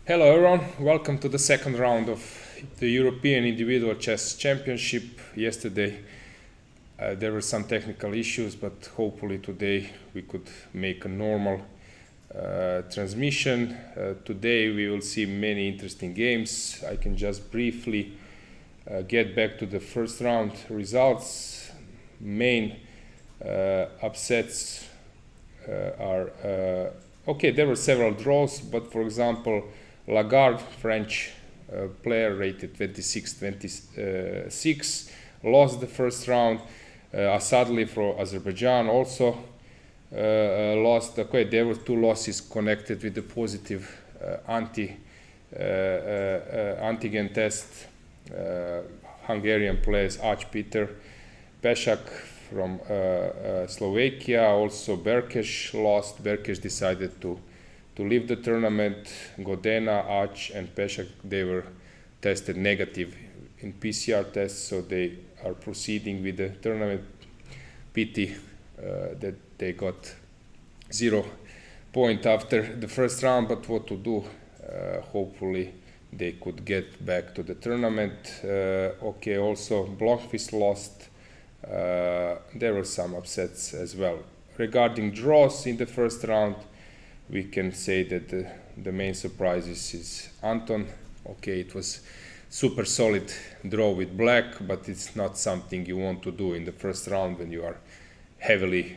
Hello everyone, welcome to the second round of the European Individual Chess Championship. Yesterday there were some technical issues, but hopefully today we could make a normal transmission. Today we will see many interesting games. I can just briefly get back to the first round results. Main upsets are okay. There were several draws, but for example, Lagarde, French player rated 26-26, lost the first round. Asadli from Azerbaijan also lost. Okay, there were two losses connected with the positive antigen test. Hungarian players Peter Pešak from Slovakia, also Berkeš lost. Berkeš decided to leave the tournament. Godena, and Pešak, they were tested negative in PCR tests, so they are proceeding with the tournament. Pity that they got 0 point after the first round, but what to do? Hopefully they could get back to the tournament. Okay, also Blomqvist lost. There were some upsets as well. Regarding draws in the first round, we can say that the main surprises is Anton. Okay, it was super solid draw with black, but it's not something you want to do in the first round when you are heavily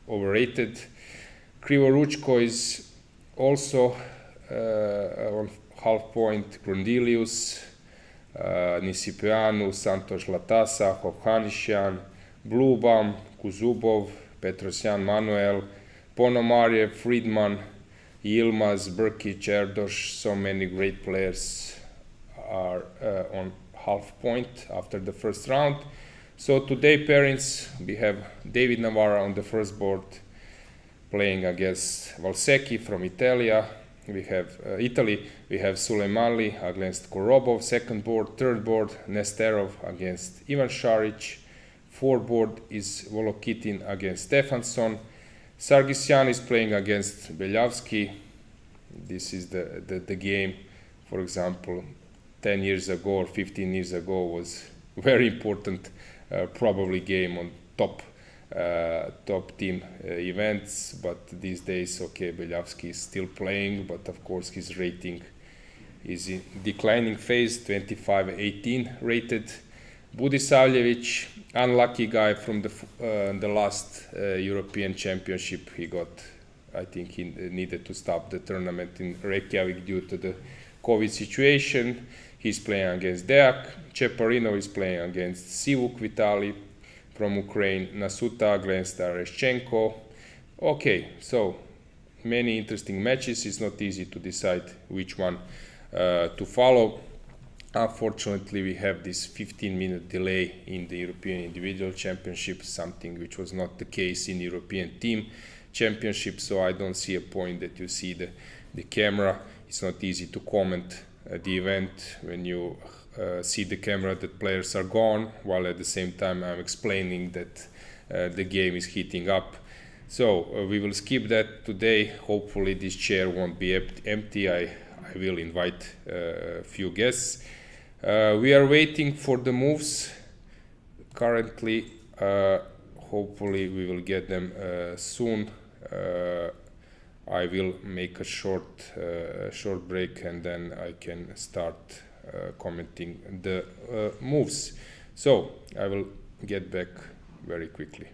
overrated. Krivoruchko is also on half point. Grondilius, Nisipianu, Santosh Latasa, Hovhannisyan, Bluebam, Kuzubov, Petrosyan Manuel, Ponomarev, Friedman, Yilmaz, Brkic, Erdos. So many great players are on half point after the first round. So today pairings, we have David Navarra on the first board playing against Valsecchi from Italia. We have Italy. We have Suleimani against Korobov. Second board. Third board, Nesterov against Ivan Šarić. Fourth board is Volokitin against Stefansson. Sargsyan is playing against Beljavski. This is the game, for example, 10 years ago or 15 years ago was very important, probably game on top team events. But these days, okay, Beljavski is still playing, but of course his rating is in declining phase, 25-18 rated. Budisavljevic, unlucky guy from the last European Championship. He got, I think he needed to stop the tournament in Reykjavik due to the COVID situation. He's playing against Deak. Cheparino is playing against Sivuk Vitali from Ukraine. Nasuta against Areshchenko. Okay, so many interesting matches. It's not easy to decide which one to follow. Unfortunately, we have this 15-minute delay in the European Individual Championship, something which was not the case in European Team Championship, so I don't see a point that you see the camera. It's not easy to comment the event when you see the camera that players are gone, while at the same time I'm explaining that the game is heating up. So we will skip that today. Hopefully this chair won't be empty. I will invite a few guests. We are waiting for the moves. Currently, hopefully we will get them soon. I will make a short break and then I can start commenting the moves. So I will get back very quickly.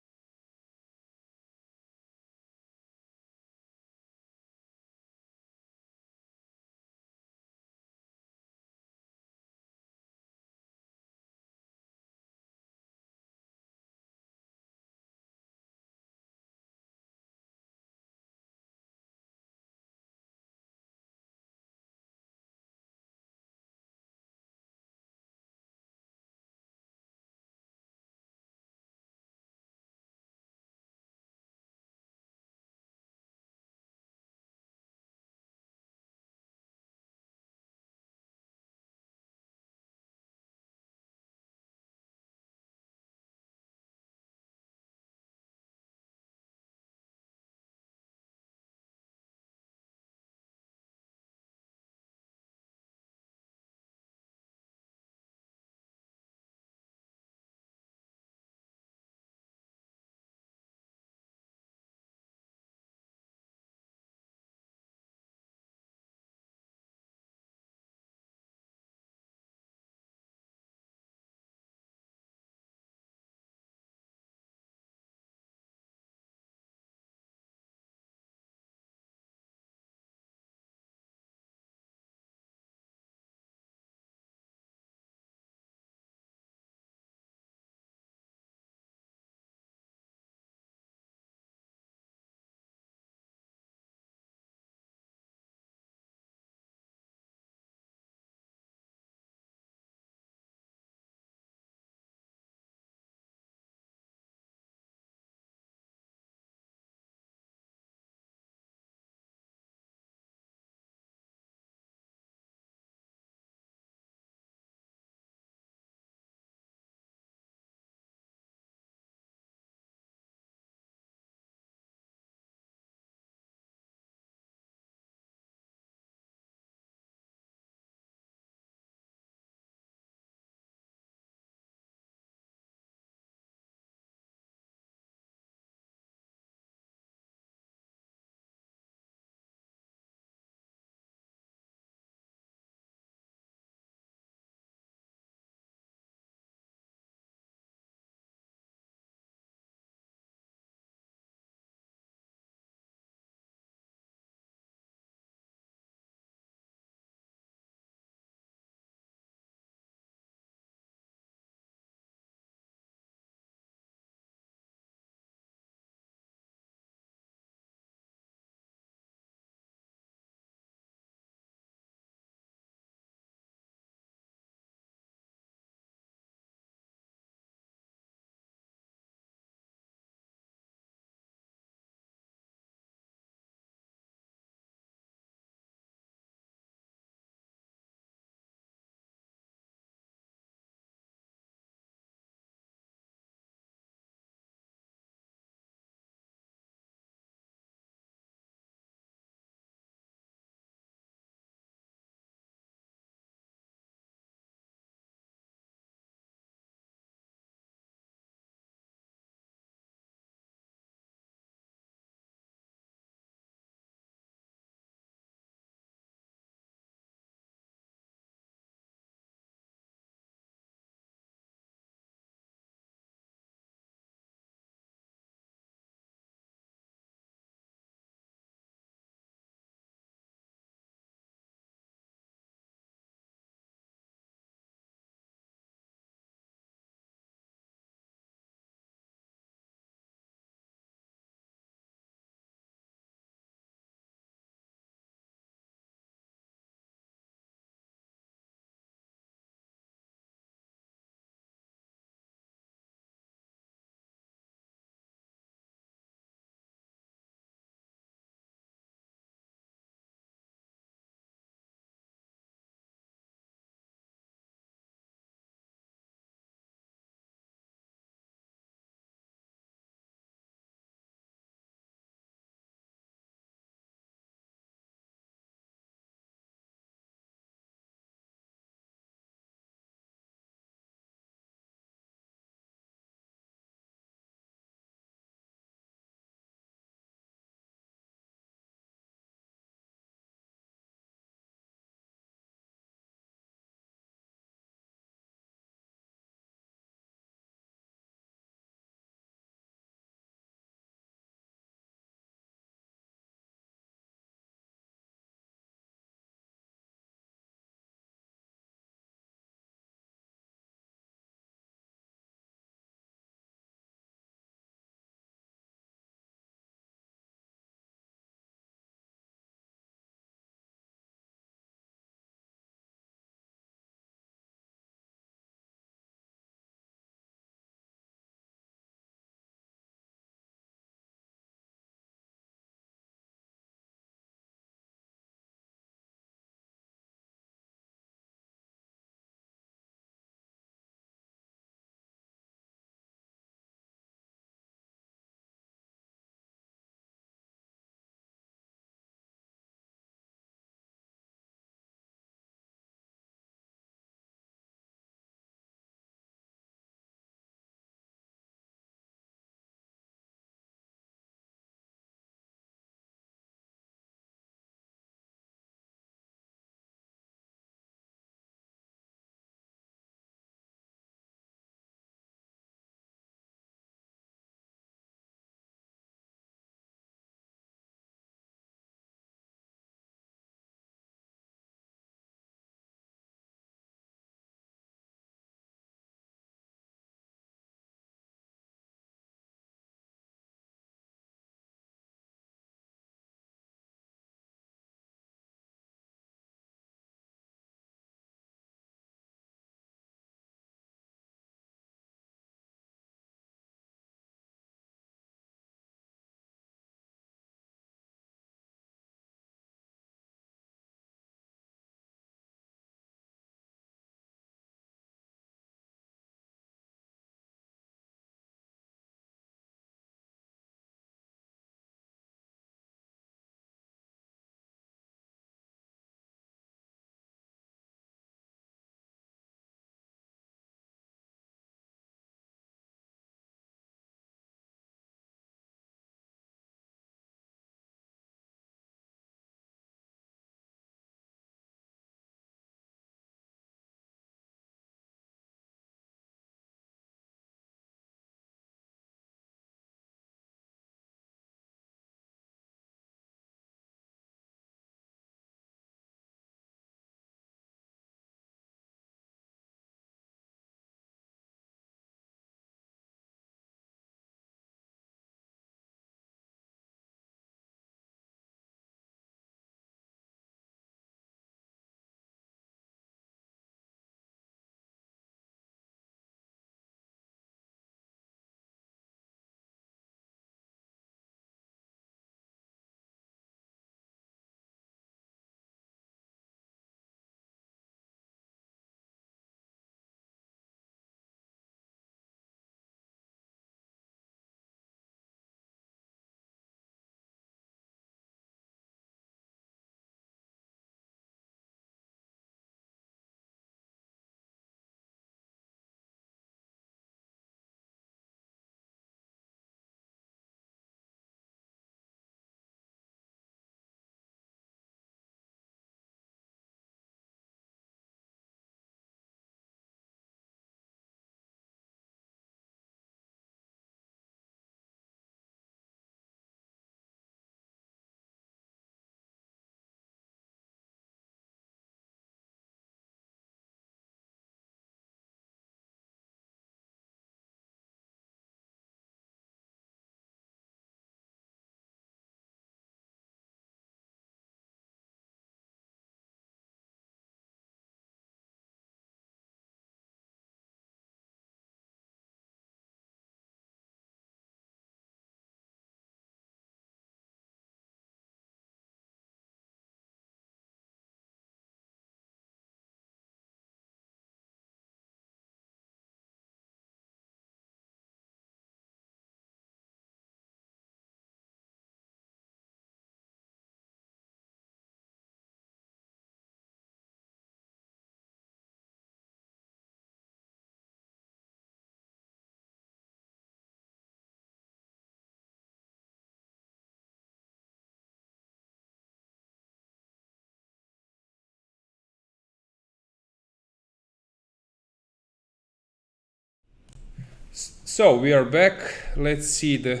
So we are back. Let's see the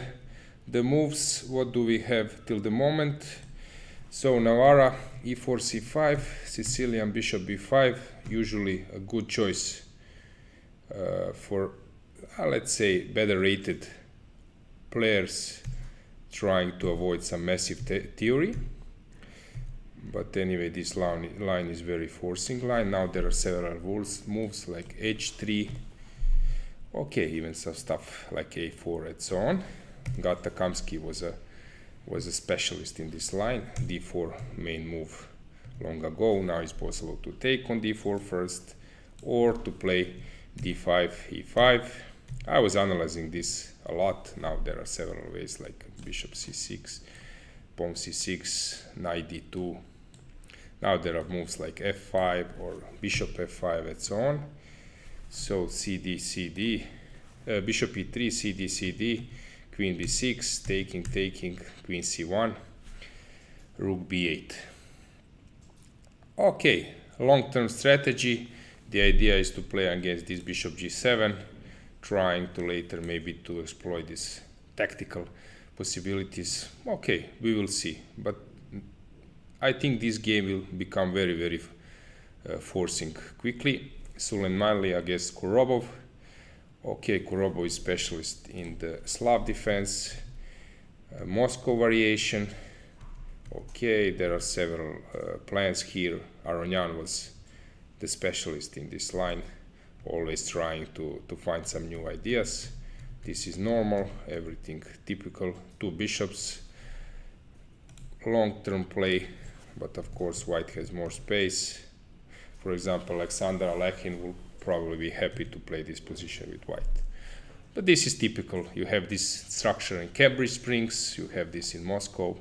moves. What do we have till the moment? So Navarra, e4, c5, Sicilian bishop b5, usually a good choice for, let's say, better rated players trying to avoid some massive theory. But anyway, this line is very forcing line. Now there are several moves like h3. Okay, even some stuff like a4 and so on. Gata Kamsky was a specialist in this line. d4 main move long ago. Now it's possible to take on d4 first or to play d5, e5. I was analyzing this a lot. Now there are several ways like bishop c6, pawn c6, knight d2. Now there are moves like f5 or bishop f5 and so on. So cd, cd, bishop e3, cd, cd, queen b6, taking, queen c1, rook b8. Okay, long-term strategy. The idea is to play against this bishop g7, trying to later maybe to exploit these tactical possibilities. Okay, we will see. But I think this game will become very, very forcing quickly. Suleimanli against Kurobov. Okay, Kurobov is specialist in the Slav defense. Moscow variation. Okay, there are several plans here. Aronyan was the specialist in this line, always trying to find some new ideas. This is normal, everything typical. Two bishops, long-term play, but of course white has more space. For example, Alexander Alekhine will probably be happy to play this position with white. But this is typical. You have this structure in Cambridge Springs, you have this in Moscow.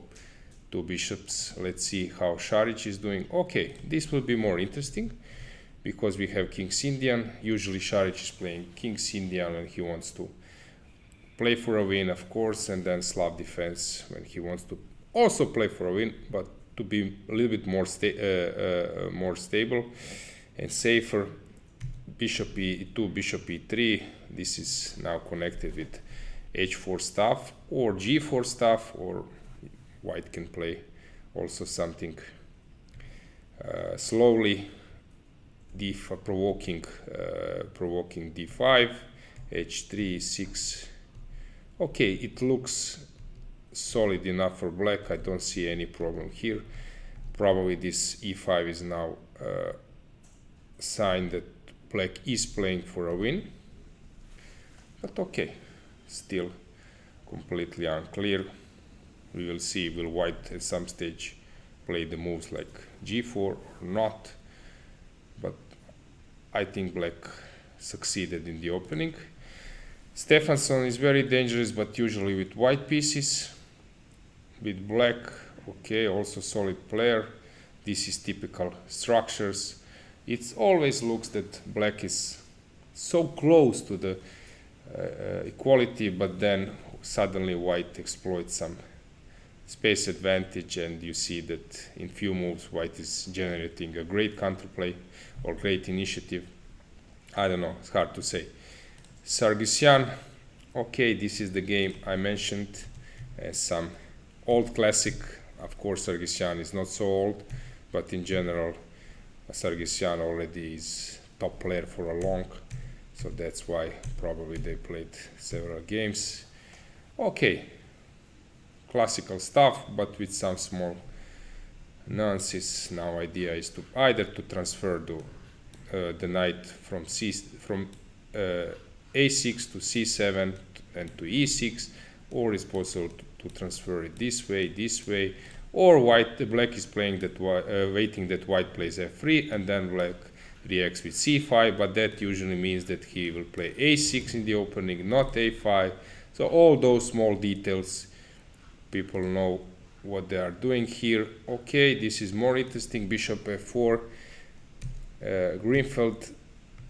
Two bishops. Let's see how Šarić is doing. Okay, this will be more interesting because we have King's Indian. Usually Šarić is playing King's Indian when he wants to play for a win, of course, and then Slav defense when he wants to also play for a win, but to be a little bit more stable and safer. Bishop e2, bishop e3. This is now connected with h4 stuff or g4 stuff, or white can play also something slowly, provoking d5, h3, 6. Okay, it looks solid enough for black. I don't see any problem here. Probably this e5 is now a sign that black is playing for a win. But okay, still completely unclear. We will see, will white at some stage play the moves like g4 or not. But I think black succeeded in the opening. Stefansson is very dangerous, but usually with white pieces. With black, okay, also solid player. This is typical structures. It always looks that black is so close to the equality, but then suddenly white exploits some space advantage, and you see that in few moves white is generating a great counterplay or great initiative. I don't know, it's hard to say. Sargsyan, okay, this is the game I mentioned as some old classic. Of course, Sargsyan is not so old, but in general, Sargsyan already is top player for a long, so that's why probably they played several games. Okay, classical stuff, but with some small nuances. Now idea is to either to transfer the knight from a6 to c7 and to e6, or it's possible to transfer it this way, or black is playing that waiting that white plays f3 and then black reacts with c5, but that usually means that he will play a6 in the opening, not a5. So all those small details, people know what they are doing here. Okay, this is more interesting. Bishop f4. Greenfeld,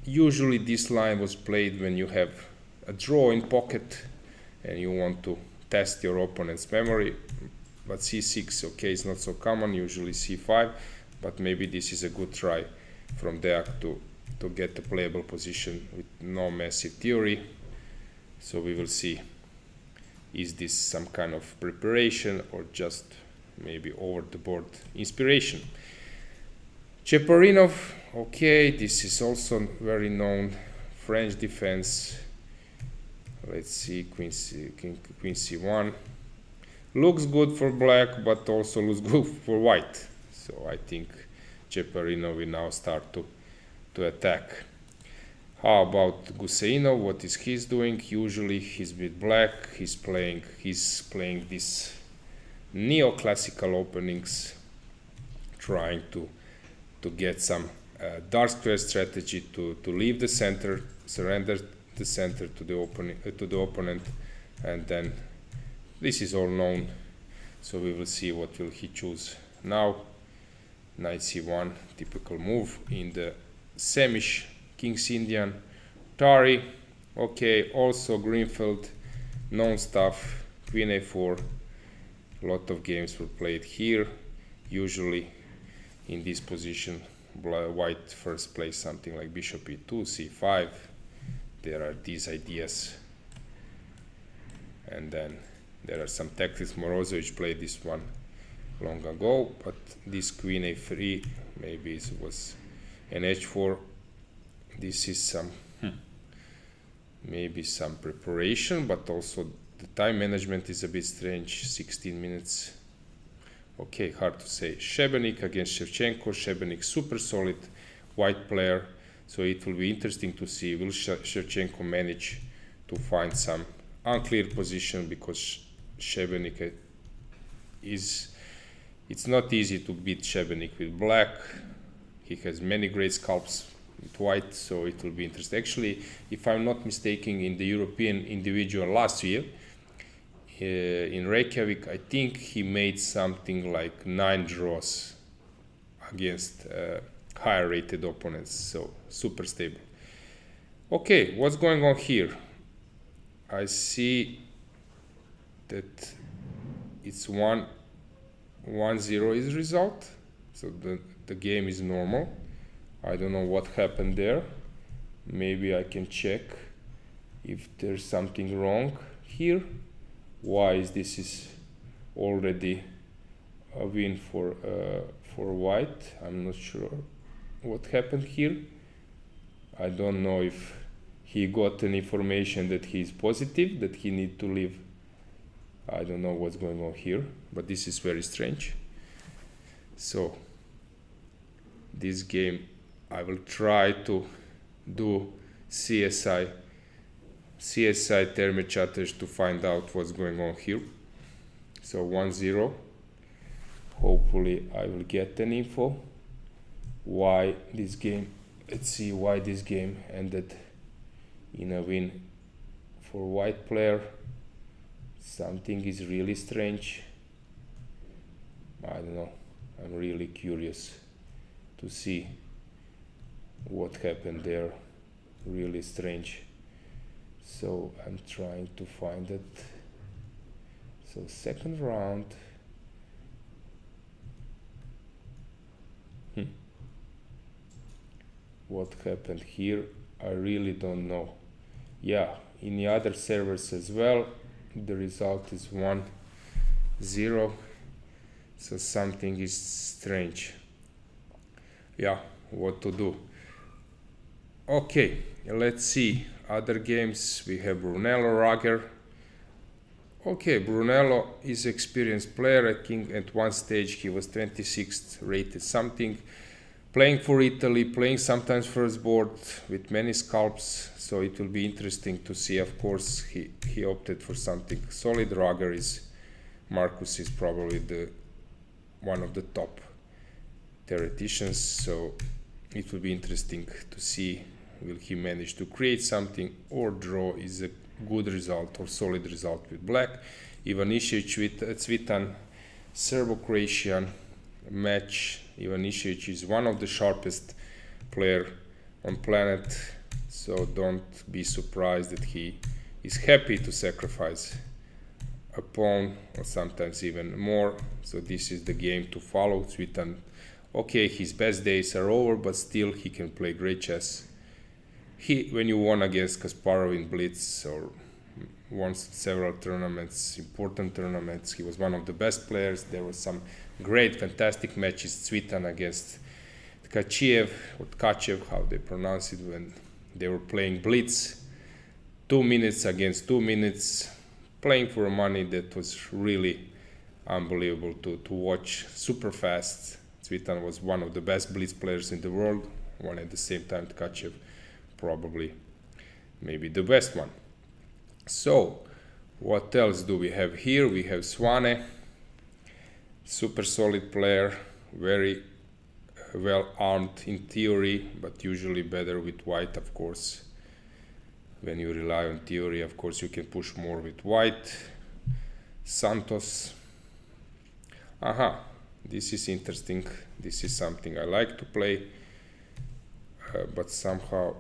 usually this line was played when you have a draw in pocket and you want to test your opponent's memory. But c6, okay, it's not so common, usually c5, but maybe this is a good try from Deak to get a playable position with no massive theory. So we will see, is this some kind of preparation or just maybe over the board inspiration. Cheparinov, okay, this is also very known French defense. Let's see, Queen C1. Looks good for black, but also looks good for white. So I think Cheparinov will now start to attack. How about Guseinov? What is he doing? Usually he's with black. He's playing this neoclassical openings, trying to get some dark square strategy to leave the center, surrender the center to the opponent, and then this is all known. So we will see what will he choose now. Knight c1, typical move in the Semish, King's Indian, Tari, okay, also Greenfield, known stuff, Queen a4. A lot of games were played here. Usually in this position, white first plays something like bishop e2, c5. There are these ideas, and then there are some tactics. Morozovich played this one long ago, but this queen a3, maybe it was an h4. This is some maybe some preparation, but also the time management is a bit strange. 16 minutes. Okay, hard to say. Shebenik against Shevchenko. Shebenik super solid white player, so it will be interesting to see will Shevchenko manage to find some unclear position, because Shebenik it's not easy to beat Shebenik with black. He has many great scalps with white, so it will be interesting. Actually, if I'm not mistaken, in the European individual last year in Reykjavik, I think he made something like 9 draws against higher rated opponents, so super stable. Okay, what's going on here? I see that it's 1-0 is result, so the game is normal. I don't know what happened there. Maybe I can check if there's something wrong here. Why is this already a win for white? I'm not sure what happened here. I don't know if he got an information that he is positive, that he need to leave. I don't know what's going on here, but this is very strange. So this game I will try to do CSI thermochatters to find out what's going on here. So 1-0. Hopefully I will get an info why this game, let's see why this game ended in a win for white player. Something is really strange. I don't know. I'm really curious to see what happened there. Really strange. So I'm trying to find it. So second round. What happened here? I really don't know. Yeah, in the other servers as well, the result is 1-0. So something is strange. Yeah, what to do? Okay, let's see other games. We have Brunello Rager. Okay, Brunello is an experienced player. I think at one stage he was 26th rated something. Playing for Italy, playing sometimes first board with many scalps. So it will be interesting to see. Of course, he opted for something solid. Marcus is probably one of the top theoreticians. So it will be interesting to see, will he manage to create something, or draw is a good result or solid result with black. Ivanišević with Cvitan, Serbo-Croatian match. Ivanišević is one of the sharpest player on planet, so don't be surprised that he is happy to sacrifice a pawn or sometimes even more. So this is the game to follow. Cvitan, okay, his best days are over, but still he can play great chess. When you won against Kasparov in Blitz or won several tournaments, important tournaments. He was one of the best players. There were some great, fantastic matches. Cvitan against Tkachev, or Tkachev, how they pronounce it, when they were playing blitz. 2 minutes against 2 minutes, playing for money that was really unbelievable to watch. Super fast. Cvitan was one of the best blitz players in the world. One at the same time, Tkachev, probably maybe the best one. So, what else do we have here? We have Swane, super solid player, very well armed in theory, but usually better with white, of course. When you rely on theory, of course, you can push more with white. Santos. Aha, this is interesting. This is something I like to play, but somehow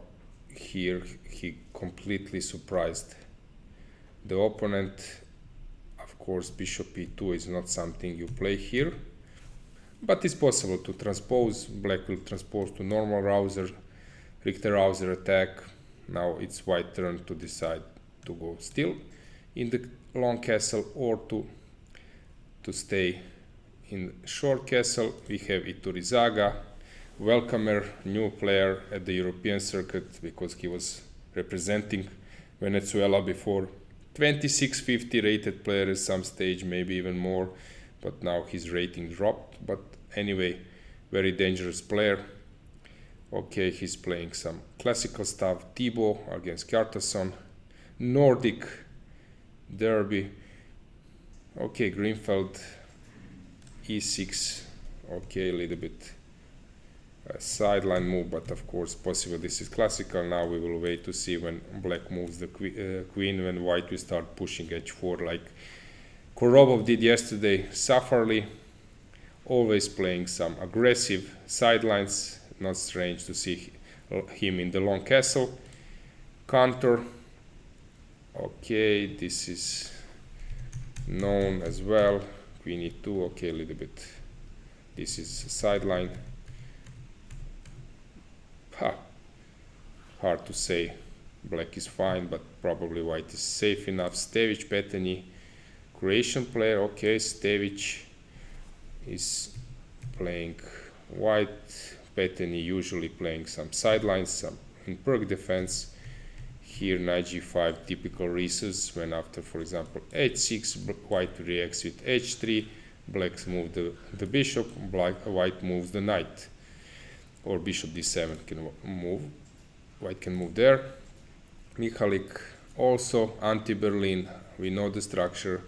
here he completely surprised the opponent. Of course, bishop e2 is not something you play here, but it's possible to transpose. Black will transpose to normal Richter Hauser attack. Now it's white turn to decide to go still in the long castle or to stay in short castle. We have Iturrizaga, welcomer, new player at the European circuit, because he was representing Venezuela before. 2650 rated player at some stage, maybe even more, but now his rating dropped. But anyway, very dangerous player. Okay, he's playing some classical stuff. Thibaut against Kjartason. Nordic Derby. Okay, Greenfeld. E6. Okay, a little bit sideline move, but of course possible. This is classical. Now we will wait to see when black moves the queen, when white will start pushing h4 like Korobov did yesterday. Safarli, always playing some aggressive sidelines. Not strange to see him in the long castle. Counter. Okay, this is known as well. Queen e2. Okay, a little bit. This is sideline. Hard to say. Black is fine, but probably white is safe enough. Stevic, Peteny, Croatian player. Okay, Stevic is playing white. Peteny usually playing some sidelines, some in perk defense. Here knight g5, typical recess, when after, for example, h6, white reacts with h3, blacks move the bishop, white moves the knight. Or bishop d7 can move, white can move there. Michalik also, anti-Berlin, we know the structure.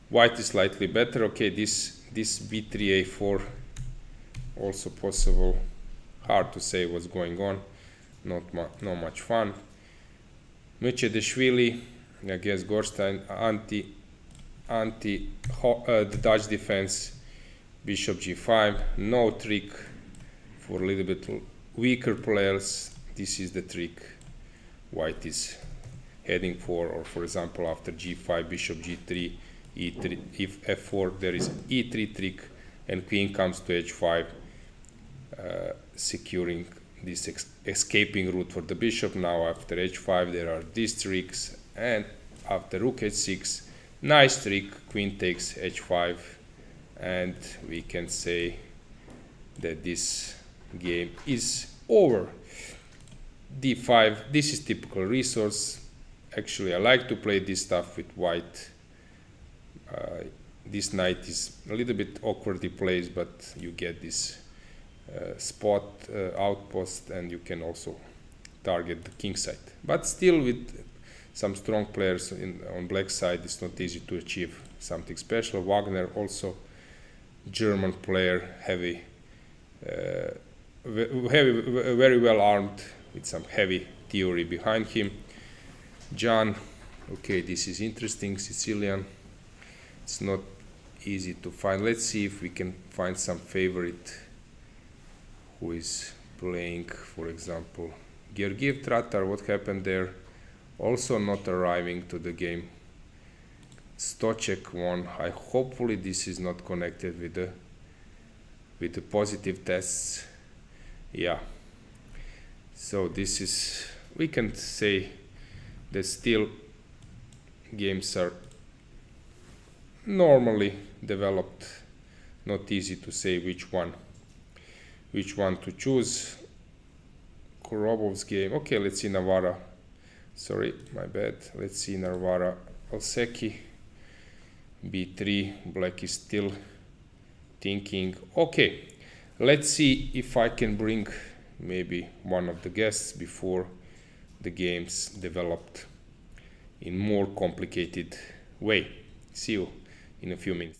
White is slightly better. Okay, this b3, a4, also possible. Hard to say what's going on. Not much fun. Mechedeshvili against Gorstein, the Dutch defense. Bishop g5. No trick for a little bit weaker players. This is the trick white is heading for example, after g5, bishop g3, e3, if f4, there is e3 trick, and queen comes to h5, securing this escaping route for the bishop. Now after h5 there are these tricks, and after rook h6, nice trick, queen takes h5, and we can say that this game is over. d5, this is typical resource. Actually, I like to play this stuff with white. This knight is a little bit awkwardly placed, but you get this spot outpost, and you can also target the king side. But still, with some strong players on black side, it's not easy to achieve something special. Wagner, also German player, very well armed, with some heavy theory behind him. Jan, okay, this is interesting, Sicilian. It's not easy to find. Let's see if we can find some favorite who is playing, for example, Georgiev Tratar. What happened there? Also not arriving to the game. Stochek won. Hopefully this is not connected with the positive tests. Yeah. So this is, we can say that still games are normally developed. Not easy to say which one to choose. Korobov's game. Okay, let's see Navara. Sorry, my bad. Let's see Navara Alseki. B3. Black is still thinking. Okay, let's see if I can bring maybe one of the guests before the games developed in more complicated way. See you in a few minutes.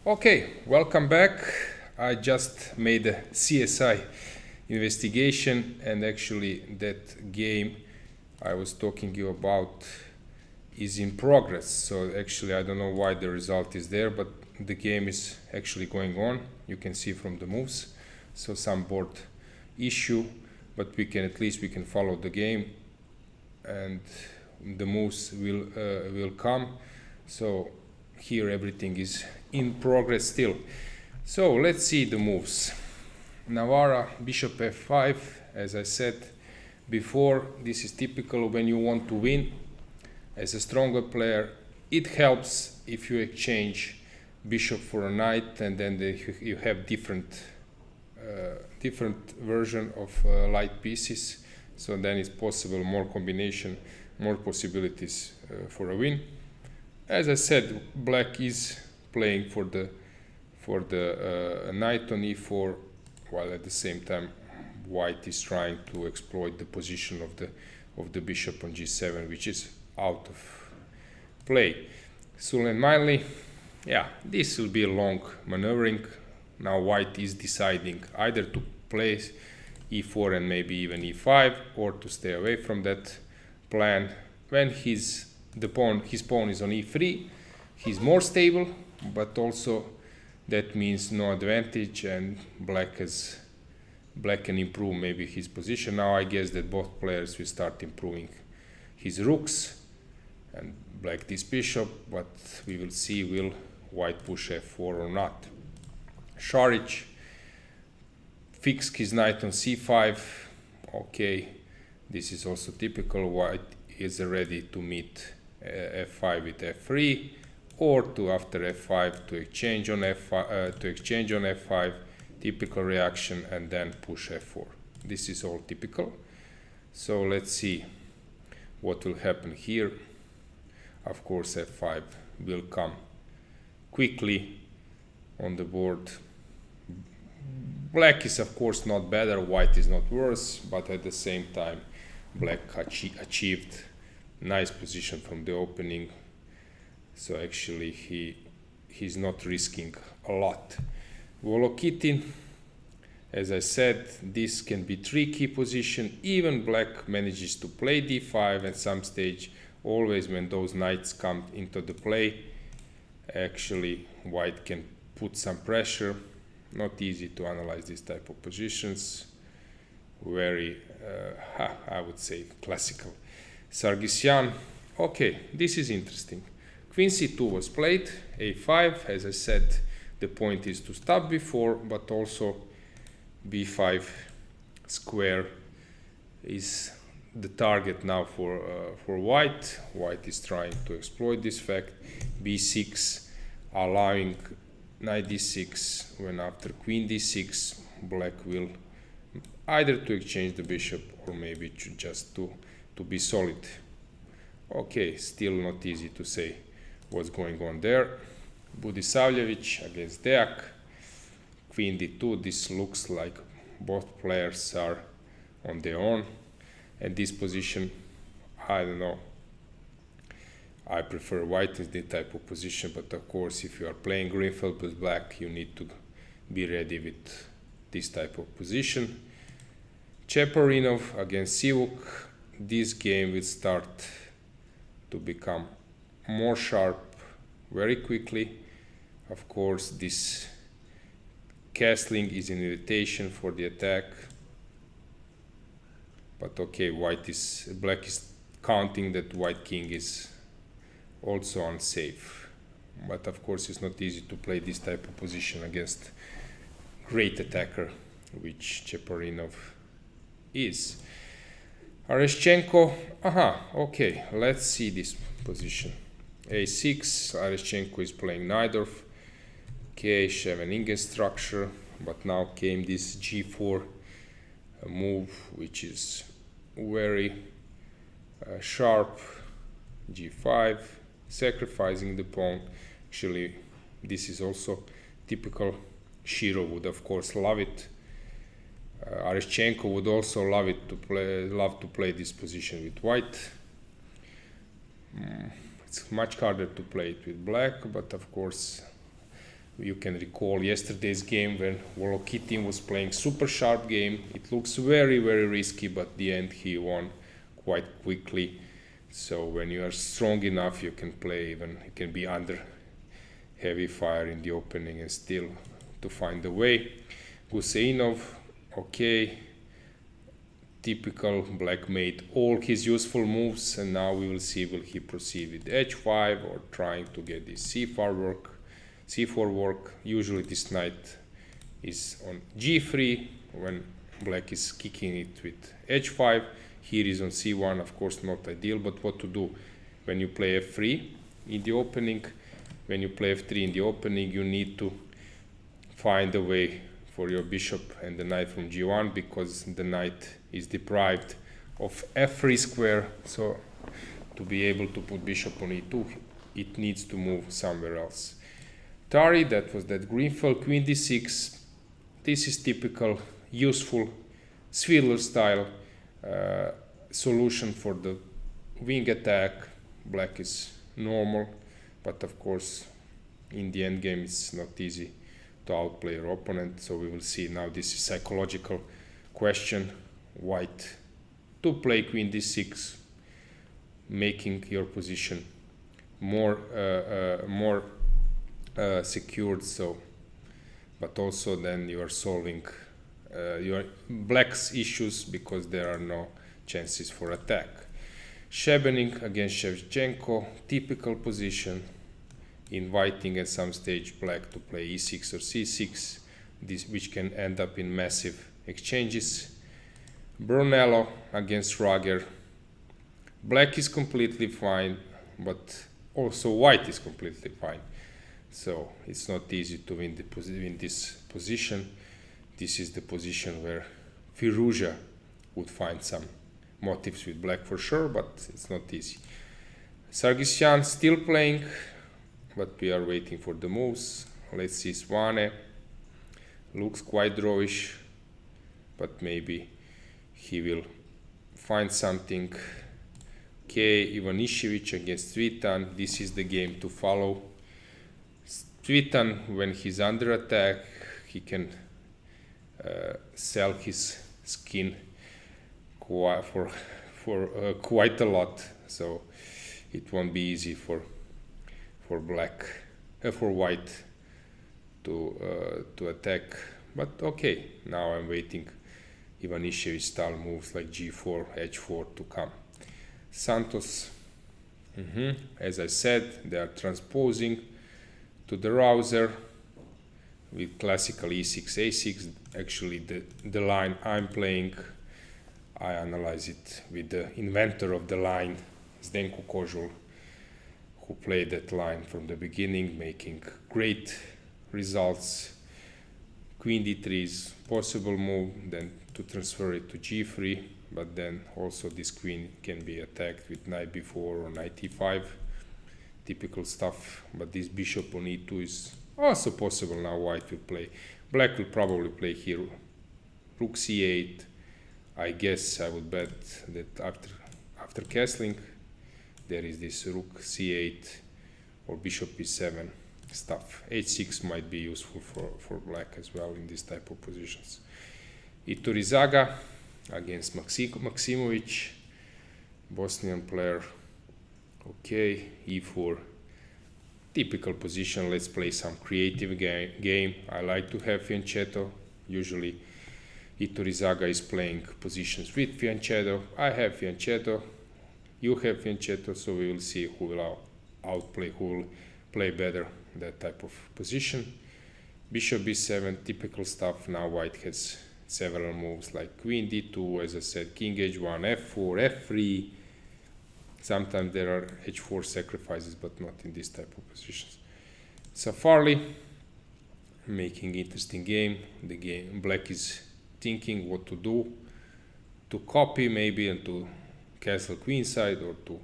Okay, welcome back. I just made a CSI investigation, and actually that game I was talking you about is in progress. So actually I don't know why the result is there, but the game is actually going on. You can see from the moves. So some board issue, but we can follow the game, and the moves will come. So here everything is in progress still. So let's see the moves. Navarra, bishop f5. As I said before, this is typical when you want to win as a stronger player. It helps if you exchange bishop for a knight, and then you have different version of light pieces. So then it's possible more combination, more possibilities for a win. As I said, black is playing for the knight on e4, while at the same time white is trying to exploit the position of the bishop on g7, which is out of play. Sulen Miley, yeah, this will be a long maneuvering. Now white is deciding either to play e4 and maybe even e5, or to stay away from that plan. When his pawn is on e3, he's more stable, but also that means no advantage, and black can improve maybe his position. Now I guess that both players will start improving his rooks, and black this bishop, but we will see will white push f4 or not. Šarić fixed his knight on c5. Okay, this is also typical. White is ready to meet f5 with f3, or to after f5 to exchange on f5, typical reaction, and then push f4. This is all typical. So let's see what will happen here. Of course f5 will come quickly on the board. Black is of course not better, white is not worse, but at the same time black achieved nice position from the opening. So actually he's not risking a lot. Volokitin, as I said, this can be tricky position. Even black manages to play d5 at some stage. Always when those knights come into the play, actually white can put some pressure. Not easy to analyze this type of positions. Very, I would say, classical. Sargsyan, okay, this is interesting. Queen c2 was played, a5. As I said, the point is to stop b4, but also b5 square is the target now for white. White is trying to exploit this fact. b6, allowing knight d6. When after queen d6, black will either to exchange the bishop or maybe just to be solid. Okay, still not easy to say what's going on there. Budisavljevic against Deak. Queen d2. This looks like both players are on their own. At this position, I don't know. I prefer white in this type of position, but of course if you are playing Greenfield with black, you need to be ready with this type of position. Cheparinov against Sivuk. This game will start to become more sharp very quickly. Of course, this castling is an invitation for the attack. But okay, black is counting that white king is also unsafe. But of course, it's not easy to play this type of position against great attacker, which Cheparinov is. Areshchenko, okay, let's see this position. a6, Areshchenko is playing Najdorf. K7 structure, but now came this g4 move, which is very sharp. g5, sacrificing the pawn. Actually, this is also typical. Shiro would of course love it. Areshchenko would also love to play this position with white. It's much harder to play it with black, but of course You can recall yesterday's game when Volokitin was playing super sharp game. It looks very, very risky, but at the end he won quite quickly. So when you are strong enough, you can play even, you can be under heavy fire in the opening and still to find a way. Guseinov, okay, typical black made all his useful moves, and now we will see will he proceed with h5 or trying to get this c4 work. Usually this knight is on g3 when black is kicking it with h5. Here is on c1, of course not ideal, but what to do when you play f3 in the opening? When you play f3 in the opening, you need to find a way for your bishop and the knight from g1, because the knight is deprived of f3 square. So to be able to put bishop on e2, it needs to move somewhere else. Tari, that was that Greenfeld, queen d6. This is typical, useful Swidler style solution for the wing attack. Black is normal, but of course in the end game it's not easy to outplay your opponent. So we will see now. This is psychological question. White to play queen d6, making your position more secured. So, but also then you are solving your black's issues because there are no chances for attack. Shebening against Shevchenko, typical position, inviting at some stage black to play e6 or c6, this which can end up in massive exchanges. Brunello against Rager. Black is completely fine, but also white is completely fine. So it's not easy to win this position. This is the position where Firouzja would find some motives with black for sure, but it's not easy. Sargsyan still playing, but we are waiting for the moves. Let's see. Swane looks quite drawish, but maybe he will find something. Okay, Ivanišević against Cvitan. This is the game to follow. Cvitan, when he's under attack, he can sell his skin for quite a lot. So it won't be easy for white to attack. But okay, now I'm waiting Ivanišević style moves like g4, h4 to come. Santos, as I said, they are transposing to the rouser with classical e6, a6. Actually, the line I'm playing, I analyze it with the inventor of the line, Zdenko Kozul, who played that line from the beginning, making great results. Queen d3 is possible move, then to transfer it to g3, but then also this queen can be attacked with knight b4 or knight e5, typical stuff. But this bishop on e2 is also possible. Now white will play, black will probably play here rook c8. I guess I would bet that after castling there is this rook c8 or bishop e7 stuff. h6 might be useful for black as well in this type of positions. Iturizaga against Maksimovic, Bosnian player. Okay, e4, typical position. Let's play some creative game. I like to have fianchetto. Usually Iturizaga is playing positions with fianchetto. I have fianchetto, you have fianchetto, so we will see who will outplay, who will play better that type of position. Bishop b7, typical stuff. Now white has several moves like queen d2, as I said, king h1, f4, f3. Sometimes there are h4 sacrifices, but not in this type of positions. Safarli making interesting game. The game black is thinking what to do, to copy maybe and to castle queenside, or to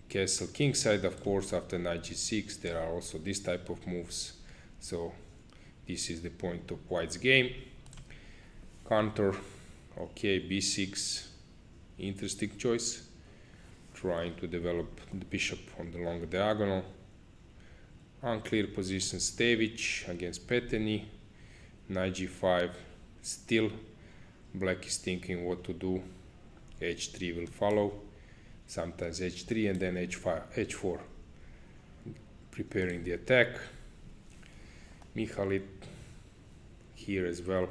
castle kingside. Of course, after knight g6 there are also this type of moves. So this is the point of white's game. Counter, okay, b6, interesting choice, trying to develop the bishop on the long diagonal. Unclear position Stevic against Peteny. Knight g5. Still black is thinking what to do. h3 will follow. Sometimes h3 and then h4. Preparing the attack. Mihalit here as well.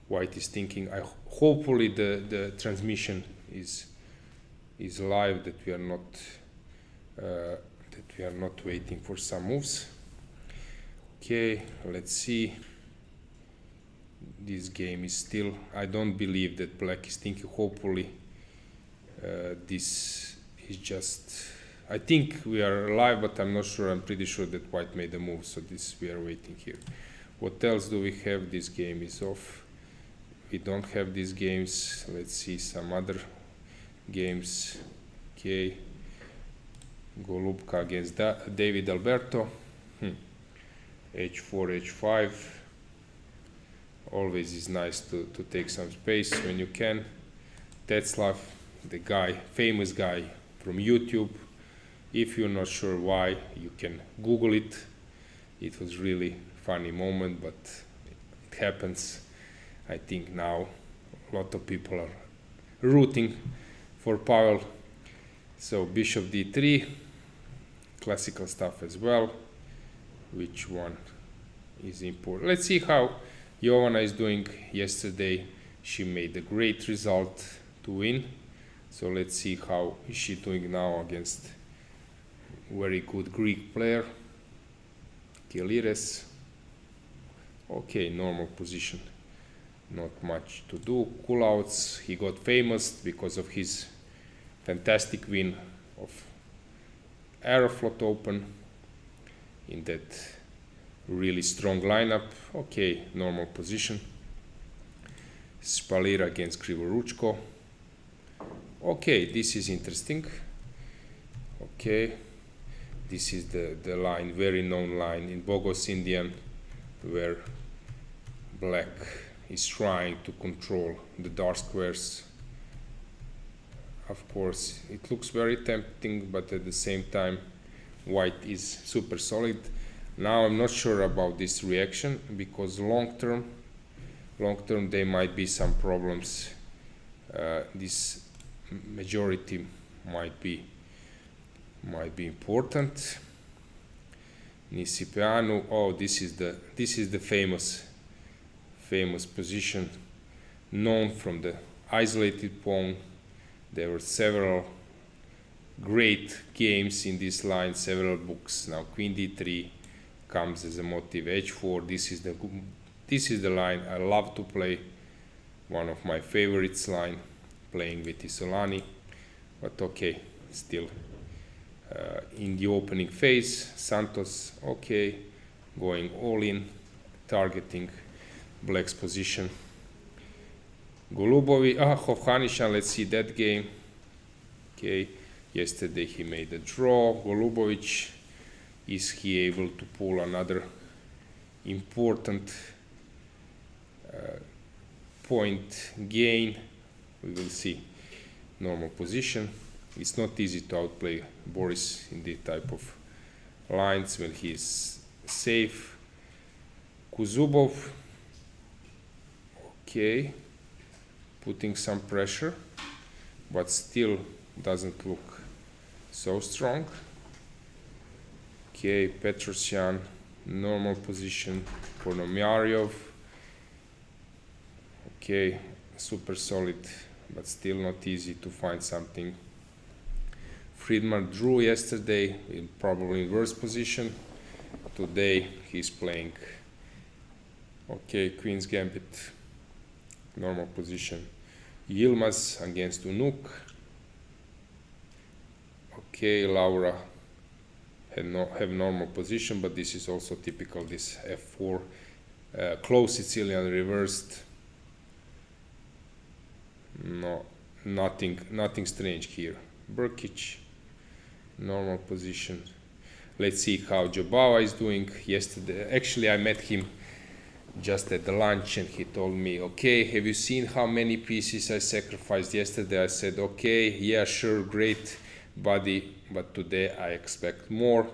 White is thinking. Hopefully the transmission is live, that we are not waiting for some moves. Okay, let's see. This game is still, I don't believe that black is thinking. Hopefully this is just, I think we are live, but I'm not sure. I'm pretty sure that white made a move, so this we are waiting here. What else do we have? This game is off. We don't have these games. Let's see some other games. Okay, Golubka against David Alberto. h4, h5. Always is nice to take some space when you can. Tetzlav, the guy, famous guy from YouTube. If you're not sure why, you can Google it. It was really funny moment, but it happens. I think now a lot of people are rooting for Pavel. So bishop d3, classical stuff as well. Which one is important? Let's see how Jovana is doing. Yesterday she made a great result to win. So let's see how is she doing now against very good Greek player. Kelires. Okay, normal position. Not much to do. Kulauts, he got famous because of his fantastic win of Aeroflot Open in that really strong lineup. Okay, normal position. Spalira against Krivoruchko. Okay, this is interesting. Okay, this is the line, very known line in Bogos Indian, where black is trying to control the dark squares. Of course, it looks very tempting, but at the same time, white is super solid. Now I'm not sure about this reaction, because long term there might be some problems. This majority might be important. Nisipeanu. Oh, this is the famous position, known from the isolated pawn. There were several great games in this line, several books. Now queen d3 comes as a motive. h4. This is the line I love to play. One of my favorites line, playing with Isolani. But okay, still in the opening phase, Santos. Okay, going all in, targeting black's position. Golubovi, Hovhannishan, let's see that game. Okay, yesterday he made a draw. Golubovic, is he able to pull another important point gain? We will see. Normal position. It's not easy to outplay Boris in the type of lines when he is safe. Kuzubov, okay, putting some pressure, but still doesn't look so strong. Okay, Petrosyan, normal position. Ponomaryov, okay, super solid, but still not easy to find something. Friedman drew yesterday in probably inverse position. Today he's playing, okay, Queen's Gambit, normal position. Yilmaz against Unuk. Okay, Laura have normal position, but this is also typical, this f4, close Sicilian reversed. No, nothing strange here. Burkic, normal position. Let's see how Jobava is doing. Yesterday, actually, I met him just at the lunch, and he told me, okay, have you seen how many pieces I sacrificed yesterday? I said, okay, yeah, sure, great body, but today I expect more.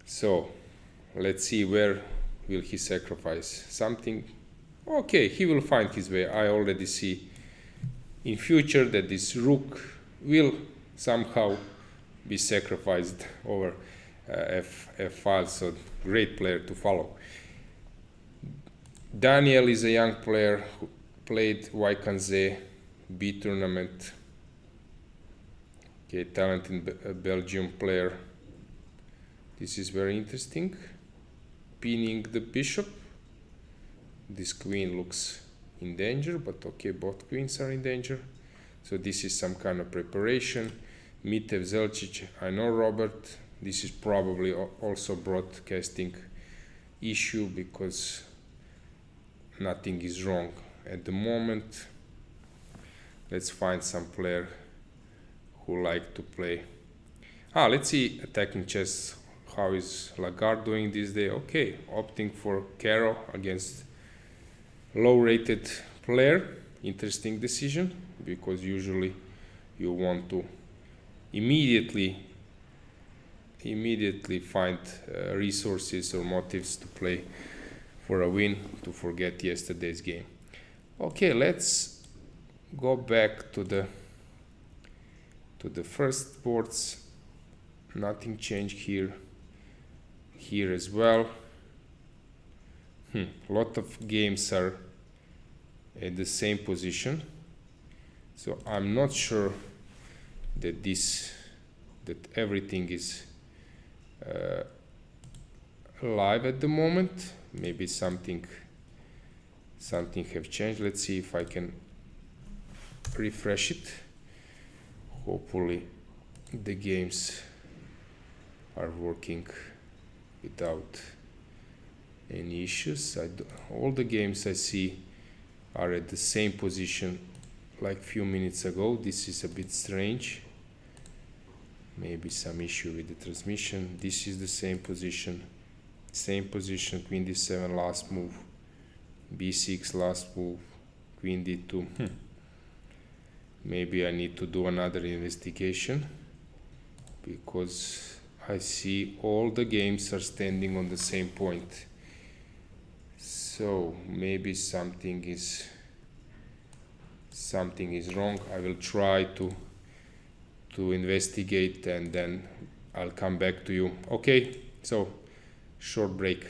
So Let's see where will he sacrifice something. Okay, he will find his way. I already see in future that this rook will somehow be sacrificed over f5, so great player to follow. Daniel is a young player who played Wykanze B tournament. Okay, talented Belgium player. This is very interesting. Pinning the bishop. This queen looks in danger, but okay, both queens are in danger. So this is some kind of preparation. Mitev Zelčić, I know Robert. This is probably also broadcasting issue because nothing is wrong at the moment. Let's find some player who like to play. Let's see attacking chess. How is Lagarde doing this day? Okay, opting for Caro against low-rated player. Interesting decision, because usually you want to immediately find resources or motives to play for a win, to forget yesterday's game. Okay, let's go back to the first boards. Nothing changed here as well. A lot of games are at the same position, so I'm not sure that everything is live at the moment. Maybe something have changed. Let's see if I can refresh it. Hopefully the games are working without any issues. All the games I see are at the same position like few minutes ago. This is a bit strange. Maybe some issue with the transmission. This is the same position, queen d7 last move, b6 last move, queen d2. Maybe I need to do another investigation, because I see all the games are standing on the same point. So maybe something is wrong. I will try to investigate, and then I'll come back to you. Okay, so short break.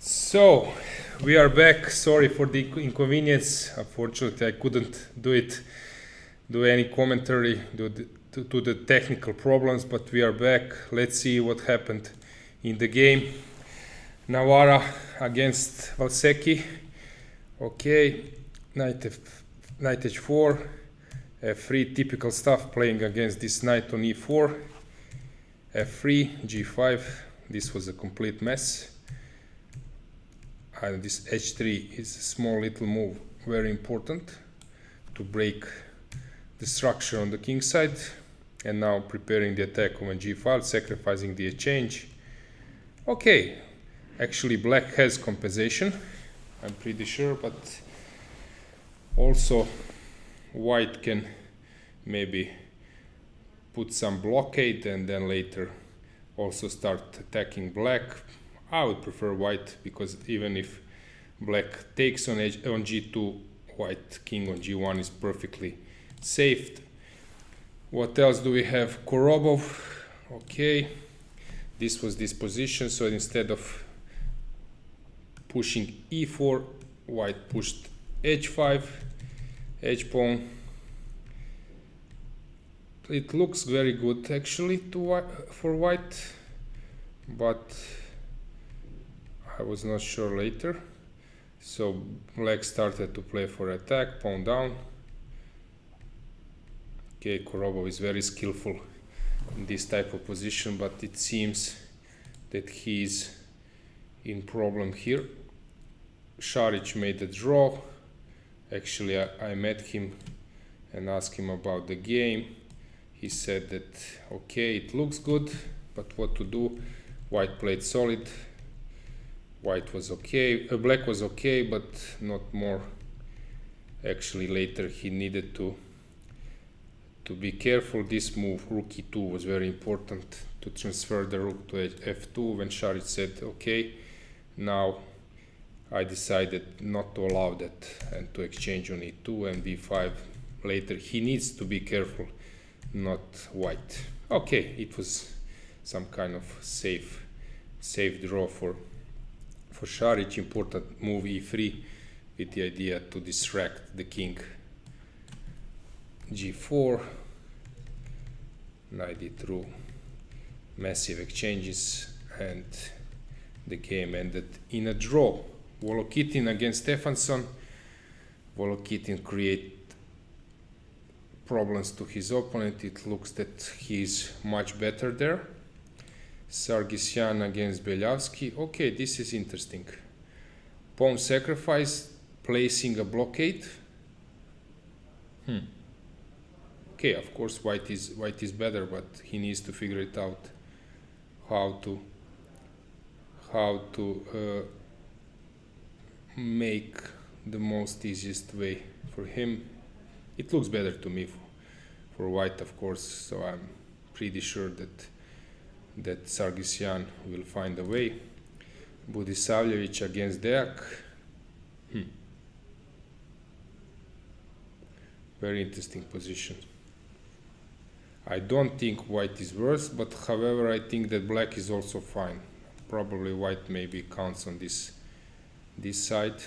So we are back. Sorry for the inconvenience. Unfortunately, I couldn't do any commentary to the technical problems, but we are back. Let's see what happened in the game. Navarra against Valsecki. Okay, knight h4, f3, typical stuff, playing against this knight on e4, f3, g5. This was a complete mess. And this h3 is a small little move, very important to break the structure on the king side. And now preparing the attack on g5, sacrificing the exchange. Okay, actually black has compensation, I'm pretty sure, but also white can maybe put some blockade and then later also start attacking black. I would prefer white, because even if black takes on g2, white king on g1 is perfectly safe. What else do we have? Korobov. Okay, this was this position, so instead of pushing e4, white pushed h5, h-pawn. It looks very good actually for white, but I was not sure later. So black started to play for attack, pawn down. Okay, Korobov is very skillful in this type of position, but it seems that he's in problem here. Šarić made a draw. Actually, I met him and asked him about the game. He said that okay, it looks good, but what to do? White played solid. White was okay, black was okay, but not more. Actually, later he needed to be careful. This move, rook e2, was very important to transfer the rook to f2. When Šarić said okay, now I decided not to allow that and to exchange on e2 and b5. Later he needs to be careful, not white. Okay, it was some kind of safe draw for Šarić. Important move e3 with the idea to distract the king. g4, knight e3, massive exchanges, and the game ended in a draw. Volokitin against Stefansson. Volokitin create problems to his opponent. It looks that he's much better there. Sargsyan against Belyavsky. Okay, this is interesting. Pawn sacrifice, placing a blockade. Okay, of course white is better, but he needs to figure it out how to make the most easiest way for him. It looks better to me for white, of course, so I'm pretty sure that Sargsyan will find a way. Budisavljević against Deak. Very interesting position. I don't think white is worse, but however I think that black is also fine. Probably white maybe counts on this side.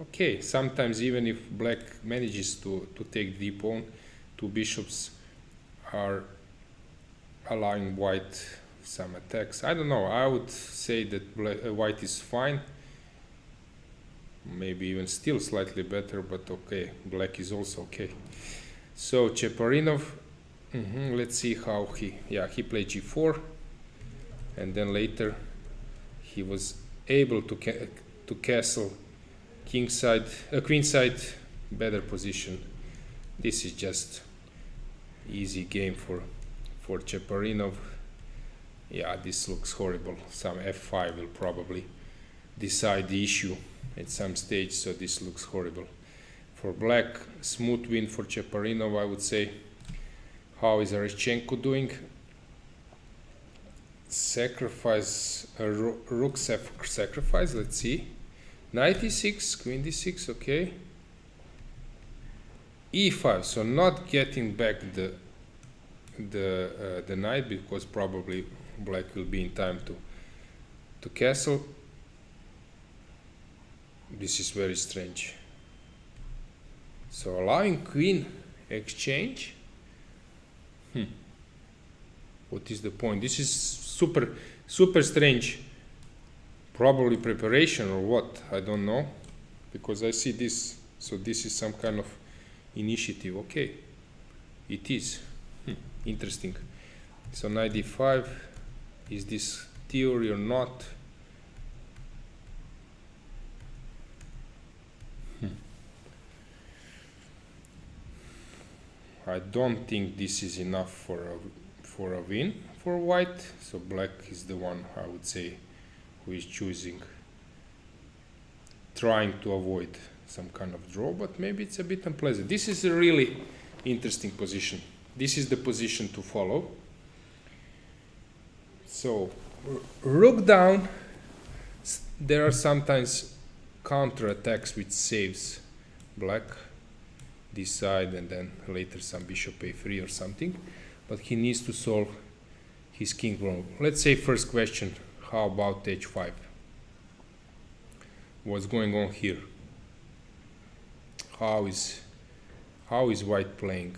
Okay, sometimes even if black manages to take the pawn, two bishops are allowing white some attacks. I don't know, I would say that white is fine. Maybe even still slightly better, but okay, black is also okay. So Cheparinov, let's see how he played g4, and then later he was able to castle queenside, better position. This is just easy game for Cheparinov. Yeah, this looks horrible. Some f5 will probably decide the issue at some stage, so this looks horrible. For black, smooth win for Cheparinov, I would say. How is Aryshchenko doing? Sacrifice, rook sacrifice, let's see. Knight e6, queen d6, okay. e5, so not getting back the knight, because probably black will be in time to castle. This is very strange. So allowing queen exchange. What is the point? This is super strange. Probably preparation or what? I don't know, because I see this. So this is some kind of initiative. Okay, it is interesting. So knight d5. Is this theory or not? I don't think this is enough for a win for white. So black is the one, I would say, who is trying to avoid some kind of draw, but maybe it's a bit unpleasant. This is a really interesting position. This is the position to follow. So rook down. There are sometimes counter attacks which saves black this side, and then later some bishop a3 or something, but he needs to solve his king problem. Let's say first question, how about h5? What's going on here? How is white playing?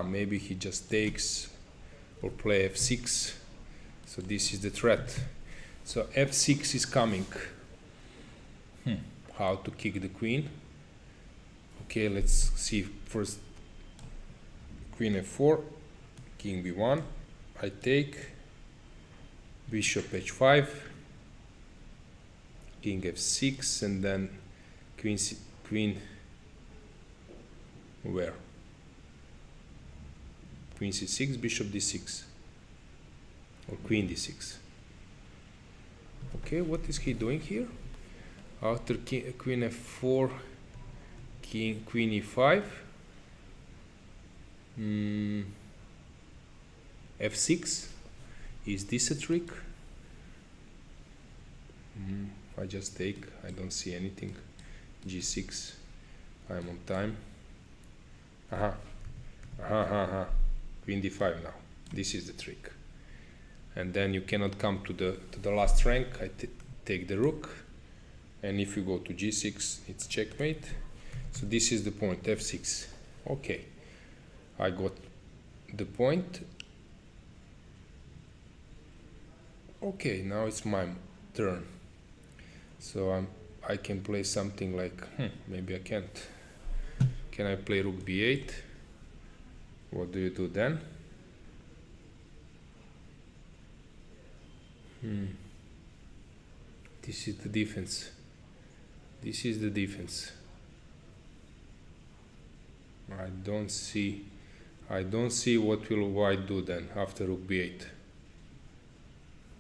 Maybe he just takes or play f6. So this is the threat. So f6 is coming. How to kick the queen? Okay, let's see first. Queen f4, king b1. I take bishop h5, king f6, and then queen where? Queen c6, bishop d6, or queen d6. Okay, what is he doing here? After queen f4, queen e5, f6. Is this a trick? I just take. I don't see anything. g6. I'm on time. Queen d5 now. This is the trick. And then you cannot come to the last rank. I take the rook, and if you go to g6, it's checkmate. So this is the point, f6. Okay, I got the point. Okay, now it's my turn. So I can play something like, maybe I can't. Can I play rook b8? What do you do then? This is the defense. This is the defense. I don't see what will white do then after rook b8.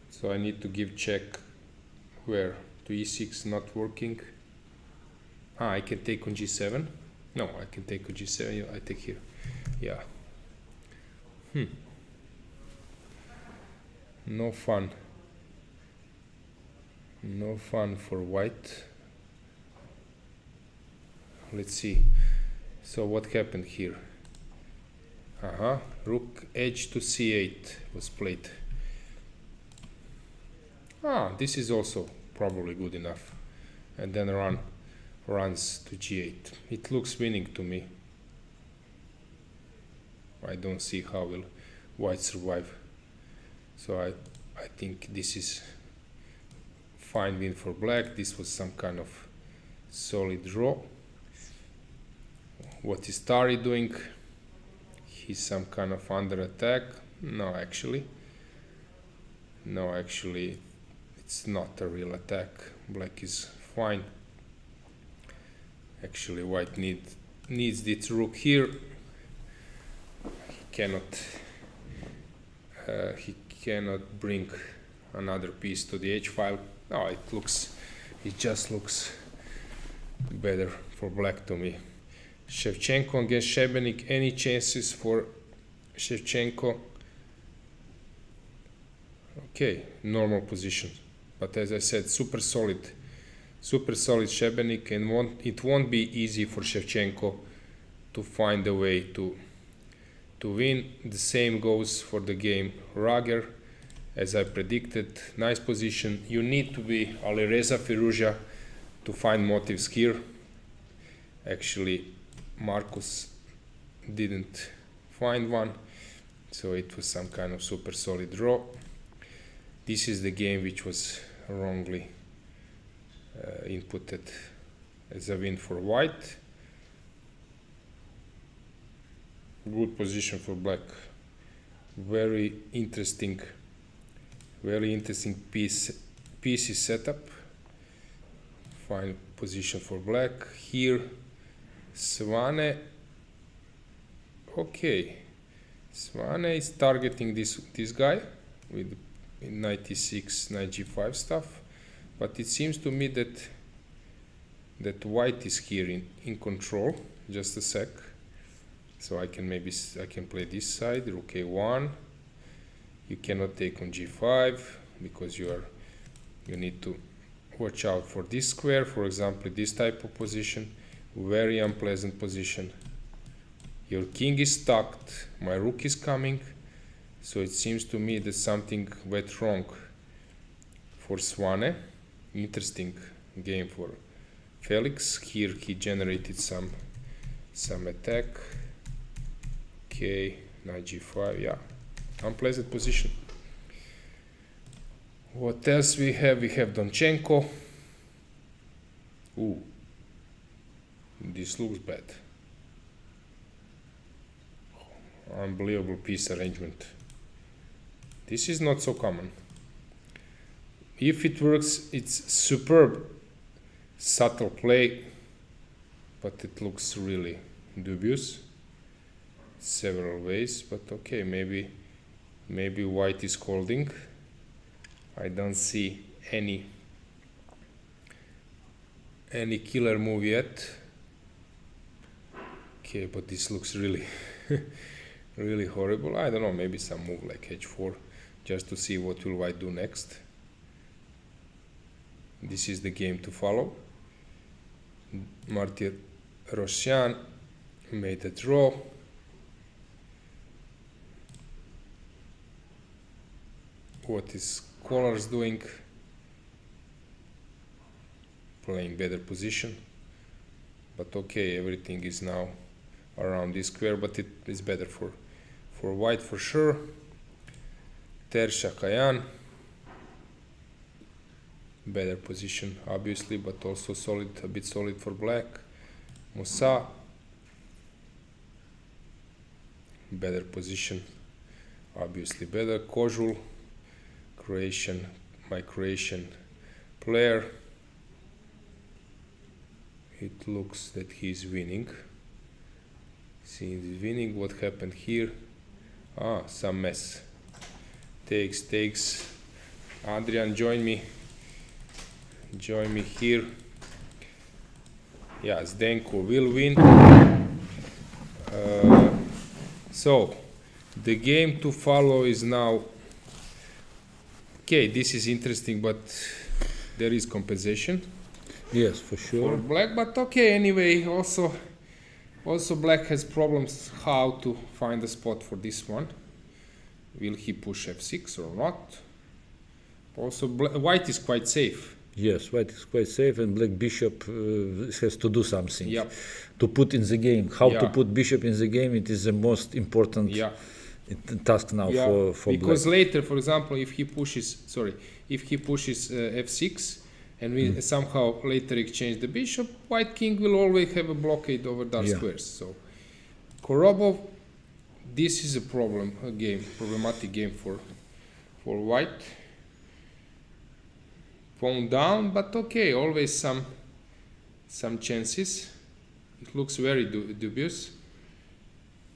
So I need to give check where? To e6, not working. I can take on g7. No, I can take on g7. I take here. Yeah. No fun. No fun for white. Let's see. So what happened here? Rook edge to c8 was played. This is also probably good enough. And then runs to g8. It looks winning to me. I don't see how will white survive. So I think this is fine win for black. This was some kind of solid draw. What is Tari doing? He's some kind of under attack. No, actually, it's not a real attack. Black is fine. Actually, white needs this rook here. He cannot bring another piece to the h file. No, it just looks better for black to me. Shevchenko against Shebenik. Any chances for Shevchenko? Okay, normal position. But as I said, super solid Shebenik, and it won't be easy for Shevchenko to find a way to win. The same goes for the game Rager as I predicted. Nice position. You need to be Alireza Firouzja to find motives here. Actually, Marcus didn't find one, so it was some kind of super solid draw. This is the game which was wrongly inputted as a win for white. Good position for black. Very interesting pieces setup. Fine position for black. Here, Svane. Okay, Svane is targeting this guy with 96 knight g5 stuff, but it seems to me that white is here in control. Just a sec. So I can play this side, rook a1. You cannot take on g5 because you need to watch out for this square. For example, this type of position, very unpleasant position. Your king is stuck, my rook is coming, so it seems to me that something went wrong for Svane. Interesting game for Felix. Here he generated some attack. Okay, knight g5, yeah, unpleasant position. What else we have? We have Donchenko. Ooh, this looks bad. Unbelievable piece arrangement. This is not so common. If it works, it's superb, subtle play, but it looks really dubious several ways. But okay, maybe white is holding. I don't see any killer move yet. Okay, but this looks really really horrible. I don't know, maybe some move like h4 just to see what will white do next. This is the game to follow. Martir Roshan made a draw. What is Kolarz doing? Playing better position. But okay, everything is now around this square, but it is better for white for sure. Tersha Kayan. Better position obviously, but also solid, a bit solid for black. Musa. Better position, obviously better. Kozul, my Croatian player. It looks that he's winning. See, he's winning. What happened here? Some mess. Takes. Adrian, join me here. Yeah, Zdenko will win. So the game to follow is now. Okay, this is interesting, but there is compensation. Yes, for sure. For black, but okay, anyway, also black has problems how to find a spot for this one. Will he push f6 or not? Also, white is quite safe. Yes, white is quite safe, and black bishop has to do something. Yep. To put in the game. How to put bishop in the game, it is the most important task now for black. Because later, for example, if he pushes f6 and we somehow later exchange the bishop, white king will always have a blockade over dark squares. So Korobov, this is a problematic game for white. Pawn down, but okay, always some chances. It looks very dubious,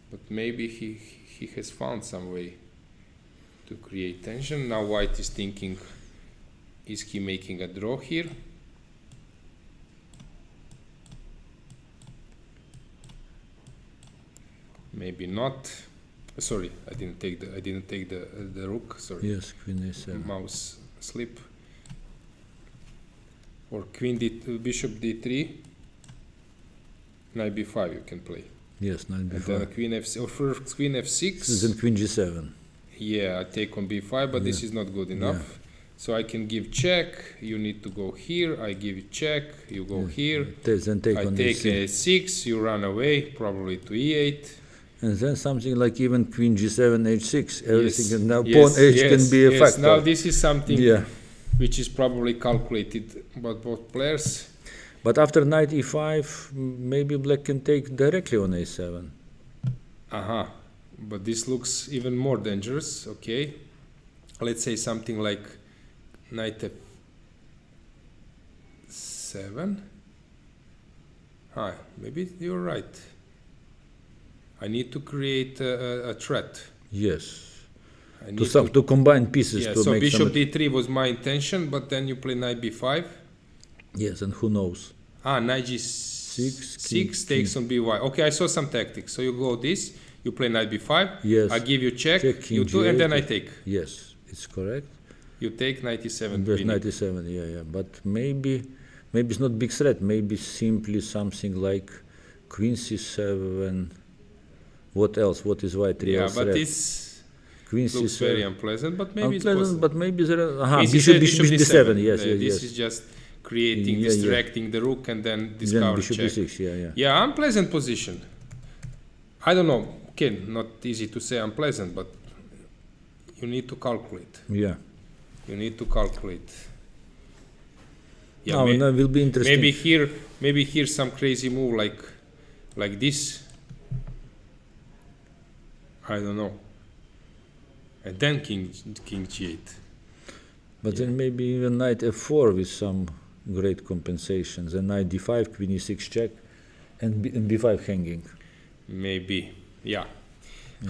but maybe he has found some way to create tension. Now white is thinking, is he making a draw here? Maybe not. Sorry, I didn't take the rook. Sorry. Yes, queen a7. Mouse slip. Or bishop d3, knight b5 you can play. Yes, knight b5. And then queen f6, or first queen f6. Then queen g7. Yeah, I take on b5, but this is not good enough. So I can give check, you need to go here, I give you check, you go here, Then take I on take e6. a6, you run away, probably to e8. And then something like even queen g7, h6, everything, Yes, and now yes, pawn h yes, can be a yes. factor. Now this is something Yeah. which is probably calculated by both players. But after knight e5, maybe black can take directly on a7. But this looks even more dangerous. Okay, let's say something like knight f7. Maybe you're right. I need to create a threat. Yes. I need To combine pieces to so make bishop d3 was my intention, but then you play knight b5. Yes, and who knows? Knight g6 takes on by. Okay, I saw some tactics. So you go this, you play knight b5. Yes. I give you check, king you do, and then I take. Yes, it's correct. You take knight e7. There's knight e7, yeah. But maybe it's not big threat. Maybe simply something like queen c7. What else? What is white real threat? But this queen looks c7. very unpleasant. But maybe it's Unpleasant, possible. but maybe there are Bishop d7. Yes, This is just creating, distracting the rook, and then discover then bishop check. d6, Yeah, unpleasant position. I don't know. Okay, not easy to say unpleasant, but you need to calculate. Yeah. You need to calculate. No, it will be interesting. Maybe here some crazy move like this. I don't know. And then king g8. But then maybe even knight f4 with some great compensations. Then knight d5, queen e6 check, and b5 hanging. Maybe, yeah.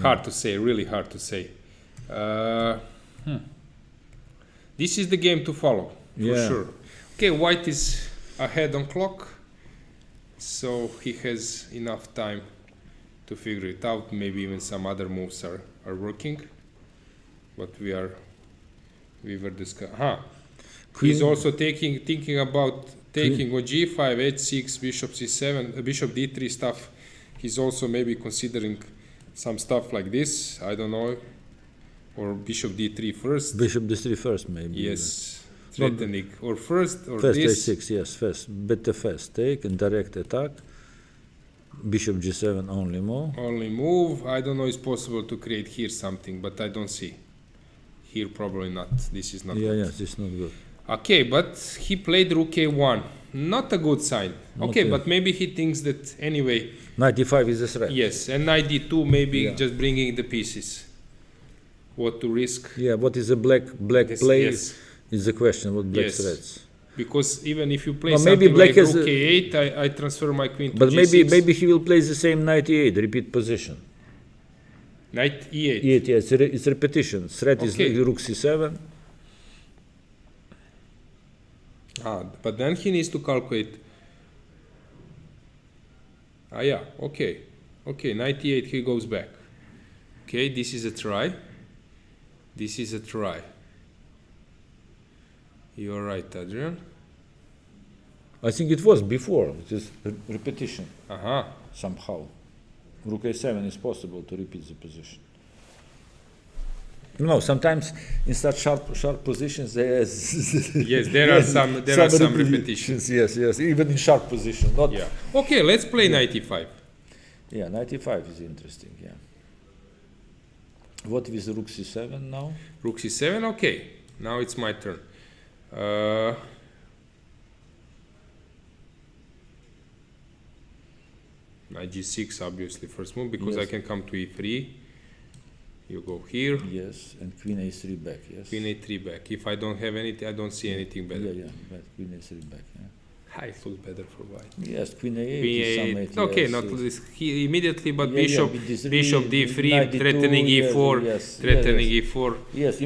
Hard to say, really hard to say. This is the game to follow, for sure. Okay, white is ahead on clock, so he has enough time to figure it out. Maybe even some other moves are working, but we were discussing. He's also thinking about taking on g5, h6, bishop c7, bishop d3 stuff. He's also maybe considering some stuff like this. I don't know, or bishop d3 first. Bishop d3 first, maybe. Yes, threatening, or first, or first this. h6, yes, first. Better first take and direct attack. Bishop g7 only move. Only move. I don't know. It's possible to create here something, but I don't see. Here probably not. This is not good. Yes, this is not good. Okay, but he played rook a1. Not a good sign. Okay, but maybe he thinks that anyway. Knight d5 is a threat. Yes, and knight d2 maybe just bringing the pieces. What to risk? Yeah, what is a black play is the question. What black threats? Because even if you play maybe something black like has rook a8, I transfer my queen to but g6. maybe he will play the same knight e8, repeat position. Knight e8. E8, yes, it's repetition. Threat is rook c7. But then he needs to calculate. Okay, knight e8, he goes back. Okay, this is a try. This is a try. You're right, Adrian. I think it was before. It is repetition. Somehow. Rook a7 is possible to repeat the position. No, sometimes in such sharp positions there are some repetitions. Yes, even in sharp position. Not Okay, let's play knight e5. Yeah, knight e5 is interesting. Yeah. What with rook c7 now? Rook c7. Okay, now it's my turn. Knight g6, obviously first move, because I can come to e3. You go here. Yes, and queen a3 back. Yes. Queen a3 back. If I don't have anything, I don't see anything better. But queen a3 back. It looks better for white. Yes, queen a8. Queen a8. Okay, not this immediately, but bishop d3, threatening e4, threatening e4. Yes,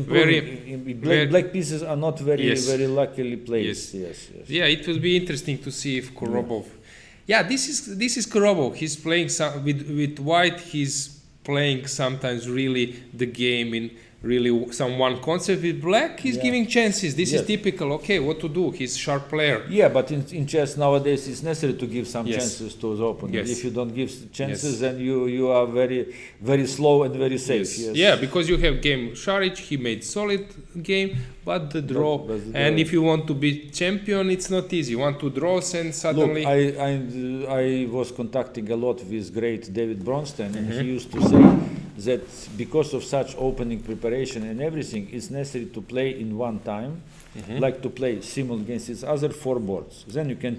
black pieces are not very luckily placed. Yes. Yeah, it will be interesting to see if Korobov. Yeah, this is Korobov. He's playing with white. He's playing sometimes really the game in really some one concept. With black, he's Yeah. giving chances. This Yes. is typical. Okay, what to do? He's sharp player. Yeah, but in chess nowadays it's necessary to give some Yes. chances to the opponent. Yes. If you don't give chances, Yes. then you are very slow and very safe. Yes. Yeah, because you have game Šarić, he made solid game, but the draw. But the And draw. if you want to be champion, it's not easy. You want to draw and Look, suddenly. I was contacting a lot with great David Bronstein, and Mm-hmm. he used to say that because of such opening preparation and everything, it's necessary to play in one time, Mm-hmm. like to play simul against each other 4 boards. Then you can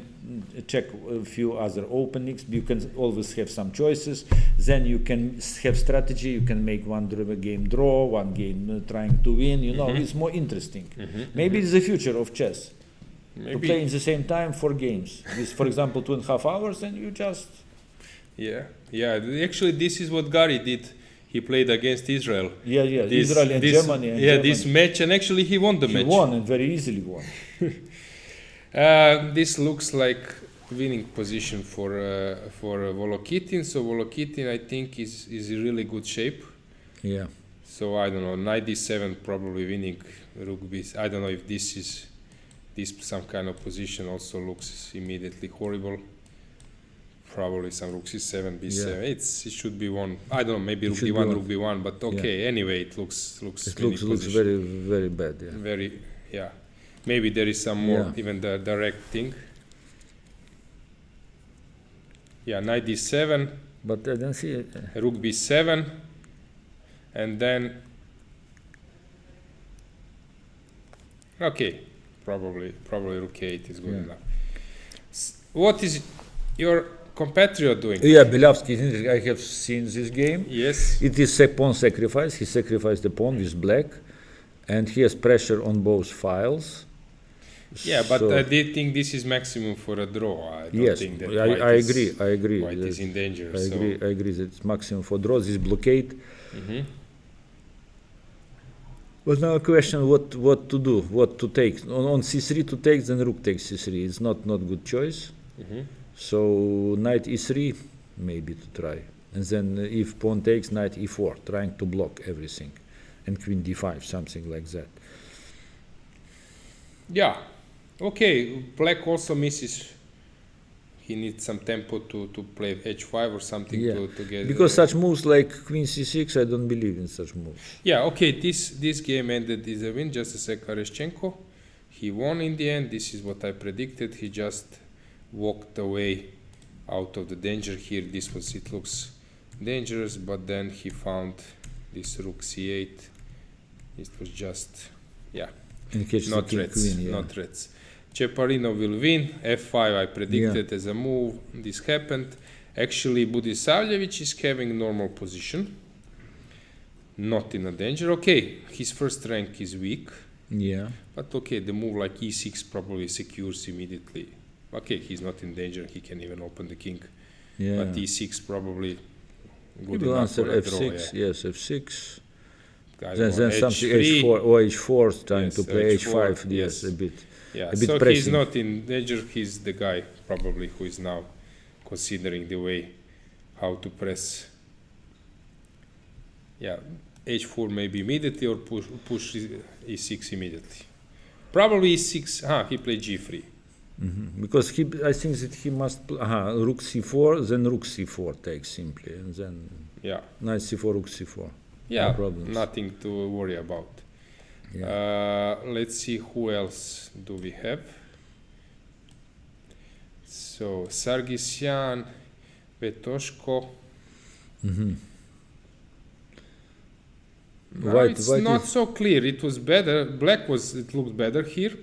check a few other openings. You can always have some choices. Then you can have strategy. You can make one game draw, one game trying to win. You know, it's more interesting. Maybe it's the future of chess. To play in the same time 4 games. With, for example, 2.5 hours, and you just Yeah. Actually, this is what Gary did. He played against Israel. Israel and Germany. And Germany. This match, and actually he won the He match. won and very easily won. This looks like winning position for Volokitin. So Volokitin, I think, is in really good shape. Yeah. So I don't know, knight d7 probably winning rook b. I don't know if this some kind of position also looks immediately horrible. Probably some rook c7, b7. Yeah. It should be one. I don't know, maybe rook should be d1, won. rook b1. But okay, anyway, it looks It winning looks position. very bad. Yeah. Very, yeah. Maybe there is some more, Yeah. even the direct thing. Yeah, knight d7, But I don't see it. rook b7, and then. Okay, probably rook a8 is good Yeah. enough. What is your compatriot doing? Yeah, Bilavsky. I have seen this game. Yes. It is pawn sacrifice. He sacrificed the pawn with black, and he has pressure on both files. Yeah, but So- I did think this is maximum for a draw. I don't Yes, think that I white is- agree. I agree. White is That- in danger. I so. agree. I agree that it's maximum for draw. This blockade. Mhm. But now a question: what to do? What to take? On c3 to take, then rook takes c3. It's not good choice. Mhm. So knight e3, maybe to try, and then if pawn takes, knight e4, trying to block everything, and queen d5, something like that. Yeah. Okay. Black also misses. He needs some tempo to play h5 or something Yeah, to get. because such moves like queen c6, I don't believe in such moves. Yeah. Okay. This game ended as a win. Just a sec, Areshchenko. He won in the end. This is what I predicted. He just walked away out of the danger here. It looks dangerous, but then he found this rook c8. It was just, yeah, And catch not the king threats, queen, yeah. not threats. Ceparino will win. f5 I predicted as a move. This happened. Actually, Budisavljevic is having normal position. Not in a danger. Okay, his first rank is weak. Yeah. But okay, the move like e6 probably secures immediately. Okay, he's not in danger. He can even open the king. Yeah. But e6 probably He good will enough answer for a draw. f6. Yeah. Yes, f6. I Then don't know, something h3. h4 or h4, trying Yes, to play h4, h5. Yes, yes. a bit. Yeah, a bit so he's pressing. not in danger. He's the guy probably who is now considering the way how to press. Yeah, h4 maybe immediately or push e6 immediately. Probably e6. He played g3. Because I think that he must rook c4, then rook c4 takes simply, and then Yeah, knight c4, rook c4. yeah, problems. nothing to worry about. Yeah. Let's see who else do we have. So Sargsyan, Vetoshko. No, it's not so clear. It was better. It looked better here.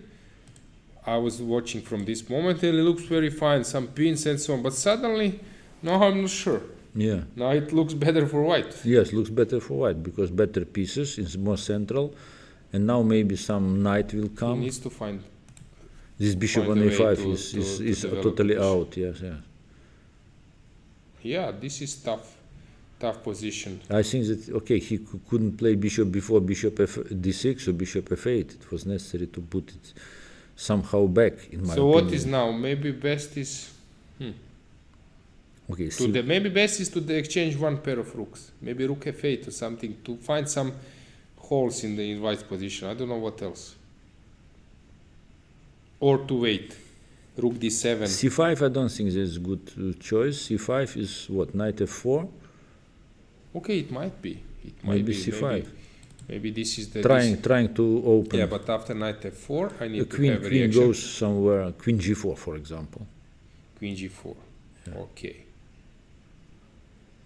I was watching from this moment and it looks very fine, some pins and so on. But suddenly, no, I'm not sure. Yeah. Now it looks better for white. Yes, looks better for white because better pieces is more central, and now maybe some knight will He come. needs to find. This bishop find on a way a5 to is develop totally this. out. Yes, yes. Yeah, this is tough position. I think that okay, he couldn't play bishop before bishop d6 or bishop f8. It was necessary to put it somehow back. In my So opinion. what is now? Maybe best is okay? maybe best is to exchange one pair of rooks. Maybe rook f8 or something to find some holes in the white position. I don't know what else. Or to wait. Rook d7. c5, I don't think that's a good choice. c5 is what, knight f4? Okay, it might be. It might Maybe be. c5. Maybe this is the Trying to open. Yeah, but after knight f4, I need to queen, have a queen reaction. goes somewhere, queen g4, for example. Queen g4. Yeah. Okay.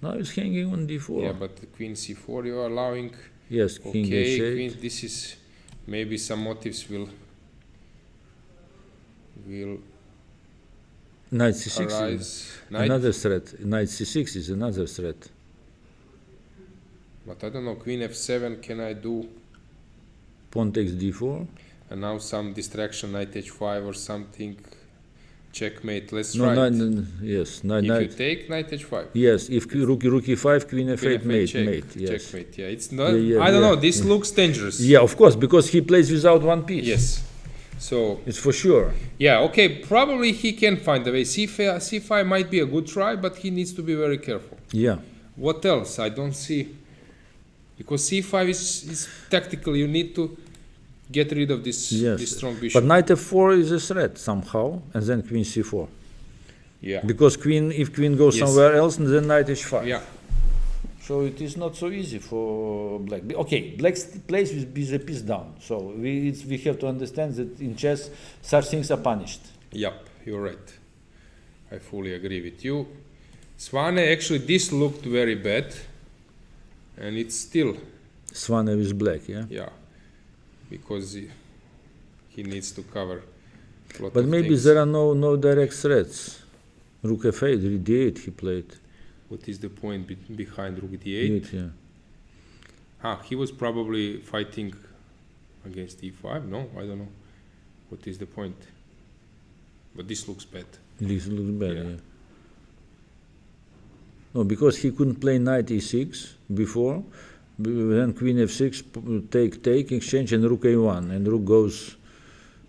Now it's hanging on d4. Yeah, but the queen c4 you are allowing. Yes, king Okay, h8. queen. This is maybe some motives will Knight c6 arise. is Knight. another threat. Knight c6 is another threat. But I don't know. Queen f7. Can I do? Pawn takes d4. And now some distraction. Knight h5 or something. Checkmate. Let's No, try it. yes, If knight. you take knight h5. Yes, if rook e5, queen f8, Queen f8 mate. Yes. Checkmate. Yeah, it's not. Yeah, I don't yeah. know. This looks dangerous. Yeah, of course, because he plays without one piece. Yes. So It's for sure. yeah, okay. Probably he can find a way. C5 might be a good try, but he needs to be very careful. Yeah. What else? I don't see. Because c5 is tactical. You need to get rid of this, Yes. this strong bishop. But knight f4 is a threat somehow, and then queen c4. Yeah. Because if queen goes Yes. somewhere else, and then knight h5. Yeah. So it is not so easy for black. Okay, black plays with the piece down. So we have to understand that in chess, such things are punished. Yep. You're right. I fully agree with you. Svane, actually, this looked very bad, and it's still, Svane with black, yeah. yeah, because he needs to cover a lot But of maybe things. there are no direct threats. Rook f8, d8 he played. What is the point behind rook d8? Yeah. He was probably fighting against e5. No, I don't know. What is the point? But this looks bad. This looks bad, Yeah. yeah. No, because he couldn't play knight e6 before. Then queen f6, take, exchange, and rook a1, and rook goes.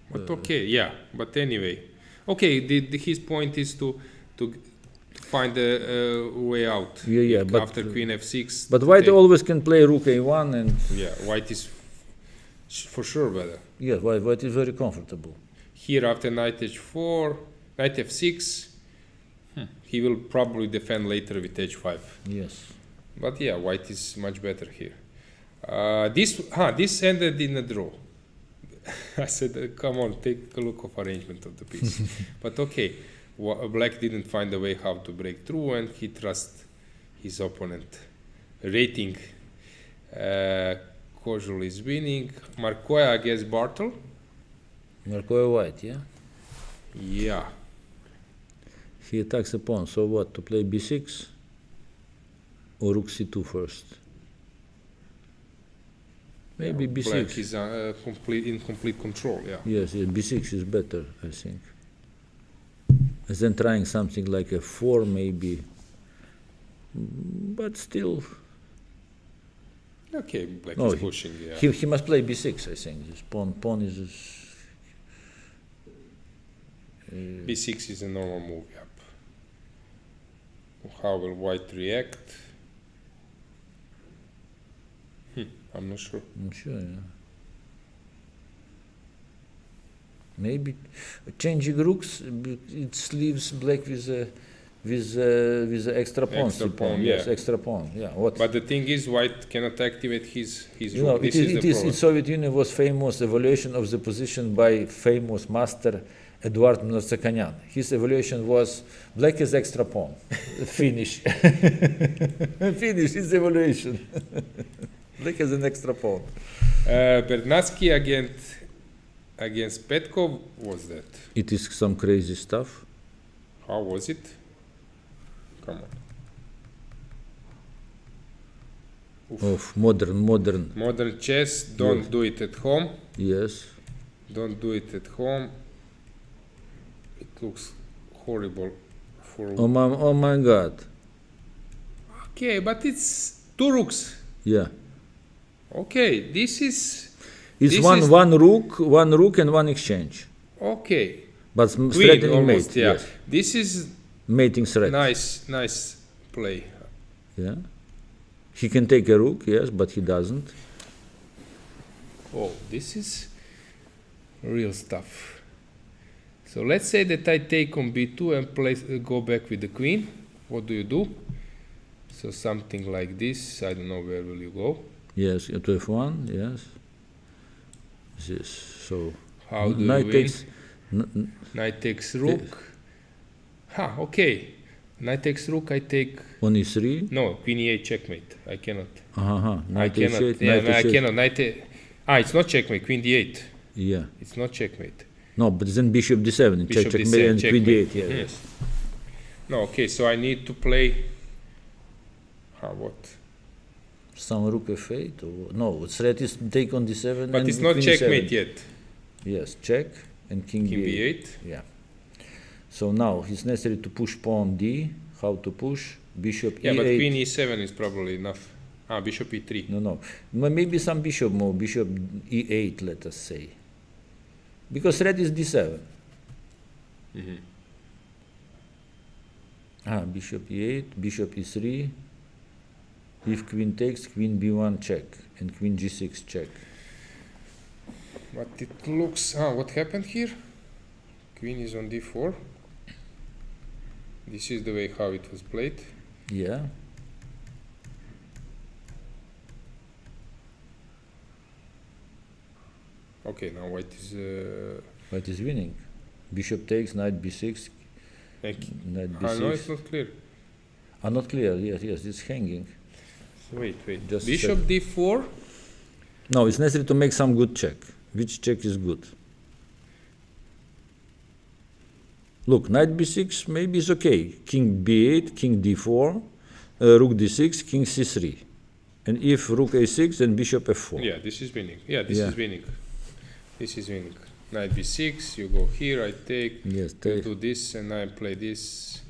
But okay, yeah. But anyway, okay. His point is to find a way out. Yeah, but after queen f6. But to white take- always can play rook a1, and Yeah, white is for sure better. yeah, white is very comfortable. Here after knight h4, knight f6, he will probably defend later with h5. Yes. But yeah, white is much better here. This ended in a draw. I said, come on, take a look of arrangement of the piece. But okay, black didn't find a way how to break through, and he trusts his opponent. Rating. Kozul is winning. Markoya against Bartel. Markoya white, yeah. Yeah. He attacks a pawn. So what? To play b6 or rook c2 first? Maybe b6. Black is in complete control. Yeah. Yes, b6 is better, I think. And then trying something like a 4 maybe, but still. Okay, black No, is pushing. Yeah. He must play b6, I think. This pawn is. B6 is a normal move. Yep. How will white react? I'm not sure. I'm sure, yeah. Maybe changing rooks, it leaves black with a extra pawn. Extra pawn, Yes, yeah. extra pawn. Yeah. What? But the thing is, white cannot activate his You know, rook. it This is the in problem. Soviet Union was famous evaluation of the position by famous master Eduard Mnotsakanyan. His evaluation was black is extra pawn. Finish. Finish his evaluation. Black is an extra pawn. Bernatsky against Petkov was that. It is some crazy stuff. How was it? Come on. Of modern. Modern chess. Don't Yes. do it at home. Yes. Don't do it at home. It looks horrible. Oh my God. Okay, but it's two rooks. Yeah. Okay, this is It's This one is- one rook and one exchange. okay. But Queen threatening almost. mate. Yeah. Yes. This is Mating threat. nice play. Yeah. He can take a rook, yes, but he doesn't. Oh, this is real stuff. So let's say that I take on b2 and go back with the queen. What do you do? So something like this. I don't know, where will you go? Yes, to f1, yes. This, so How do knight you takes Knight takes rook. Okay. Knight takes rook, I take... on e3. No, queen e8 checkmate. I cannot. Knight I cannot. h8. Yeah, Knight no, I h8. cannot. It's not checkmate. Queen d8. Yeah. It's not checkmate. No, but then bishop d7. Bishop checkmate d7, and queen checkmate. d8. Yeah, yes. No, okay, so I need to play... what? Some rook f8 or no, threat is take on d7 But and it's not queen checkmate e7. yet. Yes, check and king King b8. b8. Yeah. So now it's necessary to push pawn d. How to push? Bishop Yeah, e8. but queen e7 is probably enough. Bishop e3. No. Maybe some bishop move, bishop e8, let us say. Because red is d7. Bishop e8, bishop e3. If queen takes, queen b1 check, and queen g6 check. But it looks... what happened here? Queen is on d4. This is the way how it was played. Yeah. Okay, now white is... White is winning. Bishop takes, knight b6, knight b6. no, it's not clear. Not clear, yes, it's hanging. Wait. Just Bishop d4. No, it's necessary to make some good check. Which check is good? Look, knight b6 maybe is okay. King b8, king d4, rook d6, king c3. And if rook a6, then bishop f4. Yeah, this is winning. This is winning. This is winning. Knight b6, you go here, I take, Yes, you take. do this, and I play this,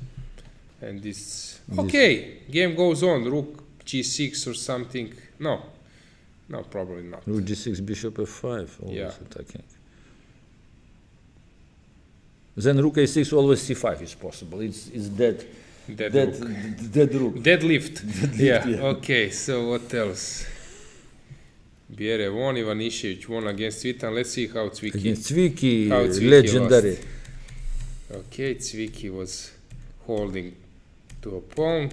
and this. Okay, game goes on. Rook g6 or something. No, probably not. Rook g6, bishop f5, always Yeah. attacking. Then rook a6, always c5 is possible. It's dead. Dead Dead rook. Deadlift. yeah. Okay, so what else? Bjerre won, Ivanišević won against Cvitan. Let's see how Cviki... Against Cviki, How Cviki legendary. lost. Okay, Cviki was holding to a pawn.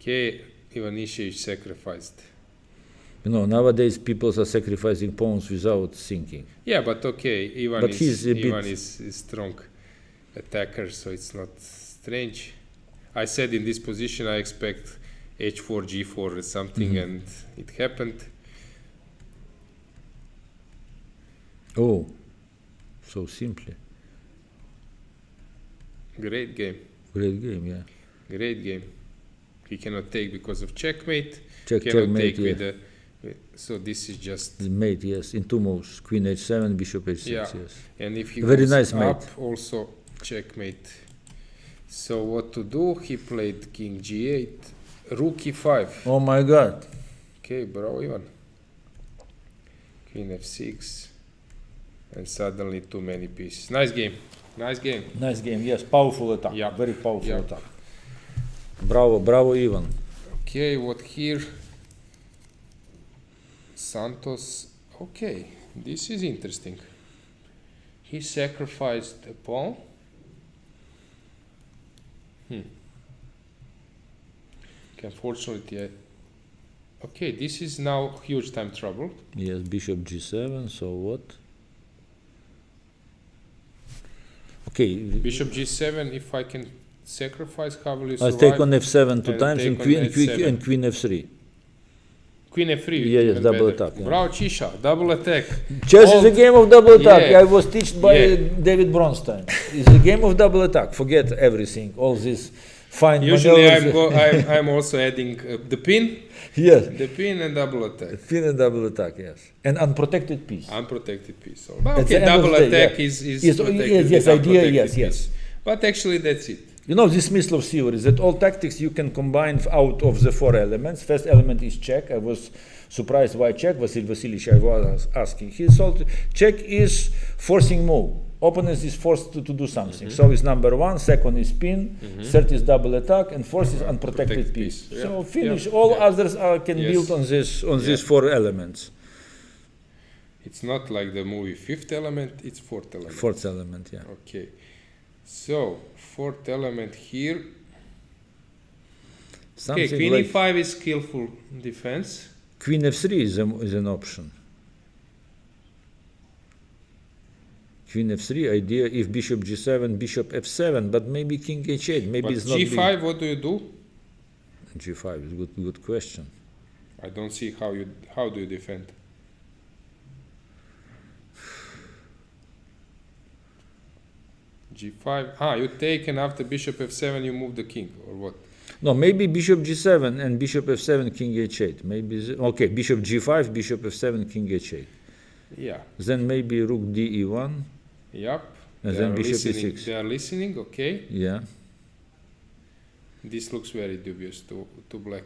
Okay, Ivanišević sacrificed. Nowadays people are sacrificing pawns without thinking. Yeah, but okay, Ivan But he's a bit- is strong attacker, so it's not strange. I said in this position I expect h4, g4 or something, and it happened. Oh, so simply. Great game, Great game, yeah. great game. He cannot take because of checkmate. Cannot Checkmate, take yeah. with the... So this is just... The mate, yes, in two moves. Queen h7, bishop h6, Yeah. yes. And if he Very goes nice up, mate. also checkmate. So what to do? He played king g8, rook e5. Oh my god. Okay, bravo Ivan. Queen f6. And suddenly too many pieces. Nice game. Nice game. Nice game, yes, powerful attack. Yeah. Very powerful Yeah. attack. Bravo, Ivan. Okay, what here? Santos. Okay, this is interesting. He sacrificed a pawn. Okay, unfortunately, okay, this is now huge time trouble. Yes, bishop g7, so what? Okay, Bishop g7, if I can sacrifice, how will you I survive? take on f7 two And times take and on queen, h7. and queen f3. Queen f3. Yeah, yes, even double better. attack, yeah. Bravo, Chisha, double attack. Chess is a game of double attack. Yeah. I was taught by Yeah. David Bronstein. It's a game of double attack. Forget everything. All these fine Usually maneuvers. I'm also adding the pin, Yes. the pin and double attack. Pin and double attack, yes. And unprotected piece. Unprotected piece. So, but At the okay, end of double the day, attack yeah. is Yes, protected yes, with idea, unprotected yes, yes. piece. But actually that's it. You know this Smyslov theory that all tactics you can combine out of the four elements. First element is check. I was surprised why check. Vasil Vasilich, I was asking. He thought check is forcing move. Opponent is forced to do something. So it's number one. Second is pin. Third is double attack, and fourth is unprotected Protected piece. piece. So Yeah. finish. Yeah. All Yeah. others can Yes. build on these Yeah. four elements. It's not like the movie Fifth Element, it's Fourth Element. Fourth element, yeah. Okay. So, fourth element here. Something Okay, queen like e5 is skillful defense. queen f3 is an option. Queen f3 idea if bishop g7, bishop f7, but maybe king h8. Maybe But it's not g5, what do you do? g5 is good question. I don't see how do you defend. g5. You take, and after bishop f7 you move the king, or what? No, maybe bishop g7 and bishop f7, king h8. Maybe okay, bishop g5, bishop f7, king h8. Yeah. Then maybe rook d e1. Yep. And They then are bishop listening. e6. They are listening. Okay. Yeah. This looks very dubious to black.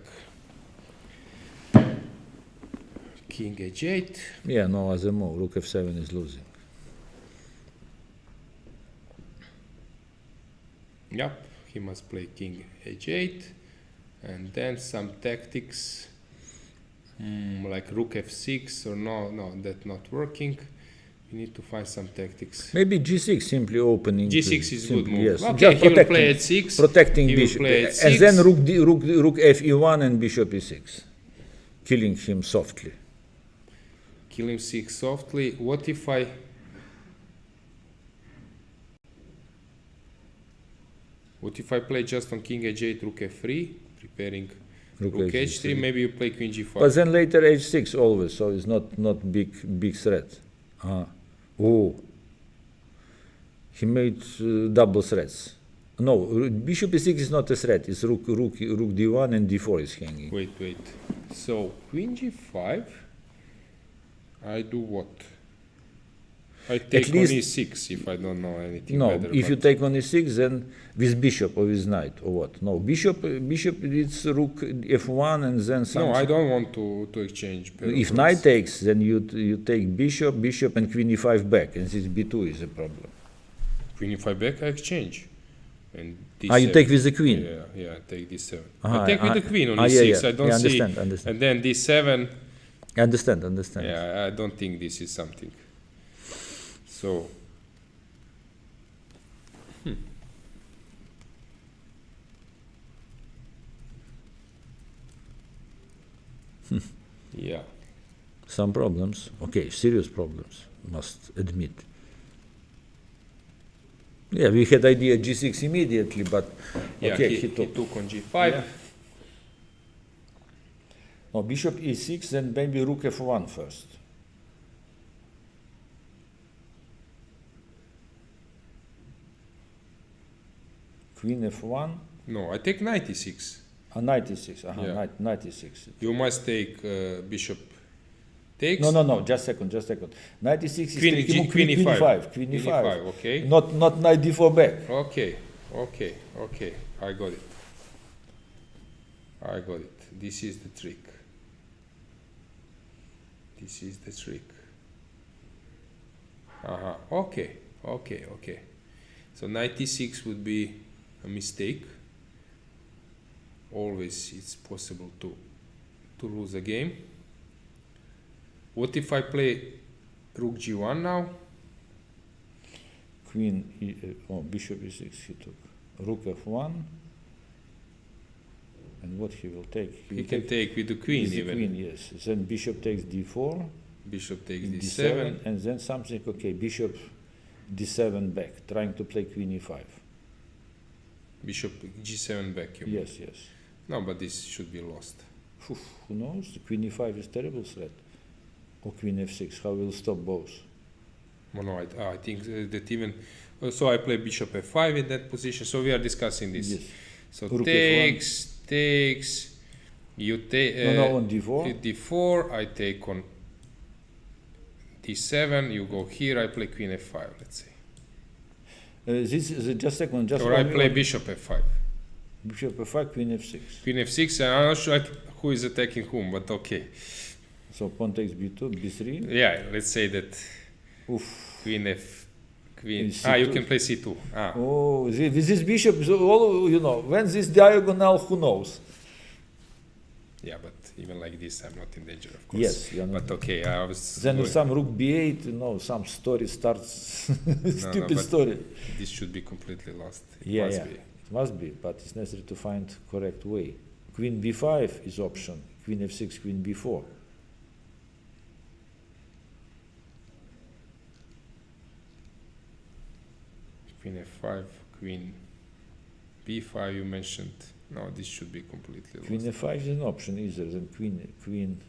King h8. Yeah, no other move. Rook f7 is losing. Yep. He must play king h8, and then some tactics like rook f6 or no, that's not working. We need to find some tactics. Maybe g6, simply opening. g6 is good move. Yes. Okay, Just he will play h6. protecting He will bishop, play h6. and then rook fe1 and bishop e6, killing him softly. Kill him 6 softly. What if I... What if I play just on king h8, rook f3, preparing rook h3, maybe you play queen g5. But then later h6 always, so it's not big threat. Oh, he made double threats. No, bishop e6 is not a threat. It's rook d1 and d4 is hanging. Wait. So queen g5. I do what? I take on e6 if I don't know anything No, better. if you take on e6, then with bishop or with knight or what? No, bishop it's rook f1 and then something. No, I don't want to exchange. If knight takes, then you take bishop and queen e5 back, and this b2 is a problem. Queen e5 back, I exchange. And d7. You take with the queen? Yeah, take d7. Uh-huh, I take with the queen on e6, I don't see. Understand. And then d7. Understand. Yeah, I don't think this is something. So, yeah. Some problems. Okay, serious problems, must admit. Yeah, we had idea g6 immediately, but Yeah, okay, he took on g5. Yeah. No, bishop e6, then maybe rook f1 first. Queen f1. No, I take knight e6. Knight e6. Yeah. Knight e6. You must take bishop takes. No. Just second. Knight e6 is Queen e5. Queen e5. Okay. Not knight d4 back. Okay. I got it. This is the trick. Okay. So knight e6 would be a mistake. Always it's possible to lose a game. What if I play rook g1 now? Bishop e6 he took. Rook f1. And what he will take? He can take with the queen with the even. queen, yes. Then bishop takes d4. Bishop takes d7. And then something, okay, bishop d7 back, trying to play queen e5. Bishop g7 back, you mean? Yes. No, but this should be lost. Who knows? The queen e5 is terrible threat. Or queen f6, how will stop both? Oh, no, I think that even... So I play bishop f5 in that position, so we are discussing this. Yes. So Rook takes, you take... on d4. d4, I take on d7, you go here, I play queen f5, let's say. This is just a second. Or I play bishop f5. Bishop f5, queen f6. Queen f6, and I'm not sure who is attacking whom, but okay. So pawn takes b2, b3. Yeah, let's say that queen. C2. You can play c2. Oh, this bishop, when this diagonal, who knows? Yeah, but even like this, I'm not in danger, of course. Yes, you're not. But okay, I was. Then going- some rook b8, some story starts, stupid but story. This should be completely lost. It Yeah, must yeah. be. It must be, but it's necessary to find correct way. Queen b5 is option. Queen f6, queen b4. Queen f5, queen b5 you mentioned. No, this should be completely Queen lost. f5 is an option either. Then queen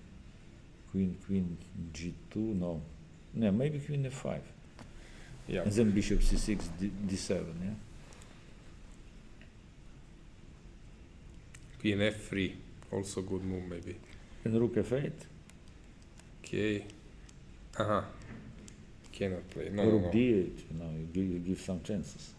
g2. No, maybe queen f5. Yeah. And then bishop c6, d7. Yeah. Queen f3, also good move maybe. And rook f8. Okay. Cannot play. No, rook no. d8. You give some chances.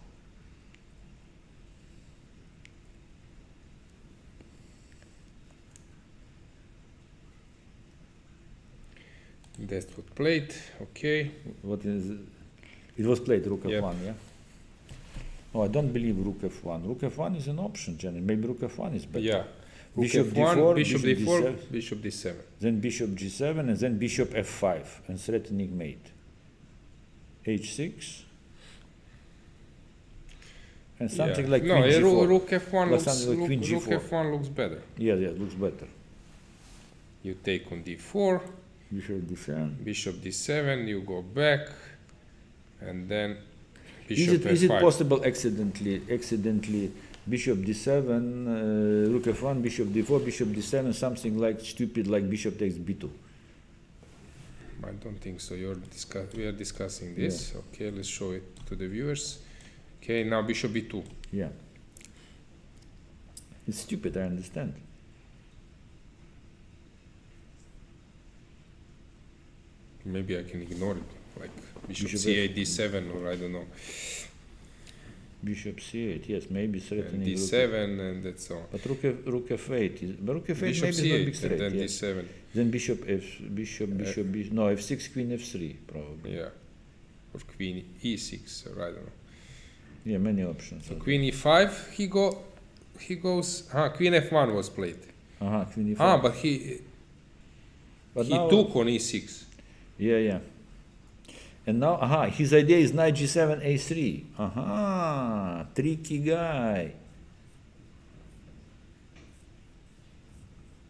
That's what played. Okay. What is it? Was played rook Yep. f1, yeah? Oh, I don't believe rook f1. Rook f1 is an option, generally. Maybe rook f1 is better. Yeah. Rook Bishop f1, d4, bishop bishop d4, d7. bishop d7. Then bishop g7, and then bishop f5, and threatening mate. h6. And something Yeah. like no, queen g4. rook f1 Plus looks, something like queen rook g4. f1 looks better. Yeah, looks better. You take on d4, Bishop d7. bishop d7, you go back, and then Is bishop it f5. possible accidentally bishop d7, rook f1, bishop d4, bishop d7, something like stupid like bishop takes b2? I don't think so. We are discussing this. Okay, let's show it to the viewers. Okay, now bishop b2. Yeah. It's stupid, I understand. Maybe I can ignore it, like bishop Bishop c8, d7, or I don't know, Bishop c8, yes, maybe and threatening rook. d7, and that's all. But rook f8 is, but rook f8 Bishop maybe is not big c8, threat. and then Yes. d7. Then bishop no, f6, queen f3 probably. Yeah, or queen e6, or I don't know. Yeah, many options. So queen e5, he goes. Queen f1 was played. Queen e5. But he now, took on e6. Yeah. And now, his idea is knight g7, a3. Tricky guy.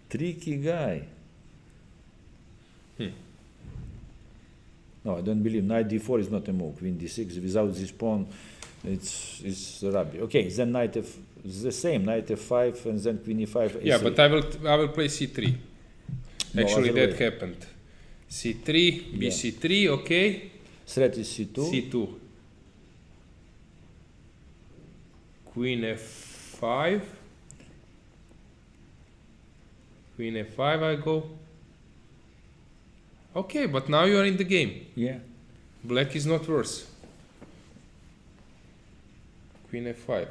Tricky guy. No, I don't believe knight d4 is not a move. Queen d6 without this pawn, it's rubbish. Okay, then knight f the same knight f5 and then queen e5. A3. Yeah, but I will play c3. No, Actually, other that way. happened. c3, bc3, okay. Threat is c2. c2. Queen f5. Queen f5 I go. Okay, but now you are in the game. Yeah. Black is not worse. Queen f5.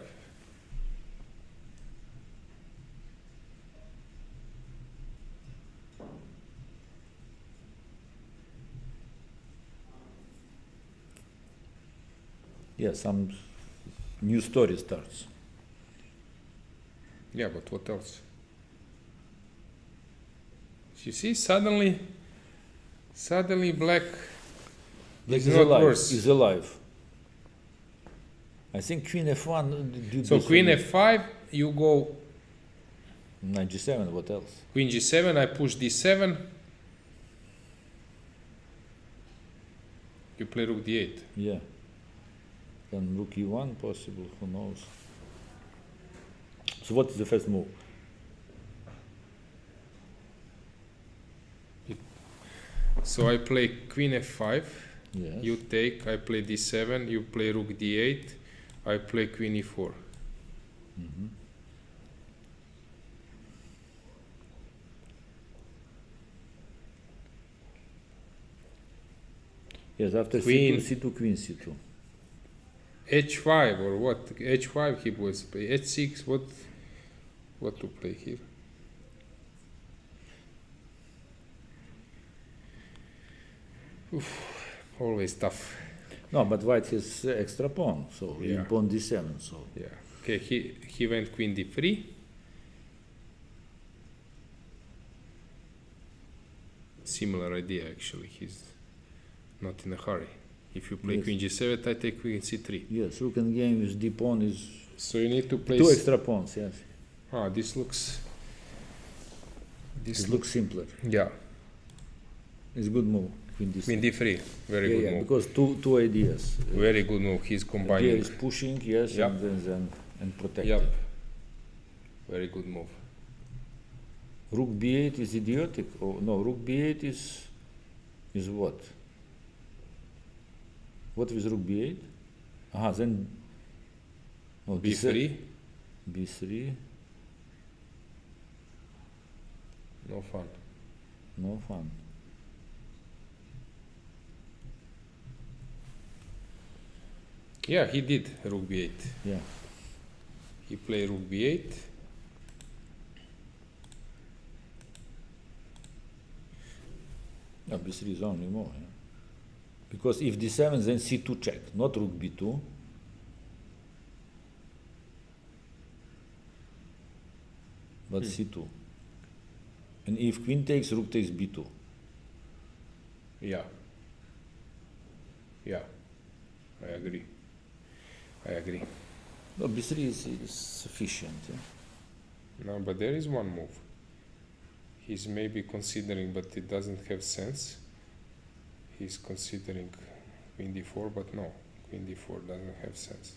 Yeah, some new story starts. Yeah, but what else? You see, suddenly black is not alive. worse. Is alive. I think queen f1. So queen f5, you go Knight g7. What else? queen g7, I push d7. You play rook d8. Yeah. Then rook e1 possible. Who knows? So what is the first move? So I play queen f5. Yes. You take. I play d7. You play rook d8. I play queen e4. Yes. After Queen. c2, c2, queen c2. h5 or what? h5 he was play. h6. What to play here? Always tough. No, but white has extra pawn, so Yeah. pawn d7. So Yeah. Okay. He went queen d3. similar idea actually. He's not in a hurry. If you play Yes. queen g7, I take queen c3. Yes, rook and game with d pawn is So you need to place. 2 extra pawns. Yes, This looks. it looks simpler. Yeah, It's a good move. Queen d3. queen d3. Very good move. because two ideas. Very good move. He's Idea combining. is pushing, yes, Yep. and then protecting. Yep. Very good move. Rook b8 is idiotic. Oh no, rook b8 is what? What with rook b8? Then b3. b3. No fun. No fun. Yeah, he did rook b8. Yeah. He played rook b8. Yeah, b3 is only more. Yeah. Because if d7, then c2 check, not rook b2. But c2. And if queen takes, rook takes b2. Yeah. Yeah. I agree. No, b3 is sufficient. Yeah. No, but there is one move. He's maybe considering, but it doesn't have sense. He's considering queen d4, but no, queen d4 doesn't have sense.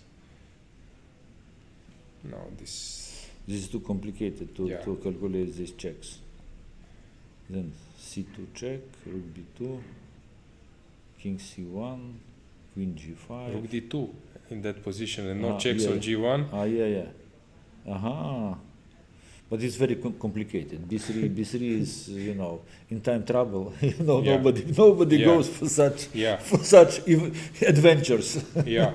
No, this. This is too complicated to calculate these checks. Then c2 check, rook b2, king c1, queen g5. Rook d2 in that position and no Ah, checks yeah. on g1. But it's very complicated. B3 is, in time trouble. Yeah. Nobody Yeah. goes for such Yeah, adventures. yeah.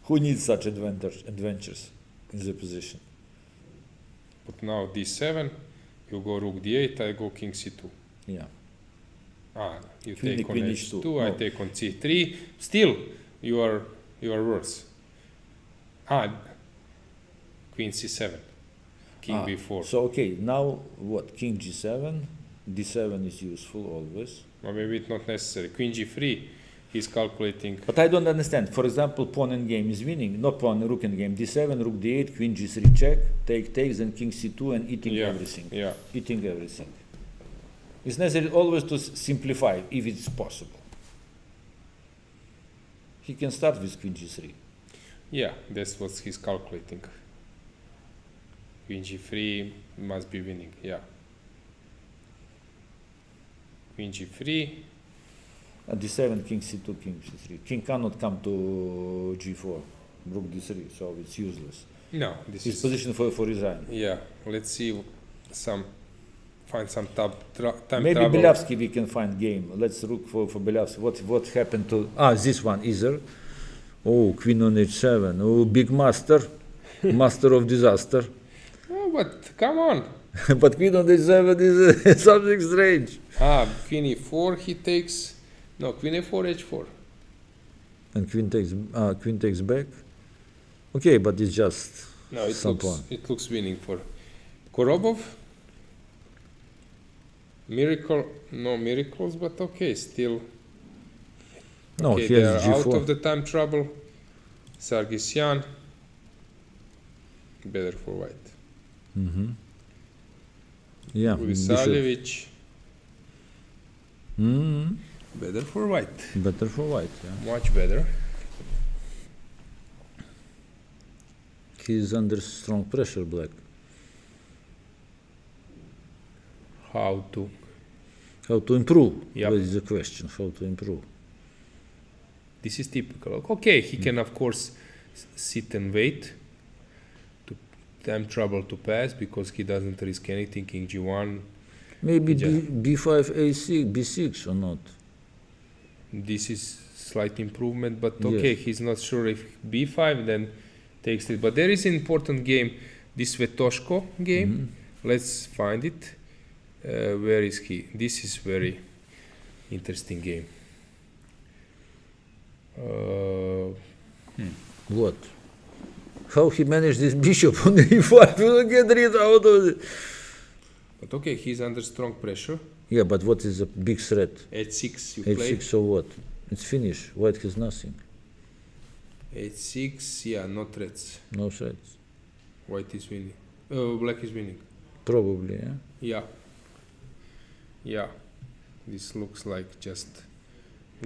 Who needs such adventures in the position? But now d7, you go rook d8, I go king c2. Yeah. You Queen- take on queen h2, h2. I No. take on c3. Still, you are worse. Queen c7, king b4. So okay, now what? King g7. D7 is useful always. Or maybe it's not necessary. Queen g3, he's calculating. But I don't understand. For example, pawn and game is winning. Not pawn, rook and game. D7, rook d8, queen g3 check, takes, and king c2 and eating everything. Yeah, Eating everything. It's necessary always to simplify if it's possible. He can start with queen g3. yeah, that's what he's calculating. Queen g3 must be winning, yeah. Queen g3, At d7, king c2, king c3. King cannot come to g4, rook d3, so it's useless. no, this His is. position for resign. Yeah, let's see find some time Maybe trouble. Belявski we can find game. Let's look for Belявski. What happened to this one either? Oh, queen on h7. Oh, big master, master of disaster. Oh, but come on. But queen on h7 is something strange. Queen e4, he takes. No, queen a4, h4. And queen takes back. Okay, but it's just No, it some looks pawn. it looks winning for Korobov. No miracles, but okay, still. No, Okay, he they has are out g4. of the time trouble. Sargsyan, better for white. Mm-hmm. Yeah, bishop. Ulisalevic, Mm, better for white. better for white. Yeah. Much better. He's under strong pressure, black. How to? How to improve? Yep. That is the question. How to improve? This is typical. Okay, he can of course sit and wait to time trouble to pass because he doesn't risk anything. King g1. Maybe Yeah. b5, a6, b6 or not? This is slight improvement, but Yes. okay, he's not sure if b5 then takes it. But there is an important game, this Svetoshko game. Mhm. Let's find it. Where is he? This is very interesting game. What? How he managed this bishop on e5? Get rid out of it. But okay, he's under strong pressure. Yeah, but what is a big threat? H6 you play. H6, so what? It's finished. White has nothing. H6, yeah, no threats. No threats. White is winning. Black is winning. Probably, yeah. Yeah. Yeah. This looks like just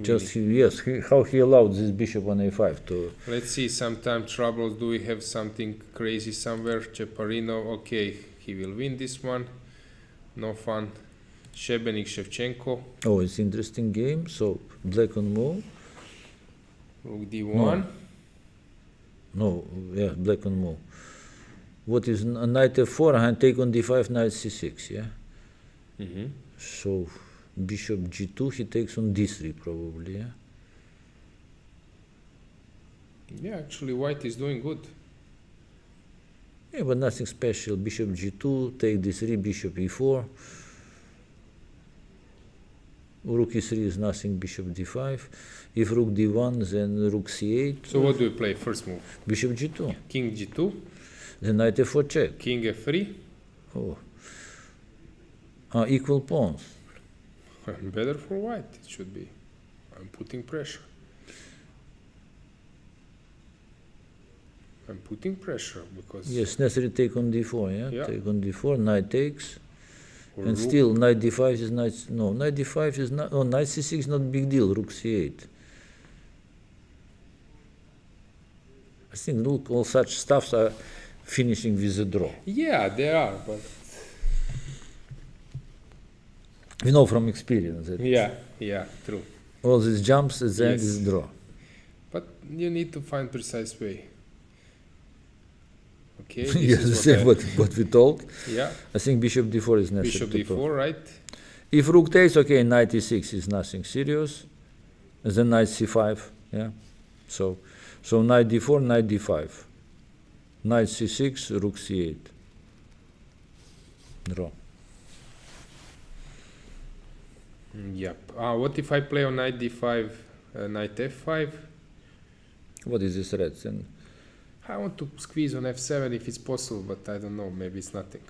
Just winning. how he allowed this bishop on a5 to. Let's see, sometime troubles. Do we have something crazy somewhere? Cheparino, okay, he will win this one. No fun. Shebenik, Shevchenko. Oh, it's interesting game. So black on move. Rook d1. No, yeah, black on move. What is knight f4 and take on d5, knight c6, yeah? Mm-hmm. So bishop g2, he takes on d3 probably, yeah? Yeah, actually white is doing good. Yeah, but nothing special. Bishop g2, take d3, bishop e4. Rook e3 is nothing, bishop d5. If rook d1, then rook c8. So what do you play first move? Bishop g2. King g2, Then knight f4 check. king f3. Oh. Equal pawns. Better for white, it should be. I'm putting pressure. I'm putting pressure because Yes, necessary take on d4, yeah? Yeah. Take on d4, knight takes. for And rook- still, knight d5 is knight. No, knight d5 is not. Oh, knight c6 is not big deal. Rook c8. I think look, all such stuffs are finishing with a draw. Yeah, they are, but We know from experience that yeah, true. all these jumps at the end Yes. is draw. But you need to find precise way. Okay. this Yes, is the same what what we told. yeah. I think bishop d4 is necessary. Bishop to d4, right? If rook takes, okay, knight e6 is nothing serious. And then knight c5, yeah. So knight d4, knight d5. Knight c6, rook c8. Draw. Yep. What if I play on knight d5, knight f5? What is this threat then? I want to squeeze on f7 if it's possible, but I don't know. Maybe it's nothing.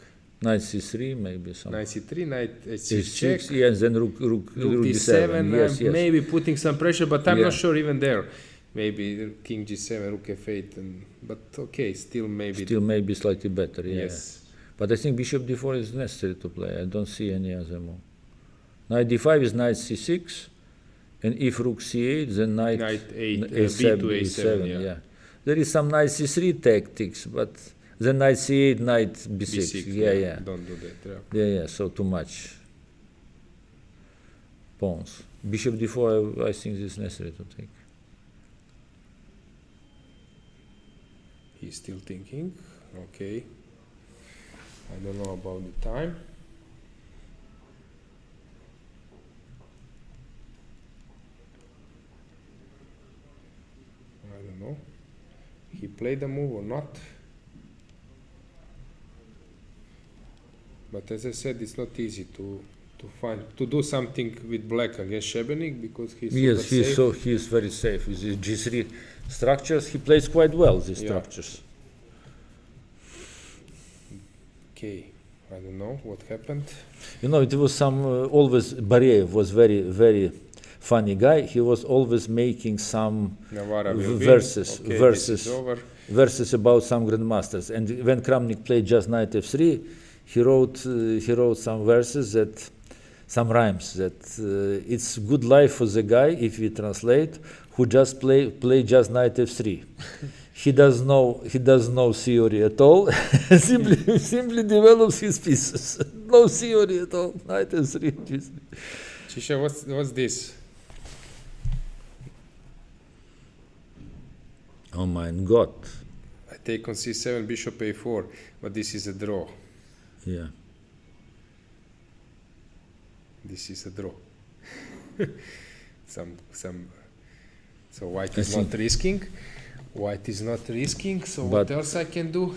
Knight c3, maybe some. Knight c3, knight h6 check. h6, yeah, and then rook Rook d7. Yes, yes. Maybe putting some pressure, but I'm Yeah. not sure even there. Maybe king g7, rook f8, but okay, still maybe. Still maybe slightly better, yeah. Yes. But I think bishop d4 is necessary to play. I don't see any other move. Knight d5 is knight c6, and if rook c8, then knight Knight 8, a7, b to a7, yeah. There is some knight c3 tactics, but then knight c8, knight b6. Yeah. Don't do that. Yeah. Yeah, so too much pawns. Bishop d4, I think this is necessary to take. He's still thinking. Okay. I don't know about the time. I don't know. He played the move or not. But as I said, it's not easy to do something with black against Shebenik because he's Yes, super safe. he is very safe with his g3 structures. He plays quite well these Yeah. structures. Okay, I don't know what happened. You know, it was some always Bareev was very funny guy. He was always making some Navarra will win. verses Okay, verses this is over. verses about some grandmasters. And when Kramnik played just knight f3, he wrote some verses that some rhymes that it's good life for the guy if we translate who just play just knight f3. He does no theory at all. simply develops his pieces. No theory at all. Knight f3. Chisha, what's this? Oh my God. I take on c7, bishop a4, but this is a draw. Yeah. This is a draw. some. So white I is not risking. White is not risking. So what But- else I can do?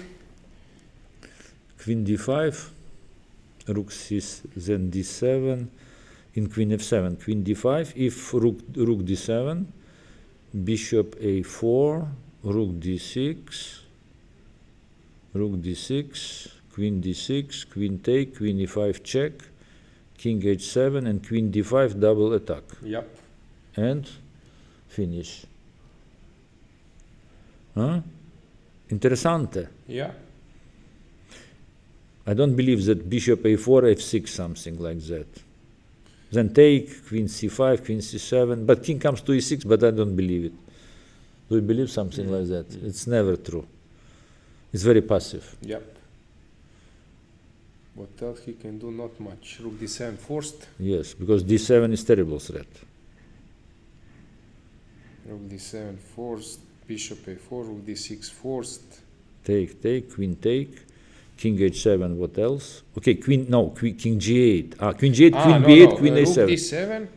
Queen d5, rook c6, then d7, in queen f7, queen d5. If rook d7, bishop a4, rook d6, queen d6, queen take, queen e5 check, king h7, and queen d5 double attack. Yep. And finish. Huh? Interessante. Yeah. I don't believe that bishop a4, f6, something like that. Then take, queen c5, queen c7, but king comes to e6, but I don't believe it. Do you believe something like that? It's never true. It's very passive. Yep. What else he can do? Not much. Rook d7 forced. Yes, because d7 is terrible threat. Rook d7 forced. Bishop a4. Rook d6 forced. Take, take, queen take, king h7, what else? Okay, queen, no, king g8. Queen g8, queen b8, queen a7. Rook d7.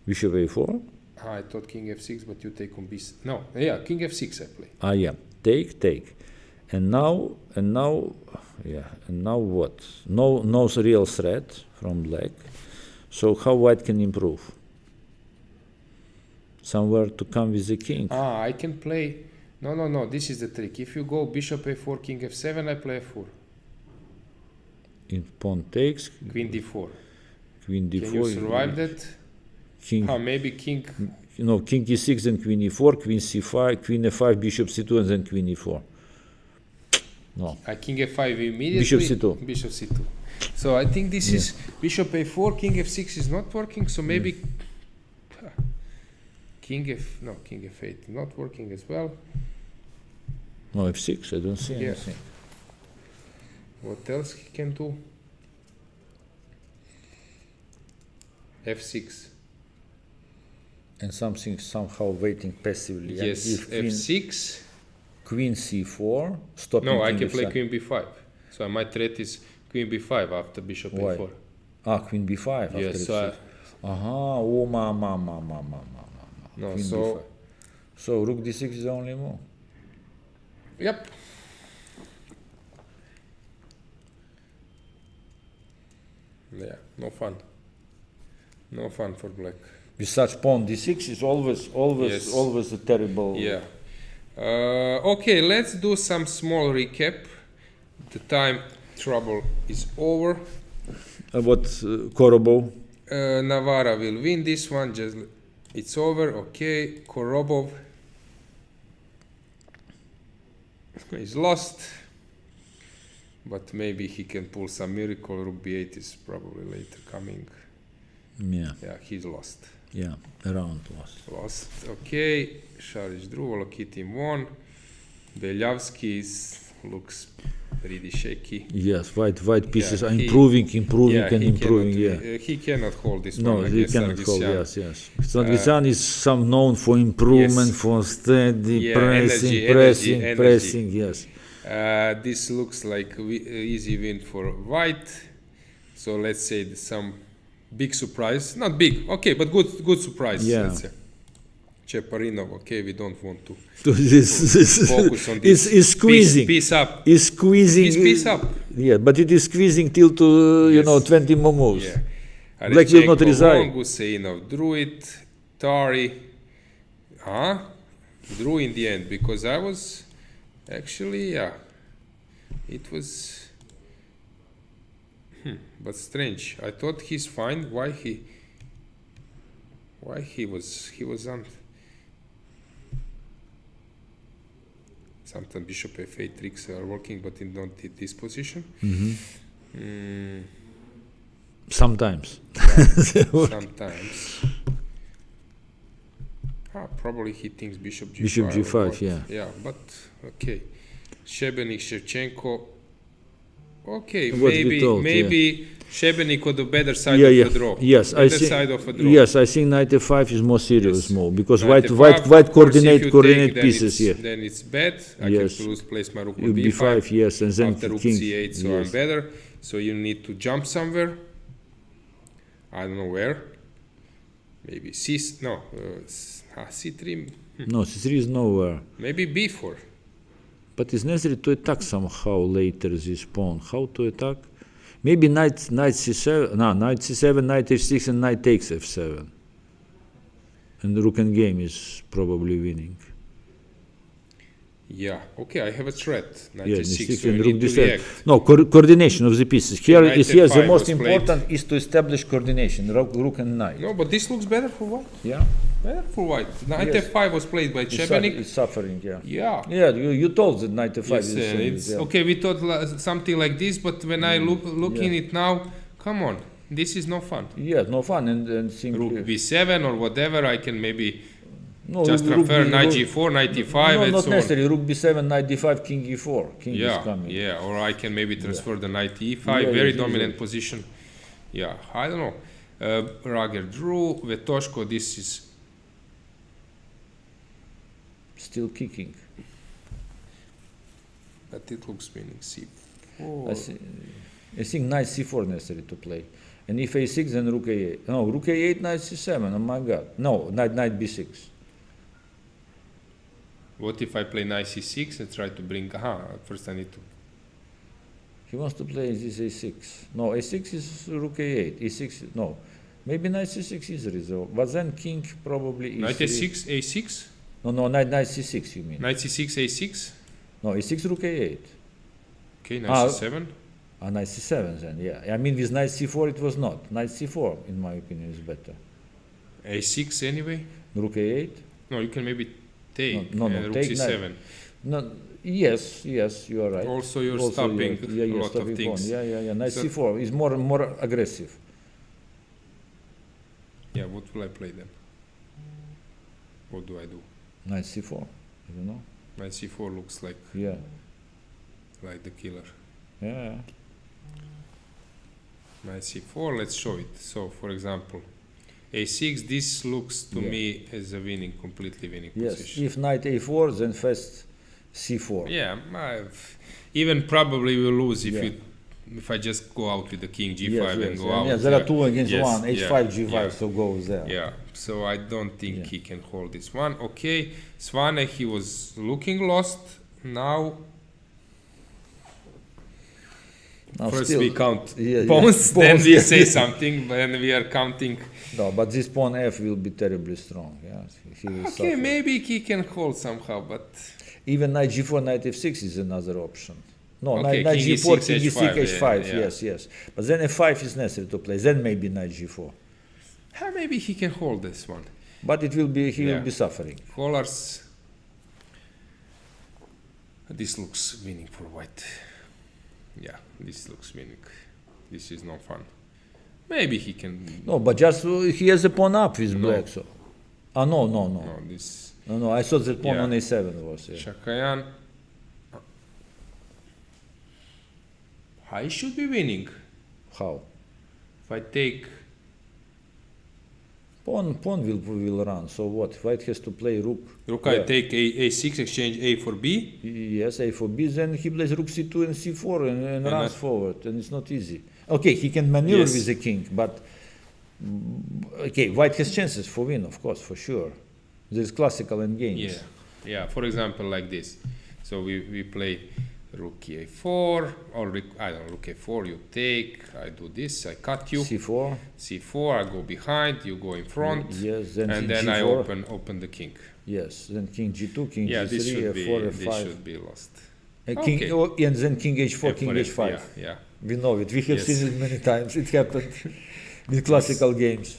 Bishop a4. I thought king f6, but you take on b6. No, yeah, king f6 I play. Yeah, take, take. And now what? No real threat from black. So how white can improve? Somewhere to come with the king. I can play. No. This is the trick. If you go bishop a4, king f7, I play f4. In pawn takes. Queen d4. Queen d4. Can you survive that? King. Maybe king. No, king e6 and queen e4, queen c5, queen f5, bishop c2, and then queen e4. No. King f5 immediately. Bishop c2. Bishop c2. So I think this is bishop a4, king f6 is not working. So maybe king f8 not working as well. No, f6. I don't see anything. What else he can do? f6. And something somehow waiting passively. Yes, f6. Queen c4. Stopping. No, I can play queen b5. So my threat is queen b5 after bishop a4. Queen b5. Yes. So Oh, ma. No, queen so b5. So rook d6 is the only move. Yep. Yeah, no fun. No fun for black. With such pawn d6 is always a terrible. Yeah. Okay, let's do some small recap. The time trouble is over. What Korobov? Navara will win this one. Just it's over. Okay, Korobov is lost, but maybe he can pull some miracle. Rook b8 is probably later coming. Yeah. Yeah, he's lost. Yeah, around Lost. Okay, Šarić drew, Volokitin won. Beljavski looks pretty shaky. Yes, white pieces are improving. He cannot hold this one. No, he cannot hold. Yes. Sargsyan is known for improvement, for steady pressing. Yes. This looks like easy win for white. So let's say some big surprise, not big, okay, but good surprise. Yeah. Let's say. Cheparinov, okay, we don't want to focus on this. It's squeezing. Piece up. It's squeezing. It's piece up. Yeah, but it is squeezing till to 20 more moves. Yeah. Black will not resign. Guseinov drew it. Tari, drew in the end because I was actually it was. But strange. I thought he's fine. Why he was on. Sometimes bishop f8 tricks are working, but in not this position. Sometimes. Sometimes. Probably he thinks bishop g5. Bishop g5, yeah. Yeah, but okay. Šebenik, Shevchenko. Okay, What maybe Šebenik on the better side of the draw. Yes, I think knight f5 is more serious move because white coordinate pieces. Then it's bad. I can place my rook on b5. Yes, and then after rook king. c8, so I'm better. So you need to jump somewhere. I don't know where. Maybe c3. No, c3 is nowhere. Maybe b4. But it's necessary to attack somehow later this pawn. How to attack? Maybe knight c7. No, knight c7, knight h6, and knight takes f7. And the rook and game is probably winning. Yeah. Okay, I have a threat. Knight Yeah, e6. d6 So you and rook need to d7. react. No, coordination of the pieces. Here Knight is here the f5 most was played. important is to establish coordination. Rook and knight. No, but this looks better for white. Yeah, Better for white. Knight Yes. f5 was played by Chebenik. it's suffering. Yeah. Yeah. Yeah, you told that knight f5 Yes, is it's yeah. okay. We thought something like this, but when I look in Yeah. it now, come on, this is no fun. Yeah, no fun and think Rook b7 or whatever, I can maybe no, just rook transfer B- knight rook- g4, knight e5, No, and not so on. necessarily. Rook b7, knight d5, king e4. King is Yeah, coming. yeah, or I can maybe transfer the knight e5, Yeah, very yes, dominant yes. position. Yeah, I don't know. Rager drew, Vetoshko, this is Still kicking. but it looks winning c4. I think knight c4 necessary to play. And if a6, then rook a8. No, rook a8, knight c7. Oh my god. No, knight b6. What if I play knight c6 and try to bring? First I need to. He wants to play this a6. No, a6 is rook a8. e6, no. Maybe knight c6 is resolved. But then king probably is. Knight a6, a6? No, knight c6 you mean. Knight c6, a6? No, a6, rook a8. Okay, knight Ah, c7. Knight c7 then, yeah. I mean with knight c4 it was not. Knight c4 in my opinion is better. a6 anyway? Rook a8? No, you can maybe take. No, rook take c7. No, yes, you are right. Also, you're Also, stopping yeah, a lot stopping of things. pawn. Yeah. Knight So- c4 is more aggressive. Yeah, what will I play then? What do I do? Knight c4, you know? Knight c4 looks like Yeah. the killer. Yeah. Knight c4, let's show it. So, for example, a6, this looks to Yeah. me as a completely winning Yes. position. If knight a4, then first c4. Yeah, even probably will lose Yeah. if I just go out with the king g5 Yes, and yes. go out. Yeah, there are two against Yes, one. h5, g5, yeah. so goes there. Yeah, so I don't think Yeah. he can hold this one. Okay, Svane, he was looking lost. Now, Now first still, we count yeah, pawns, then pawns, we yeah. say something, then we are counting. No, but this pawn f will be terribly strong. Yeah, he will Okay, suffer. maybe he can hold somehow, but Even knight g4, knight f6 is another option. No, Okay, knight king g4, e6, king e6, h5, h5. yeah. Yes. But then f5 is necessary to play. Then maybe knight g4. maybe he can hold this one. But it will be he Yeah. will be suffering. Colors. This looks winning for white. Yeah, this looks winning. This is no fun. Maybe he can. No, but just he has a pawn up with No. black. So, no. No, this No. I thought that pawn Yeah. on a7 was. Yeah. Shakayan. I should be winning. How? If I take. Pawn will run. So what? White has to play rook. Rook, I Yeah. take a6, exchange a for b. Yes, a for b. Then he plays rook c2 and c4 and runs I- forward, and it's not easy. Okay, he can maneuver Yes. with the king, but okay, white has chances for win, of course, for sure. There's classical endgames. Yeah. For example, like this. So we play rook a4, or I don't know, rook a4, you take, I do this, I cut you. c4. c4, I go behind, you go in front. Yes, then And king then I g4. open the king. Yes, then king g2, king Yeah, this g3, should be f4, this f5. should be lost. King, Okay. and then king h4, king F4, h5. Yeah. We know it. We have Yes. seen it many times. It happened with classical games.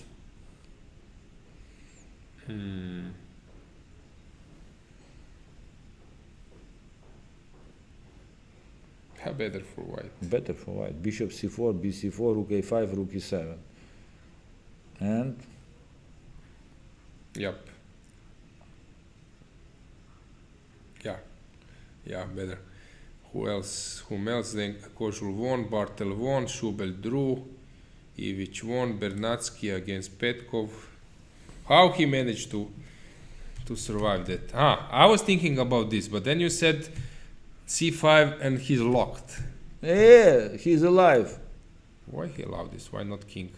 How better for white? Better for white. Bishop c4, bc4, rook a5, rook e7. And Yep. Yeah, better. Whom else? Then Kozul won, Bartel won, Schubel drew, Ivic won, Bernatsky against Petkov. How he managed to survive that? I was thinking about this, but then you said c5 and he's locked. yeah, he's alive. Why he allowed this? Why not king?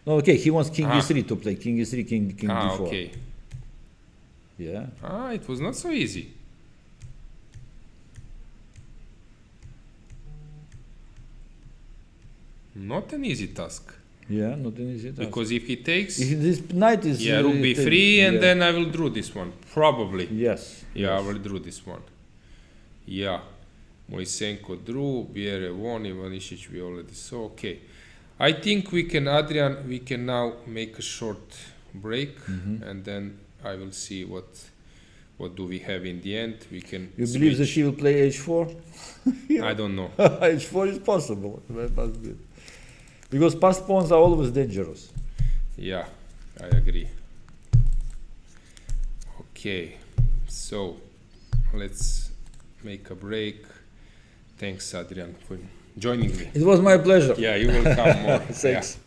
No, okay, he wants king e3 to play. King e3, king d4. Okay. Yeah. It was not so easy. Not an easy task. Yeah, not an easy task. Because if he takes, If this knight is rook b3, and yeah. then I will draw this one. Probably. Yes. Yeah, I yes. will draw this one. Yeah. Moisenko drew, Biere won, Ivanišić we already saw. Okay. I think we can, Adrian, we can now make a short break and then I will see what do we have in the end. We can You believe that switch. he will play h4? I don't know. h4 is possible. That must be. Because passed pawns are always dangerous. Yeah, I agree. Okay, so let's make a break. Thanks, Adrian, for joining me. It was my pleasure. Yeah, you will come more. Thanks. Yeah.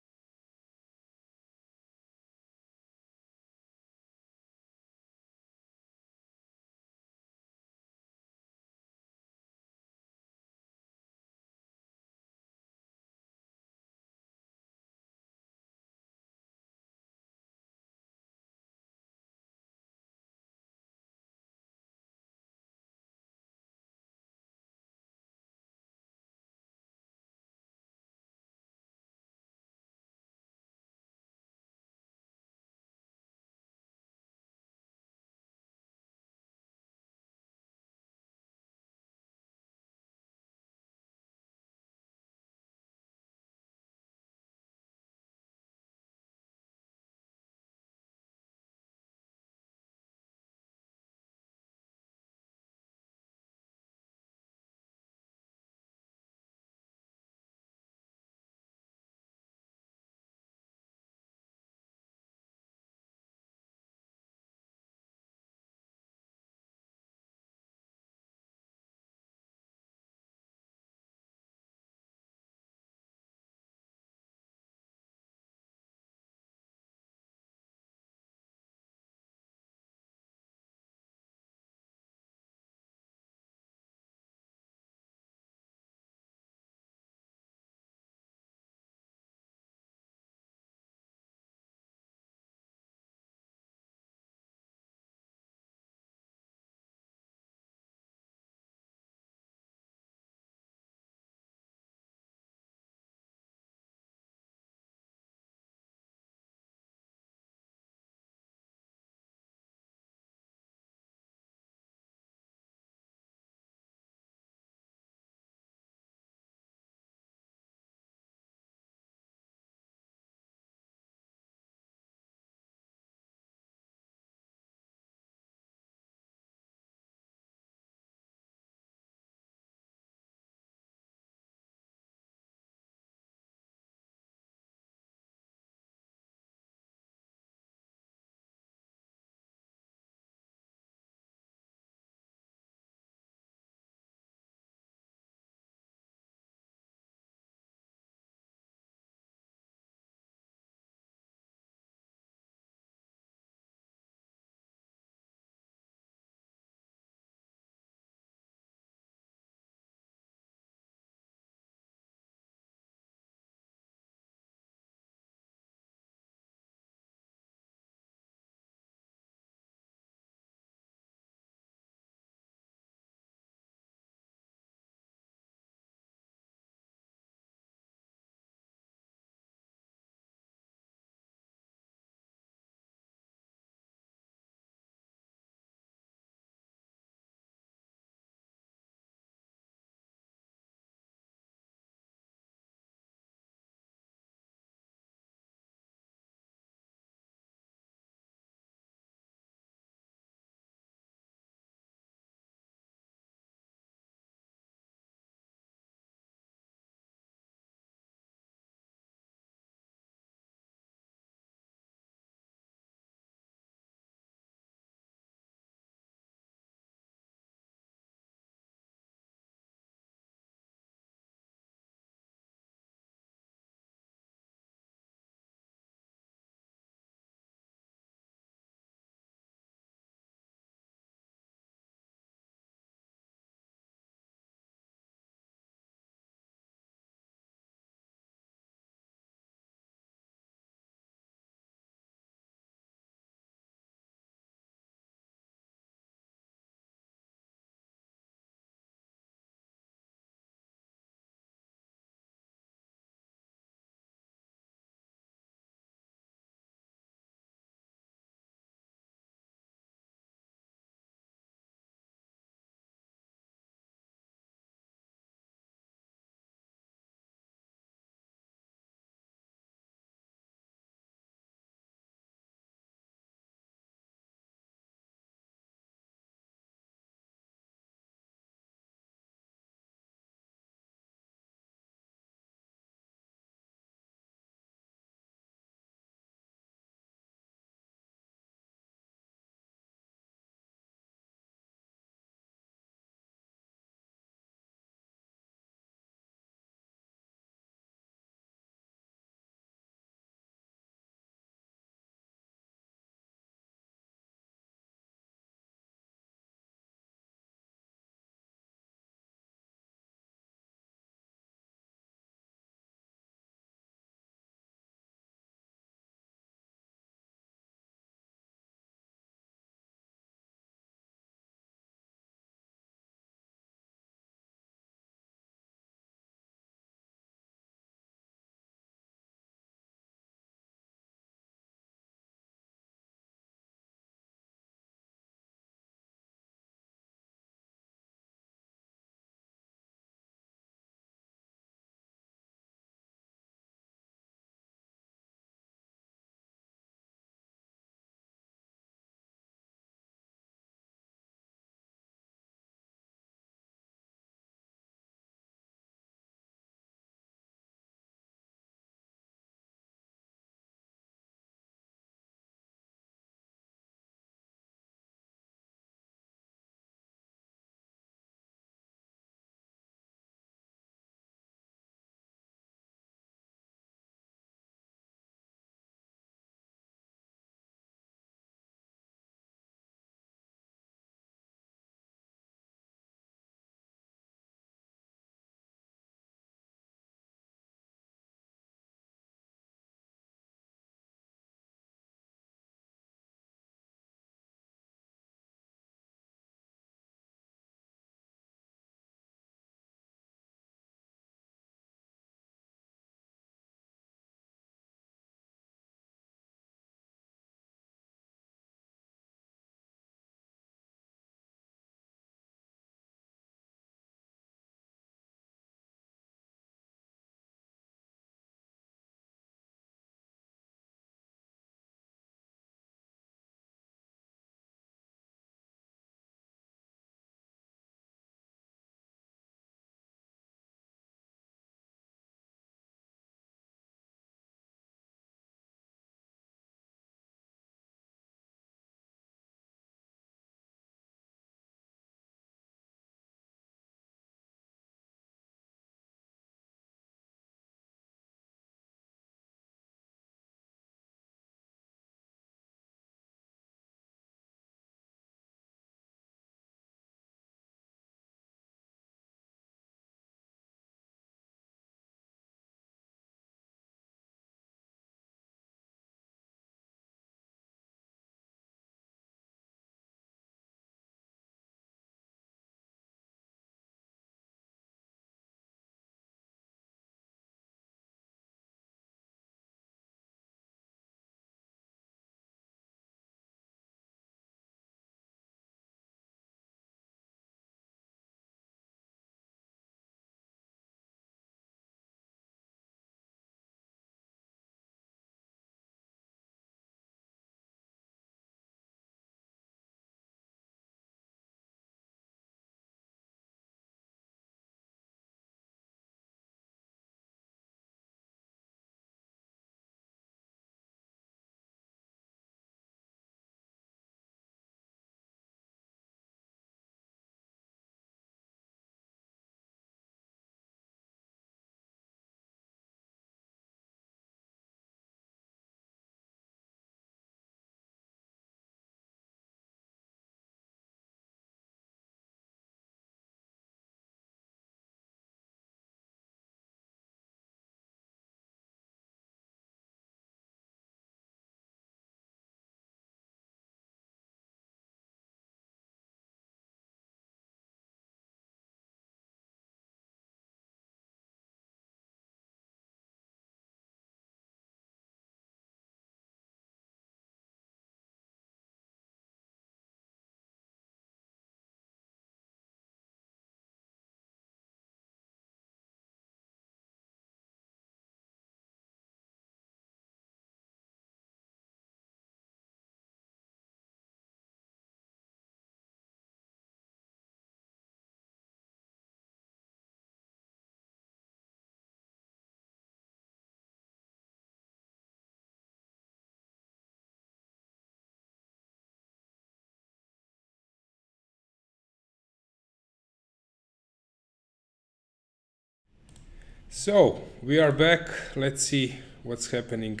So we are back. Let's see what's happening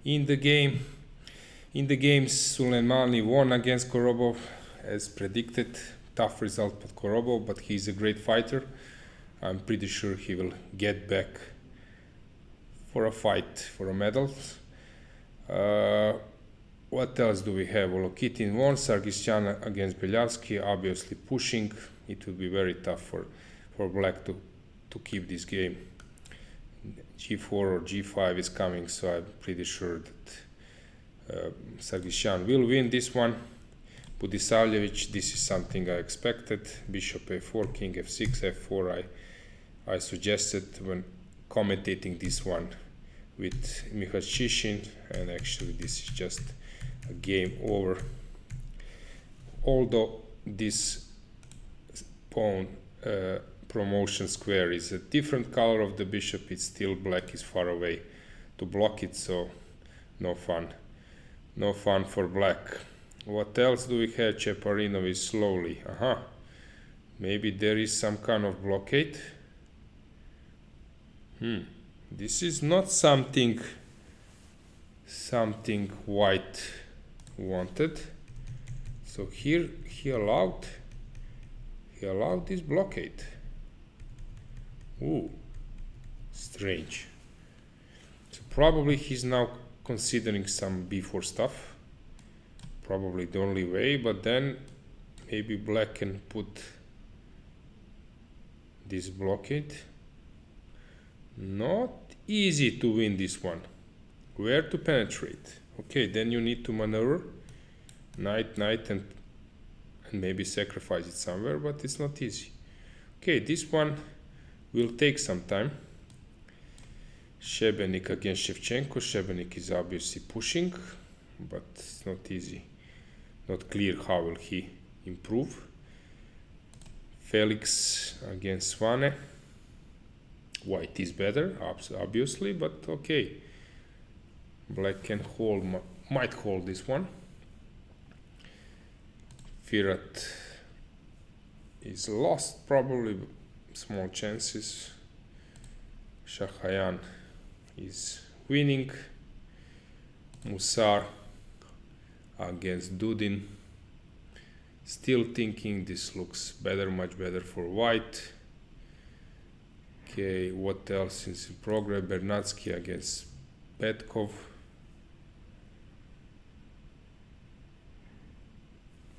in the game. In the game, Suleimani won against Korobov as predicted. Tough result for Korobov, but he's a great fighter. I'm pretty sure he will get back for a fight for a medal. What else do we have? Olokitin won, Sargisyan against Belyavsky, obviously pushing. It will be very tough for Black to keep this game. G4 or G5 is coming, so I'm pretty sure that Sargisyan will win this one. Budisavljevic, this is something I expected. Bishop a4, King f6, f4. I suggested when commentating this one with Michal Shishin, and actually this is just a game over. Although this pawn promotion square is a different color of the bishop, it's still black is far away to block it, so no fun for black. What else do we have? Cheparinov is slowly. Maybe there is some kind of blockade. This is not something white wanted. So here he allowed this blockade. Ooh, strange. So probably he's now considering some b4 stuff. Probably the only way, but then maybe black can put this blockade. Not easy to win this one. Where to penetrate? Okay, then you need to maneuver knight, and maybe sacrifice it somewhere, but it's not easy. Okay, this one will take some time. Shebenik against Shevchenko. Shebenik is obviously pushing, but it's not easy. Not clear how will he improve. Felix against Svane. White is better, obviously, but okay. Black can hold, might hold this one. Firat is lost, probably small chances. Shahayan is winning. Musar against Dudin. Still thinking this looks better, much better for white. Okay, what else is in progress? Bernatsky against Petkov.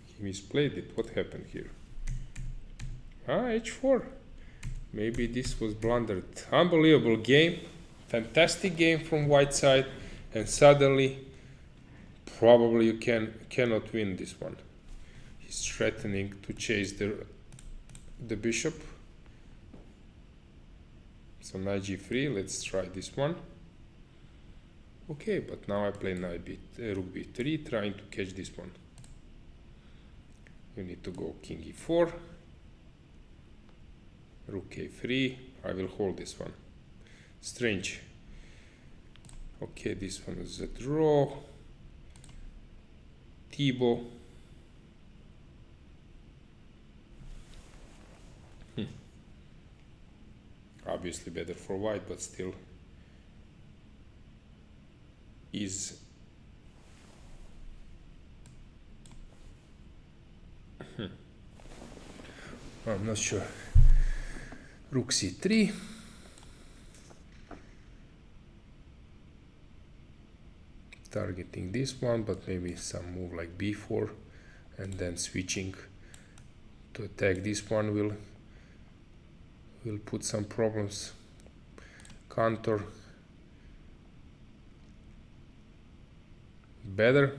He misplayed it. What happened here? H4. Maybe this was blundered. Unbelievable game. Fantastic game from white side. And suddenly, probably you cannot win this one. He's threatening to chase the bishop. So knight g3, let's try this one. Okay, but now I play rook b3, trying to catch this one. You need to go king e4, rook a3. I will hold this one. Strange. Okay, this one is a draw. Thibault. Obviously better for white, but still is I'm not sure. Rook c3. Targeting this one, but maybe some move like b4 and then switching to attack this one will put some problems. Cantor. Better,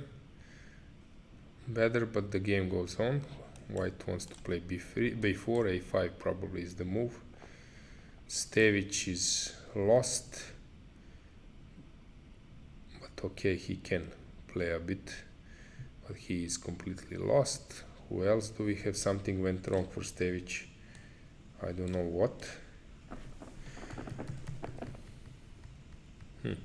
but the game goes on. White wants to play b3, b4, a5 probably is the move. Stevic is lost, but okay, he can play a bit, but he is completely lost. Who else do we have? Something went wrong for Stevic. I don't know what. It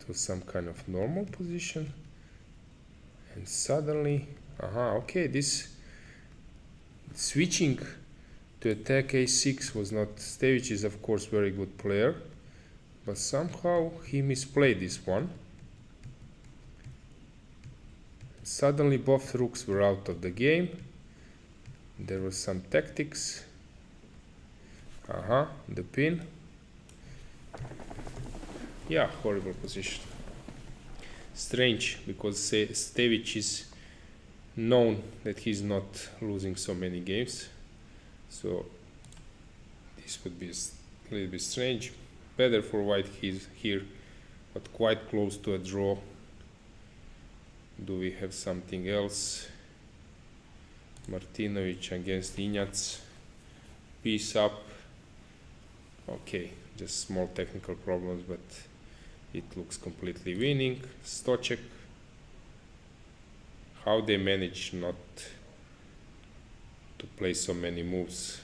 was some kind of normal position, and suddenly, okay, this switching to attack a6 was not. Stevic is of course very good player, but somehow he misplayed this one. Suddenly both rooks were out of the game. There was some tactics. The pin. Yeah, horrible position. Strange, because Stevic is known that he's not losing so many games. So this would be a little bit strange. Better for white he's here, but quite close to a draw. Do we have something else? Martinovic against Ignatz. Piece up. Okay, just small technical problems, but it looks completely winning. Stochek. How they manage not to play so many moves.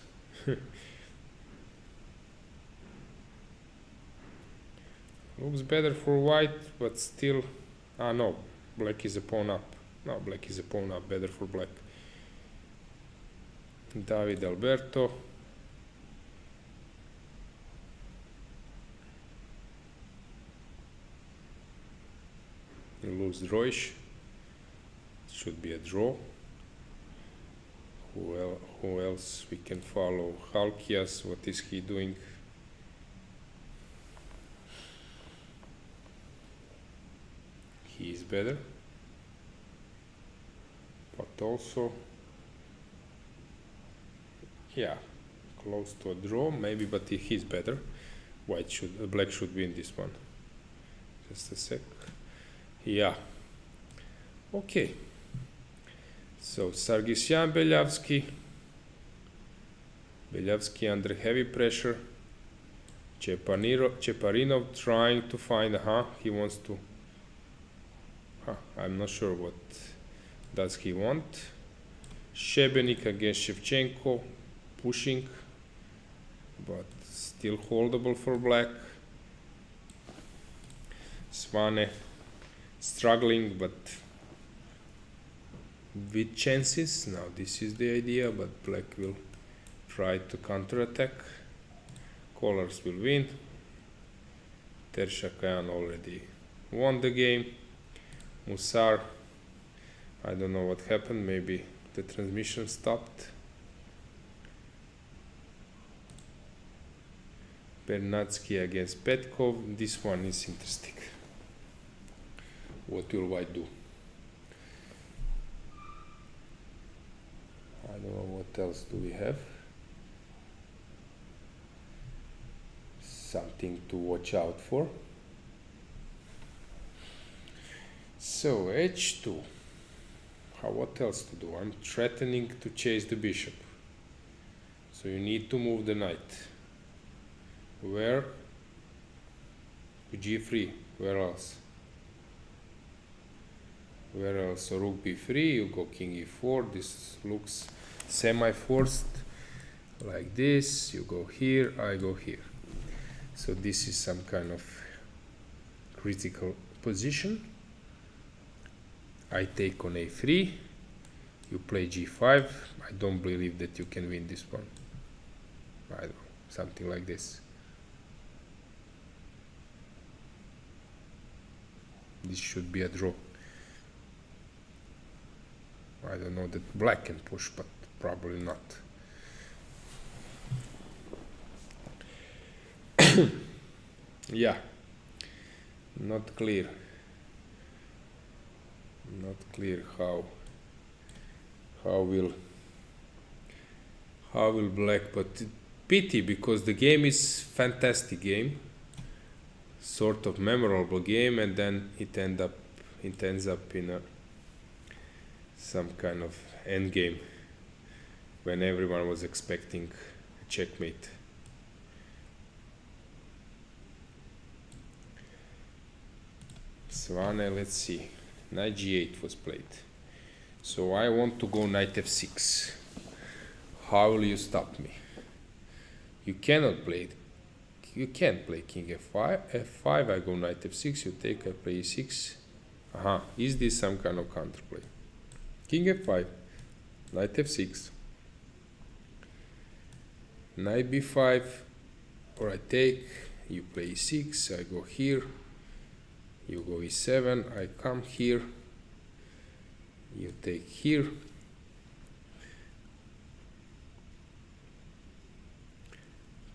Looks better for white, but still. No, black is a pawn up. No, black is a pawn up. Better for black. David Alberto. Lose drawish. Should be a draw. Who else we can follow? Halkias, what is he doing? He is better, but also, yeah, close to a draw maybe, but he's better. Black should win this one. Just a sec. Yeah. Okay. So Sargsyan, Belyavsky under heavy pressure. Cheparinov trying to find. He wants to. I'm not sure what does he want. Shebenik against Shevchenko, pushing, but still holdable for black. Svane struggling, but with chances. Now this is the idea, but black will try to counterattack. Colors will win. Tershakayan already won the game. Musar, I don't know what happened, maybe the transmission stopped. Bernatsky against Petkov, this one is interesting. What will white do? I don't know what else do we have. Something to watch out for. So h2. What else to do? I'm threatening to chase the bishop. So you need to move the knight. Where? To g3. Where else? Where else? So rook b3, you go king e4. This looks semi-forced. Like this. You go here, I go here. So this is some kind of critical position. I take on a3, you play g5. I don't believe that you can win this one. I don't know, something like this. This should be a draw. I don't know that black can push, but probably not. Yeah, not clear. Not clear how will black, but pity, because the game is fantastic game, sort of memorable game, and then it ends up in some kind of end game when everyone was expecting a checkmate. Svane, let's see. Knight g8 was played. So I want to go knight f6. How will you stop me? You cannot play it. You can't play king f5. f5, I go knight f6, you take, I play e6. Is this some kind of counterplay? King f5, knight f6. knight b5, or I take, you play e6, I go here, you go e7, I come here, you take here,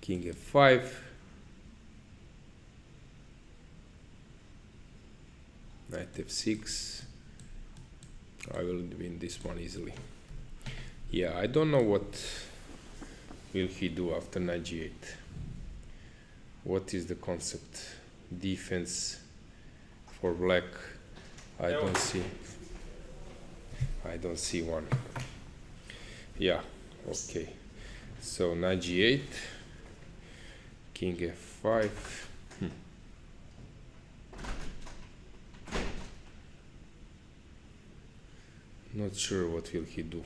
king f5, knight f6. I will win this one easily. Yeah, I don't know what will he do after knight g8. What is the concept? Defense for black. I don't see one. Yeah, okay. So knight g8, king f5. Not sure what will he do.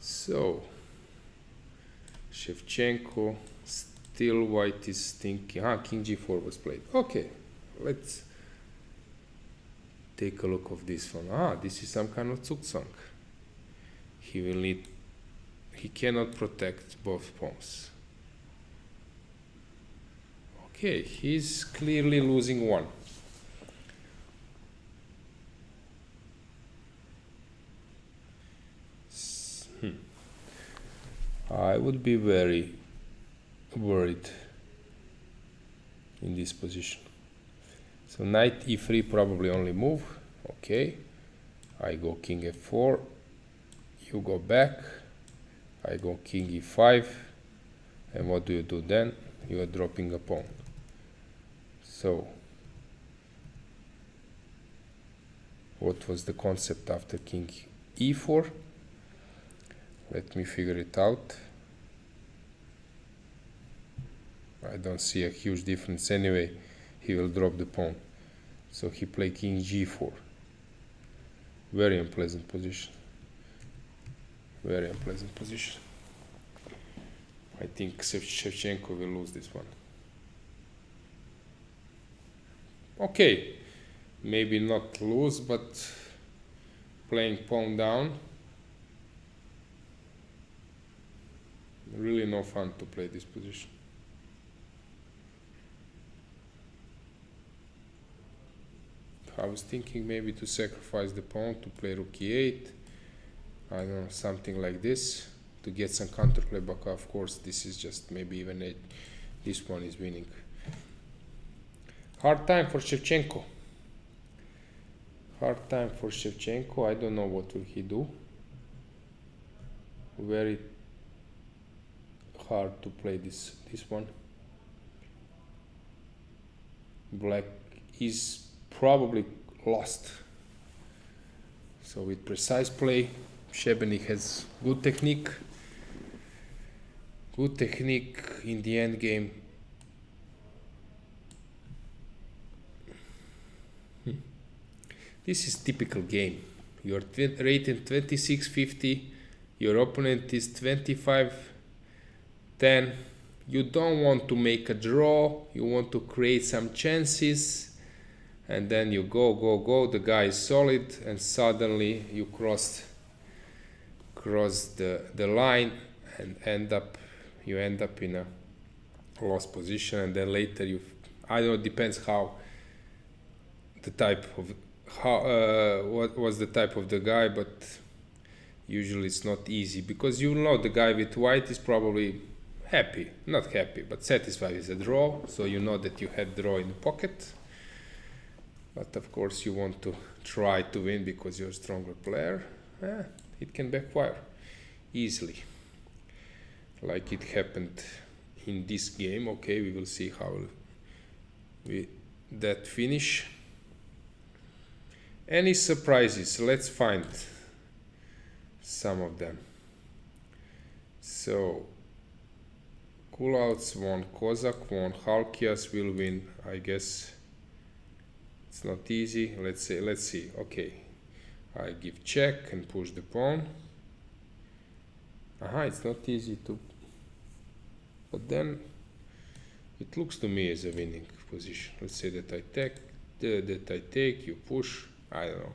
So Shevchenko, still white is thinking. King g4 was played. Okay, let's take a look of this one. This is some kind of zugzwang. He cannot protect both pawns. Okay, he's clearly losing one. I would be very worried in this position. So knight e3 probably only move. Okay, I go king f4, you go back, I go king e5, and what do you do then? You are dropping a pawn. So what was the concept after king e4? Let me figure it out. I don't see a huge difference anyway. He will drop the pawn. So he played king g4. Very unpleasant position. Very unpleasant position. I think Shevchenko will lose this one. Okay, maybe not lose, but playing pawn down. Really no fun to play this position. I was thinking maybe to sacrifice the pawn to play rook e8. I don't know, something like this to get some counterplay, but of course this is just maybe even a, this one is winning. Hard time for Shevchenko. Hard time for Shevchenko. I don't know what will he do. Very hard to play this one. Black is probably lost. So with precise play, Šebenik has good technique. Good technique in the end game. This is typical game. You're rated 2650, your opponent is 2510. You don't want to make a draw, you want to create some chances, and then you go, the guy is solid, and suddenly you cross the line and end up in a lost position, and then later I don't know, it depends how the type of what was the type of the guy, but usually it's not easy, because you know the guy with white is probably not happy, but satisfied with a draw, so you know that you had draw in the pocket. But of course you want to try to win because you're a stronger player. It can backfire easily, like it happened in this game. Okay, we will see how that finish. Any surprises? Let's find some of them. So Kulauts won, Kozak won, Halkias will win, I guess. It's not easy. Let's see. Okay, I give check and push the pawn. It's not easy to, but then it looks to me as a winning position. Let's say that I take, you push. I don't know.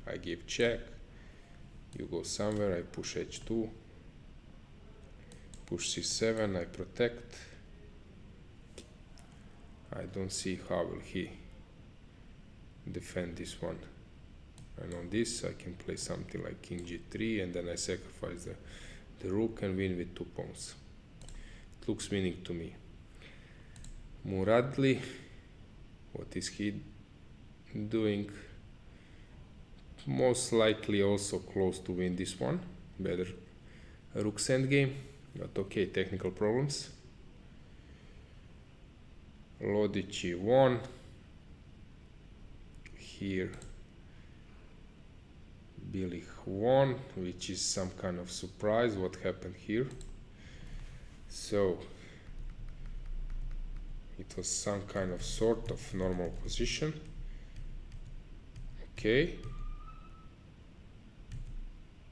I give check. You go somewhere. I push h2. Push c7, I protect. I don't see how will he defend this one. And on this I can play something like king g3, and then I sacrifice the rook and win with 2 pawns. It looks winning to me. Muradli, what is he doing? Most likely also close to win this one. Better rook's endgame, but okay, technical problems. Lodic e1. Here Bilich won, which is some kind of surprise what happened here. So it was some kind of sort of normal position. Okay.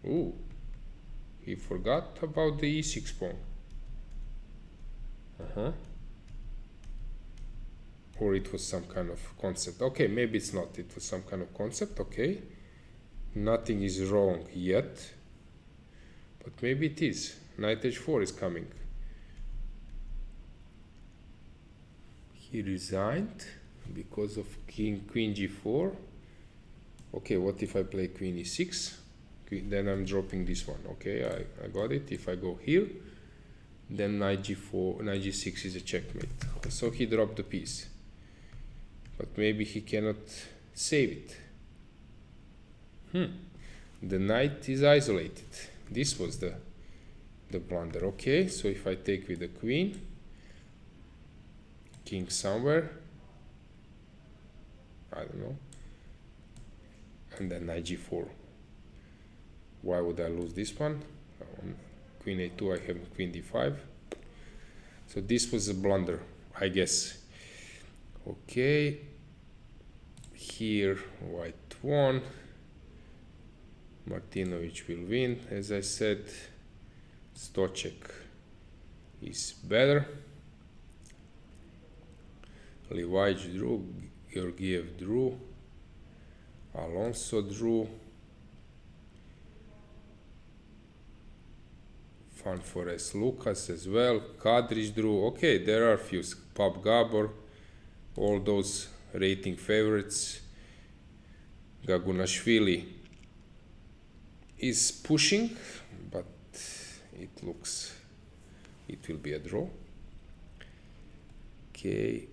Ooh, he forgot about the e6 pawn. Or it was some kind of concept. Okay, maybe it's not. It was some kind of concept. Okay. Nothing is wrong yet. But maybe it is. Knight h4 is coming. He resigned because of queen g4. Okay, what if I play queen e6? Then I'm dropping this one. Okay, I got it. If I go here, then knight g4, knight g6 is a checkmate. So he dropped the piece. But maybe he cannot save it. The knight is isolated. This was the blunder. Okay, so if I take with the queen, king somewhere, I don't know, and then knight g4. Why would I lose this one? Queen a2, I have queen d5. So this was a blunder, I guess. Okay, here white won. Martinovic will win, as I said. Stochek is better. Livajic drew, Georgiev drew, Alonso drew, Fanfores Lucas as well, Kadric drew. Okay, there are a few. Pap Gabor, all those rating favorites. Gagunashvili is pushing, but it looks it will be a draw. Okay.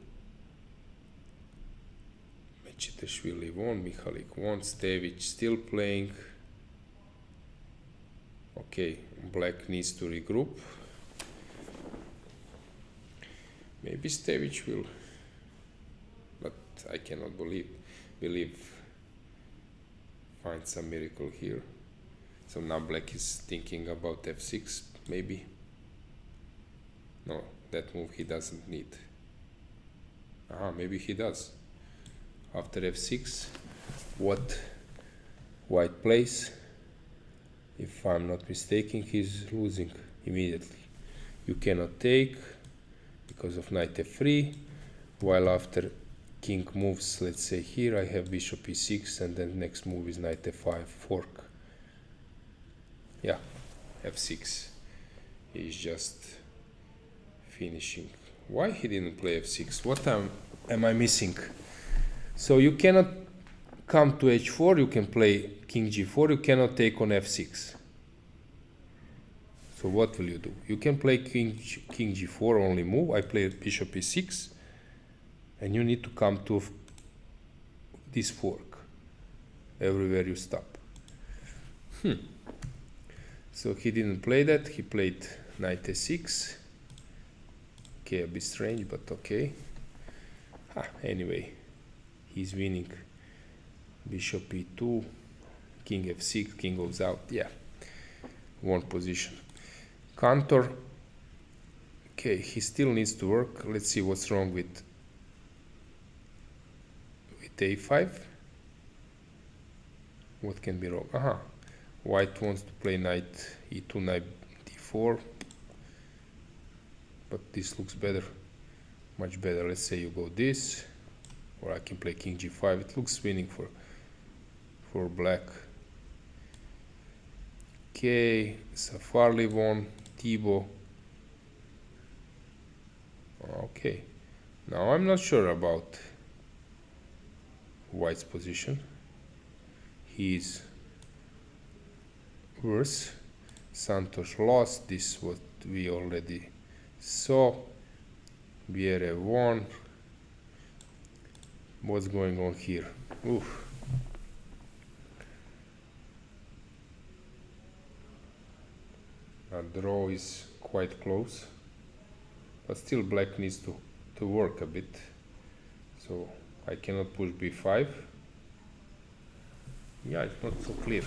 Mechitashvili won, Michalik won, Stevic still playing. Okay, black needs to regroup. Maybe Stevic will, but I cannot believe find some miracle here. So now black is thinking about f6, maybe. No, that move he doesn't need. Maybe he does. After f6, what white plays, if I'm not mistaken, he's losing immediately. You cannot take because of knight f3, while after king moves, let's say here, I have bishop e6, and then next move is knight f5, fork. Yeah, f6 is just finishing. Why he didn't play f6? What am I missing? So you cannot come to h4, you can play king g4, you cannot take on f6. So what will you do? You can play king g4 only move. I play bishop e6, and you need to come to this fork everywhere you stop. So he didn't play that. He played knight a6. Okay, a bit strange, but okay. Anyway, he's winning. Bishop e2, king f6, king goes out. Yeah, one position. Cantor. Okay, he still needs to work. Let's see what's wrong with a5. What can be wrong? White wants to play knight e2, knight d4, but this looks better, much better. Let's say you go this, or I can play king g5. It looks winning for black. Okay, Safarli won, Thibaut Okay, now I'm not sure about white's position. He's worse. Santos lost. This what we already saw. Vieira won. What's going on here? Oof. A draw is quite close, but still black needs to work a bit. So I cannot push b5. Yeah, it's not so clear.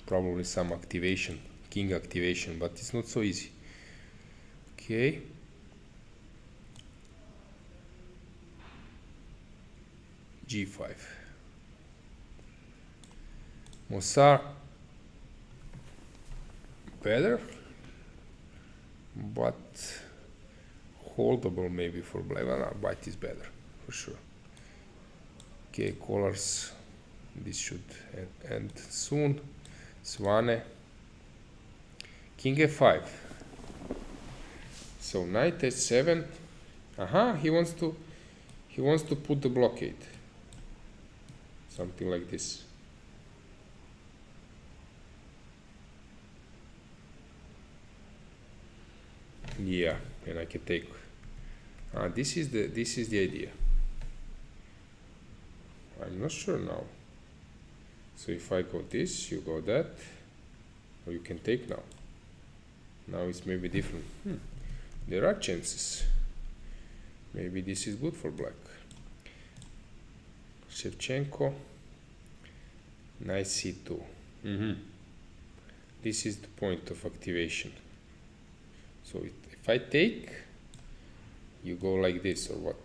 Probably some activation, king activation, but it's not so easy. Okay. g5. Mossar better, but holdable maybe for black. No, white is better for sure. Okay, colors. This should end soon. Swane. King f5. So knight h7. Aha, he wants to put the blockade. Something like this. Yeah, and I can take. This is the idea. I'm not sure now. So if I go this, you go that, or you can take now. Now it's maybe different. There are chances. Maybe this is good for black. Shevchenko. Knight c2. This is the point of activation. So if I take, you go like this or what?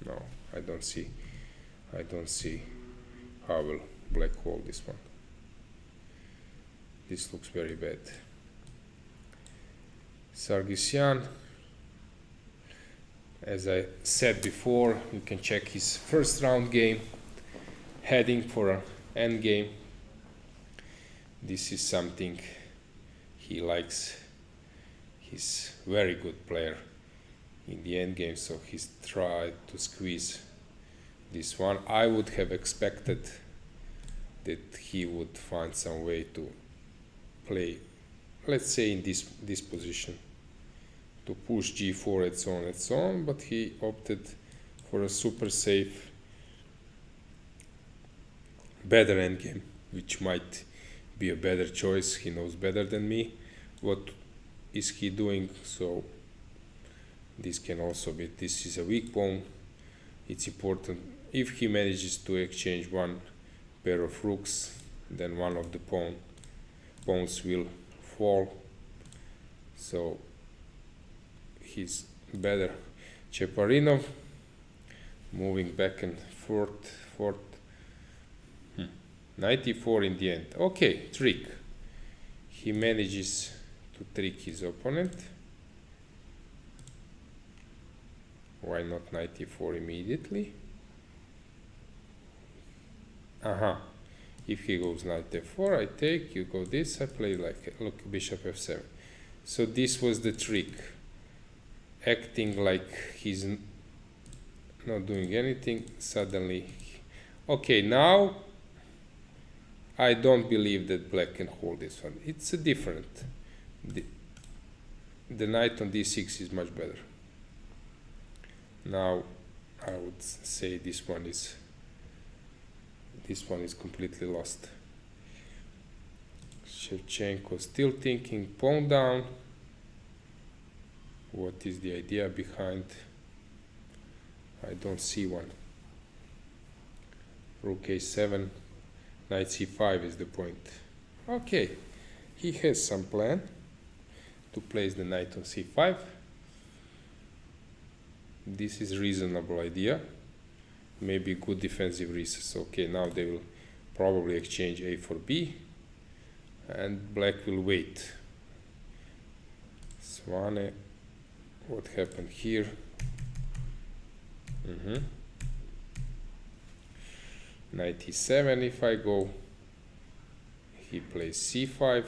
No, I don't see how will black hold this one. This looks very bad. Sargsyan, as I said before, you can check his first round game, heading for an end game. This is something he likes. He's very good player in the end game, so he's tried to squeeze this one. I would have expected that he would find some way to play, let's say in this position, to push g4 and so on, but he opted for a super safe, better endgame, which might be a better choice. He knows better than me what is he doing, so this can also be, this is a weak pawn. It's important if he manages to exchange one pair of rooks, then one of the pawns will fall, so he's better. Cheparinov moving back and forth. Knight e4 in the end. Okay, trick. He manages to trick his opponent. Why not knight e4 immediately? If he goes knight f4, I take, you go this, I play like, look, bishop f7. So this was the trick. Acting like he's not doing anything, suddenly. Okay, now I don't believe that black can hold this one. It's a different. The knight on d6 is much better. Now I would say this one is completely lost. Shevchenko still thinking pawn down. What is the idea behind? I don't see one. Rook a7, knight c5 is the point. Okay, he has some plan to place the knight on c5. This is reasonable idea. Maybe good defensive reasons. Okay, now they will probably exchange a for b, and black will wait. Swane, what happened here? Knight e7, if I go, he plays c5.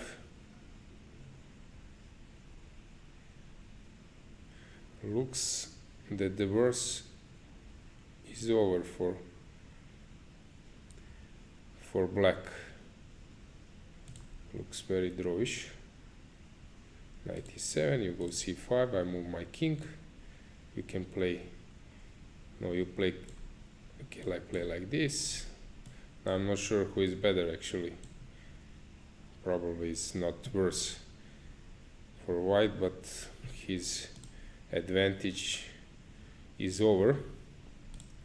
looks that the worst is over for black. Looks very drawish. 97, you go c5, I move my king. You can play, no, you play, okay, I play like this. I'm not sure who is better actually. Probably it's not worse for white, but his advantage is over,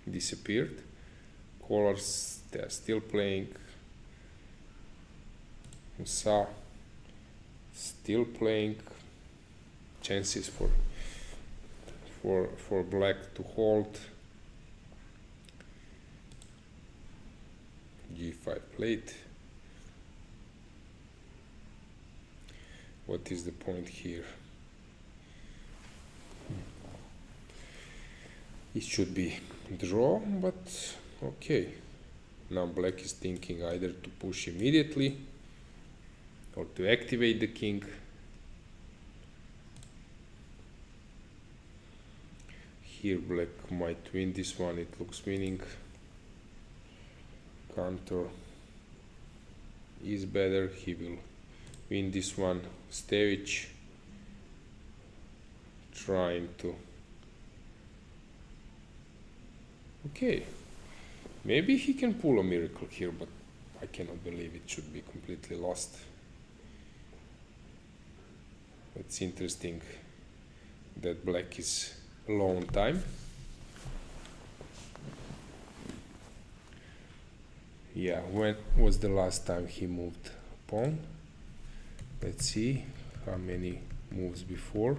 disappeared. Colors, they are still playing. Musa still playing. Chances for black to hold. G5 played. What is the point here? It should be draw, but okay. Now black is thinking either to push immediately or to activate the king. Here black might win this one, it looks winning. Counter is better, he will win this one. Stevic trying to, okay, maybe he can pull a miracle here, but I cannot believe it should be completely lost. It's interesting that black is low on time. Yeah, when was the last time he moved pawn? Let's see how many moves before.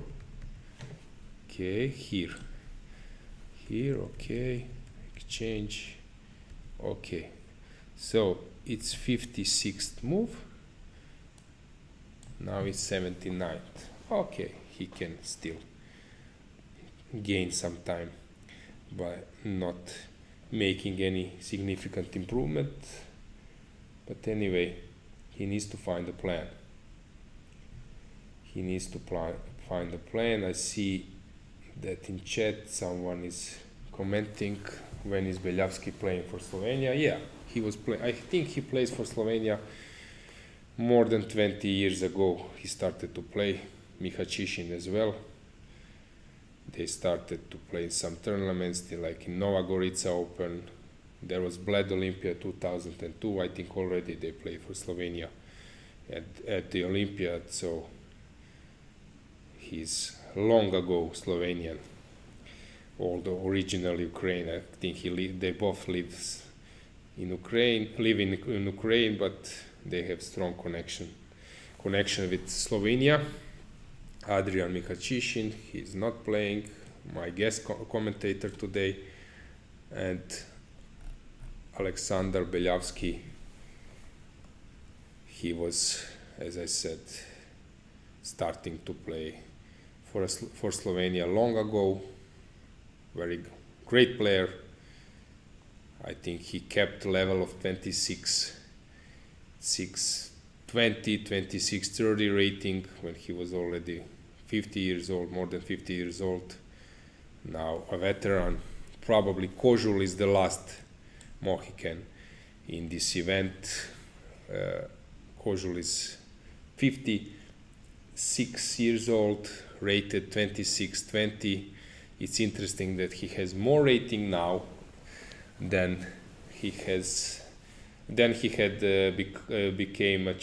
Okay, here, okay, exchange, okay, so it's 56th move, now it's 79th. Okay, he can still gain some time by not making any significant improvement, but anyway, he needs to find a plan. He needs to find a plan. I see that in chat someone is commenting, when is Beljavski playing for Slovenia? Yeah, he was playing. I think he plays for Slovenia more than 20 years ago. He started to play. Mihačíšin as well. They started to play some tournaments, like in Nova Gorica Open. There was Bled Olympia 2002. I think already they played for Slovenia at the Olympiad. So he's long ago Slovenian. Although original Ukraine, I think they both live in Ukraine, but they have strong connection with Slovenia. Adrian Mihačíšin, he's not playing, my guest commentator today, and Alexander Beljavski, he was, as I said, starting to play for Slovenia long ago. Very great player. I think he kept level of 26-30 rating when he was already 50 years old, more than 50 years old. Now a veteran. Probably Kožul is the last Mohican in this event. Kožul is 56 years old, rated 26-20. It's interesting that he has more rating now than he has. Then he had became a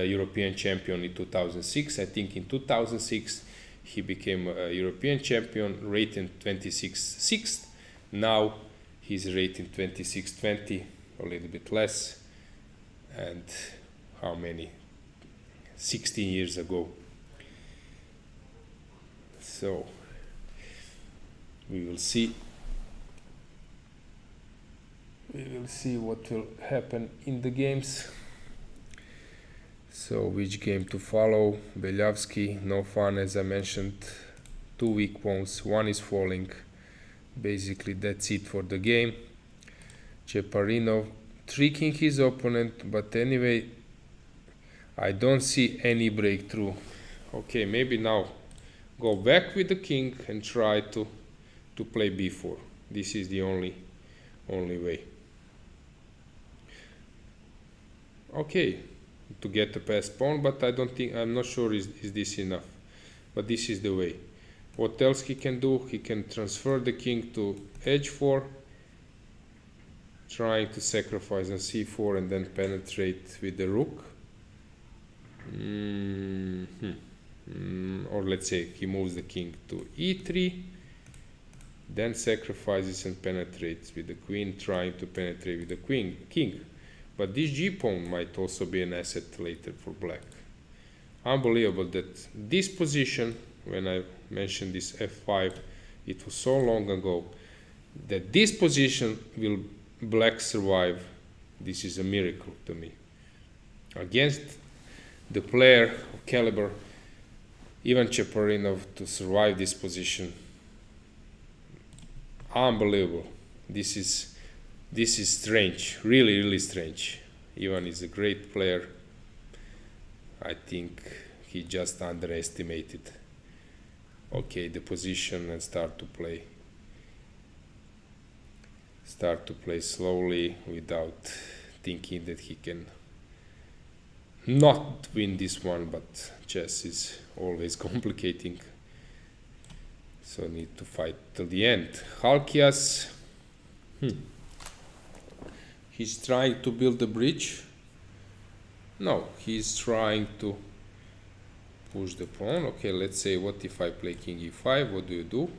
European champion in 2006. I think in 2006 he became a European champion, rated 26th. Now he's rated 26-20, a little bit less. And how many? 16 years ago. So we will see. We will see what will happen in the games. So which game to follow? Beljavski, no fun, as I mentioned. 2 weak pawns, one is falling. Basically that's it for the game. Cheparinov tricking his opponent, but anyway, I don't see any breakthrough. Okay, maybe now go back with the king and try to play b4. This is the only way. Okay, to get the passed pawn, but I'm not sure is this enough. But this is the way. What else he can do? He can transfer the king to h4, trying to sacrifice on c4 and then penetrate with the rook. Or let's say he moves the king to e3, then sacrifices and penetrates with the queen, trying to penetrate with the king. But this g-pawn might also be an asset later for black. Unbelievable that this position, when I mentioned this f5, it was so long ago, that this position will black survive. This is a miracle to me. Against the player of caliber, Ivan Cheparinov, to survive this position, unbelievable. This is strange, really strange. Ivan is a great player. I think he just underestimated, okay, the position and start to play slowly without thinking that he can not win this one. But chess is always complicating, so need to fight till the end. Halkias, he's trying to build a bridge. No, he's trying to push the pawn. Okay, let's say, what if I play king e5? What do you do?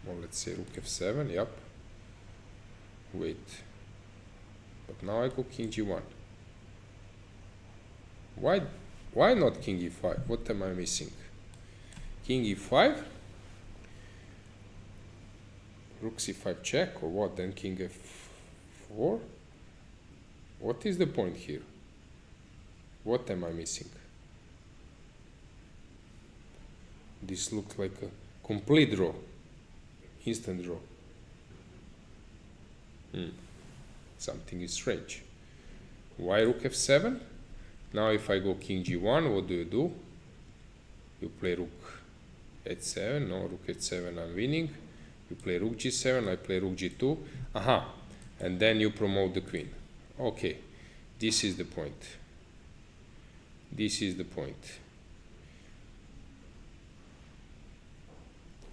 Well, let's say rook f7. Yep. Wait. But now I go king g1. Why not king e5? What am I missing? King e5? Rook c5 check, or what? Then king f4? What is the point here? What am I missing? This looks like a complete draw. Instant draw. Something is strange. Why rook f7? Now if I go king g1, what do? You play rook h7. No, rook h7, I'm winning. You play rook g7, I play rook g2. Aha, and then you promote the queen. Okay, this is the point. This is the point.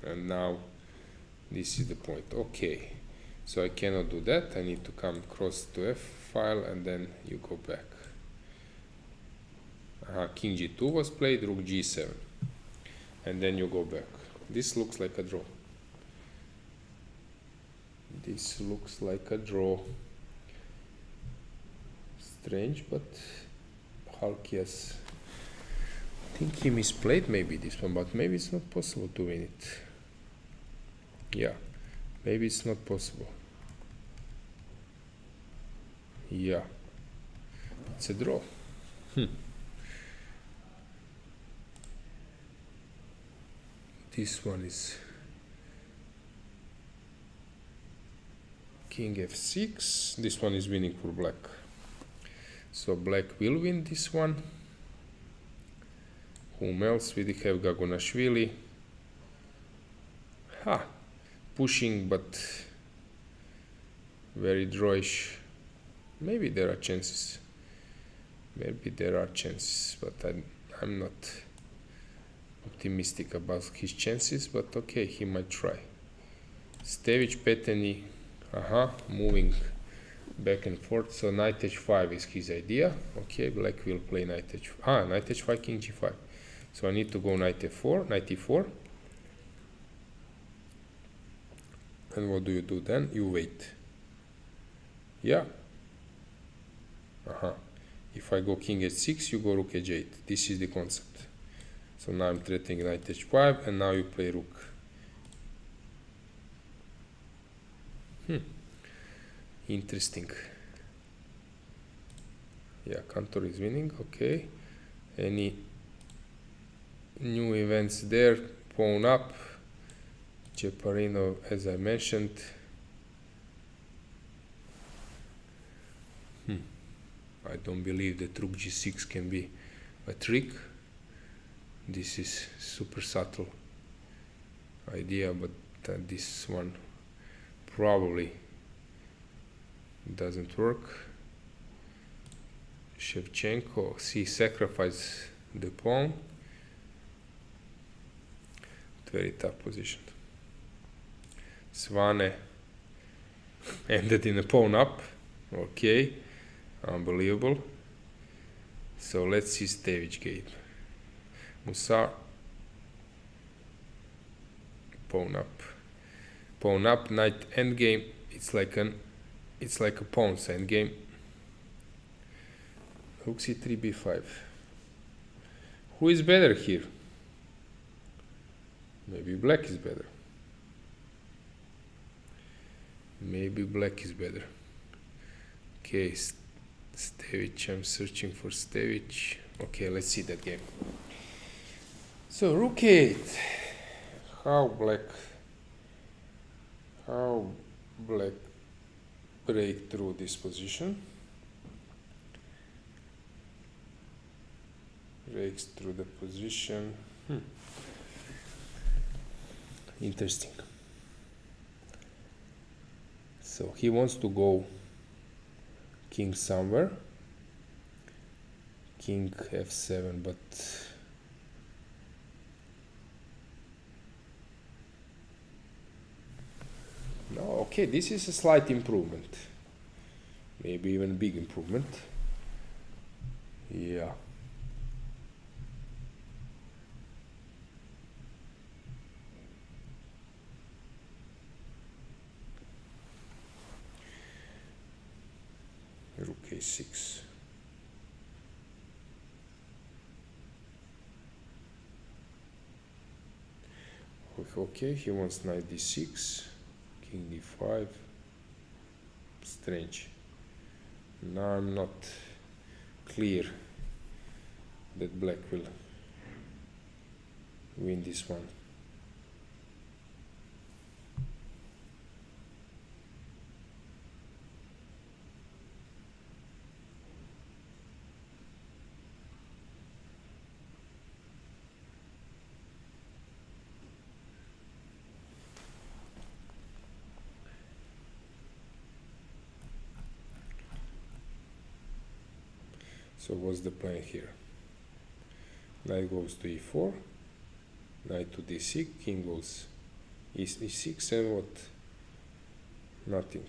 And now this is the point. Okay, so I cannot do that. I need to come across to f file and then you go back. King g2 was played, rook g7, and then you go back. This looks like a draw. This looks like a draw. Strange, but Halkias, I think he misplayed maybe this one, but maybe it's not possible to win it. Yeah, maybe it's not possible. Yeah, it's a draw. This one is king f6. This one is winning for black. So black will win this one. Whom else? We have Gagonashvili. Pushing, but very drawish. Maybe there are chances. Maybe there are chances, but I'm not optimistic about his chances. But okay, he might try. Stevic Peteni, moving back and forth. So knight h5 is his idea. Okay, black will play knight h5. Knight h5, king g5. So I need to go knight f4, knight e4. And what do you do then? You wait. Yeah. If I go king h6, you go rook h8. This is the concept. So now I'm threatening knight h5, and now you play rook. Interesting. Yeah, Cantor is winning. Okay. Any new events there? Pawn up. Cheparinov, as I mentioned. I don't believe that rook g6 can be a trick. This is super subtle idea, but this one probably doesn't work. Shevchenko, he sacrificed the pawn. Very tough position. Svane ended in a pawn up. Okay, unbelievable. So let's see Stević game. Musar, pawn up, knight endgame. It's like a pawn's endgame. Rook c3, b5. Who is better here? Maybe black is better. Maybe black is better. Okay, Stević, I'm searching for Stević. Okay, let's see that game. So rook 8. How black break through this position? Breaks through the position. Interesting. So he wants to go king somewhere. King f7, but no, okay, this is a slight improvement. Maybe even big improvement. Yeah. Rook a6. Okay, he wants knight d6, king d5. Strange. Now I'm not clear that black will win this one. So what's the plan here? Knight goes to e4, knight to d6, king goes e6, and what? Nothing.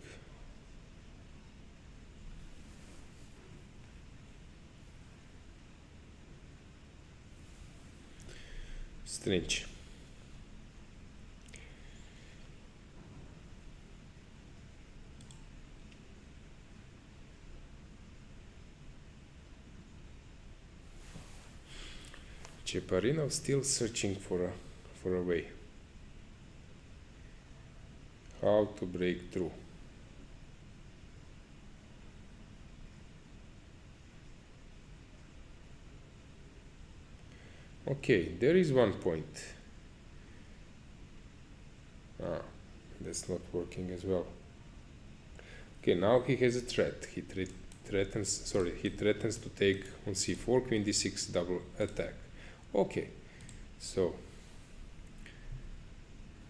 Strange. Cheparinov still searching for a way. How to break through. Okay, there is one point. That's not working as well. Okay, now he has a threat. He threatens to take on c4, queen d6, double attack. Okay, so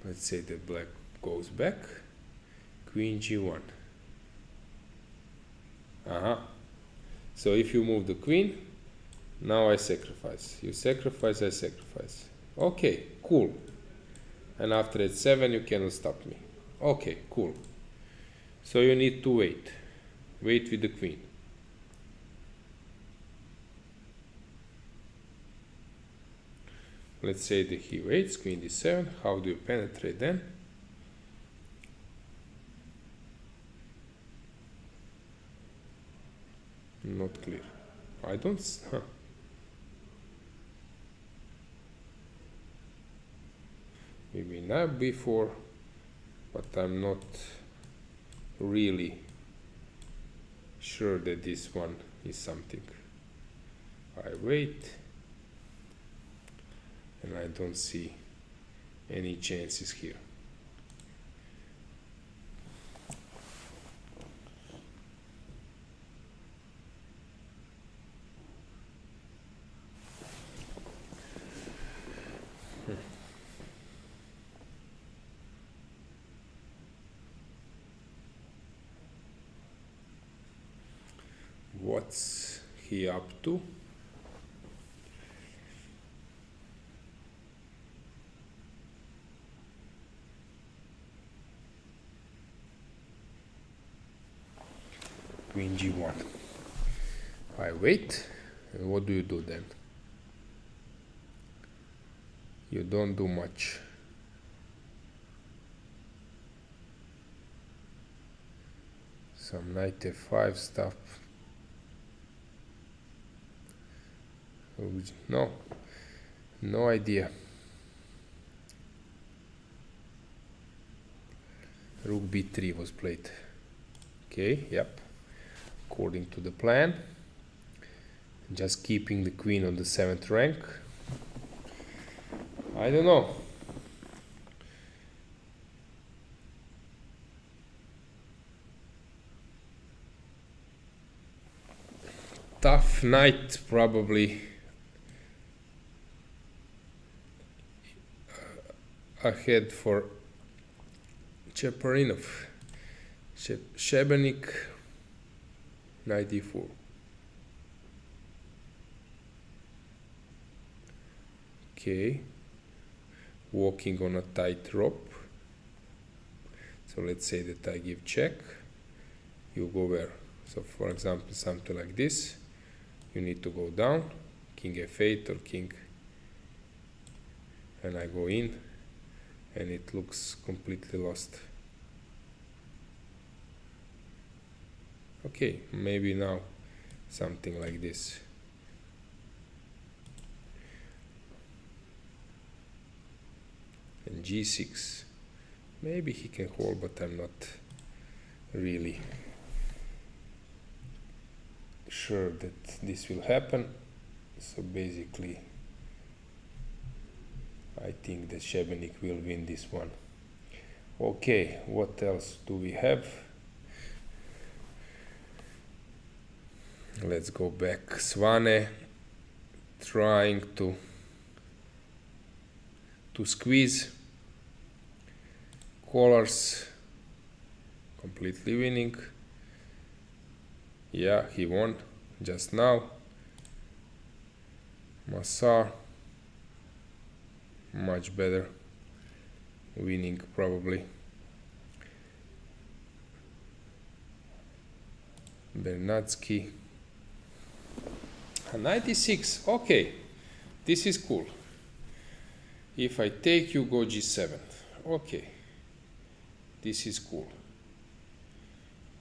let's say that black goes back, queen g1. So if you move the queen, now I sacrifice. You sacrifice, I sacrifice. Okay, cool. And after h7, you cannot stop me. Okay, cool. So you need to wait. Wait with the queen. Let's say that he waits, queen d7. How do you penetrate then? Not clear. I don't... Maybe not before, but I'm not really sure that this one is something. I wait, and I don't see any chances here. What's he up to? Queen g1. I wait, and what do you do then? You don't do much. Some knight f5 stuff. No idea. Rook b3 was played. Okay, yep. According to the plan. Just keeping the queen on the 7th rank. I don't know. Tough knight probably ahead for Cheparinov. Shebenik, knight e4. Okay, walking on a tight rope. So let's say that I give check, you go where? So for example, something like this, you need to go down, king f8 or king, and I go in, and it looks completely lost. Okay, maybe now something like this. And g6, maybe he can hold, but I'm not really sure that this will happen. So basically I think that Shebenik will win this one. Okay, what else do we have? Let's go back. Svane trying to squeeze. Colors completely winning. Yeah, he won just now. Massar much better, winning probably. Bernatsky. 96. Okay, this is cool. If I take, you go g7. Okay, this is cool.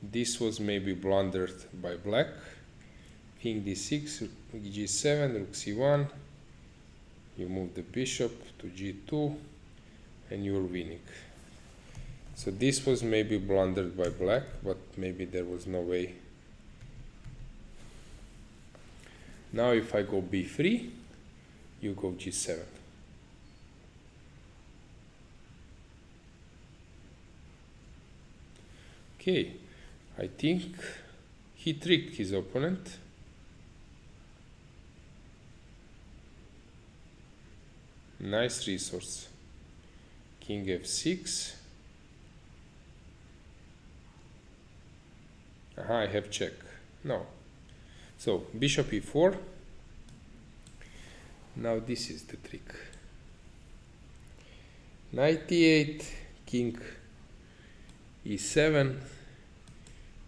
This was maybe blundered by black. King d6, g7, rook c1. You move the bishop to g2, and you're winning. So this was maybe blundered by black, but maybe there was no way. Now if I go b3, you go g7. Okay, I think he tricked his opponent. Nice resource. King f6. Aha, I have check. No. So bishop e4. Now this is the trick. Knight e8, king e7,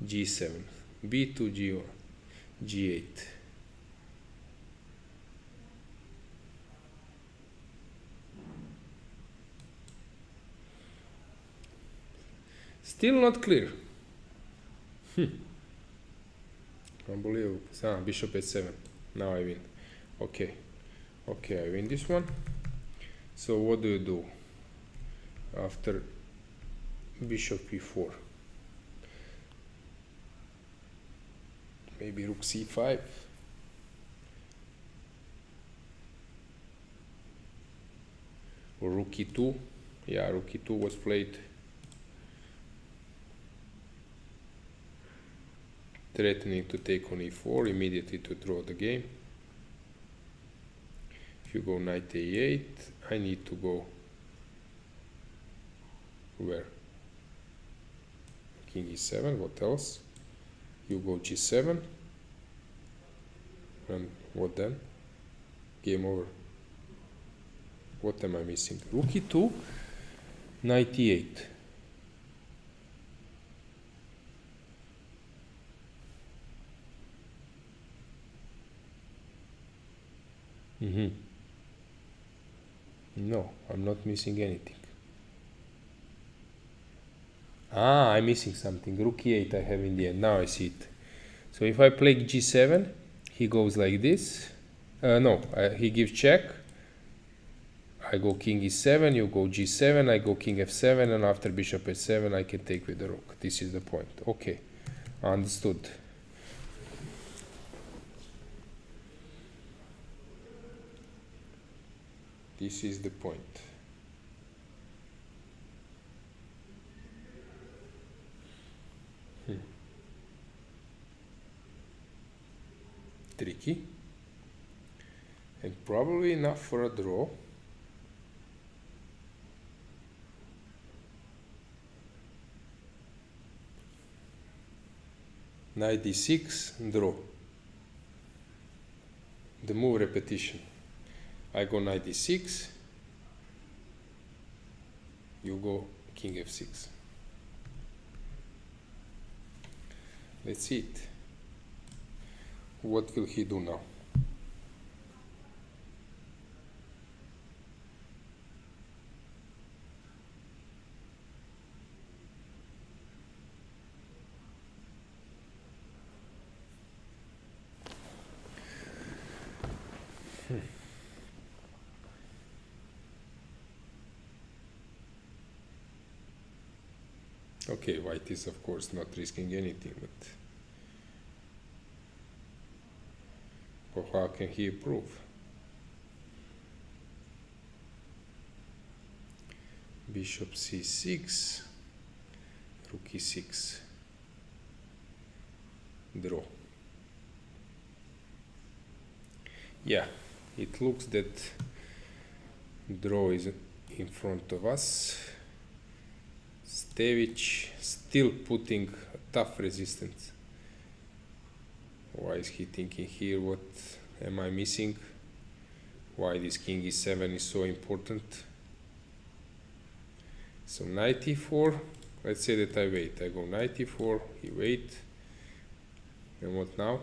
g7, b2, g1, g8. Still not clear. Unbelievable. Bishop h7. Now I win. Okay. Okay, I win this one. So what do you do after bishop e4? Maybe rook c5. Or rook e2. Yeah, rook e2 was played. Threatening to take on e4, immediately to draw the game. If you go knight a8, I need to go where? King e7, what else? You go g7, and what then? Game over. What am I missing? Rook e2, knight e8. No, I'm not missing anything. I'm missing something. Rook e8 I have in the end. Now I see it. So if I play g7, he goes like this. He gives check. I go king e7, you go g7, I go king f7, and after bishop h7 I can take with the rook. This is the point. Okay, understood. This is the point. Tricky. And probably enough for a draw. Knight d6, draw. The move repetition. I go knight d6, you go king f6. Let's see it. What will he do now? Okay, white is of course not risking anything, but how can he improve? Bishop c6, rook e6, draw. Yeah, it looks that draw is in front of us. Stevic still putting a tough resistance. Why is he thinking here? What am I missing? Why this king e7 is so important? So knight e4. Let's say that I wait. I go knight e4, he wait. And what now?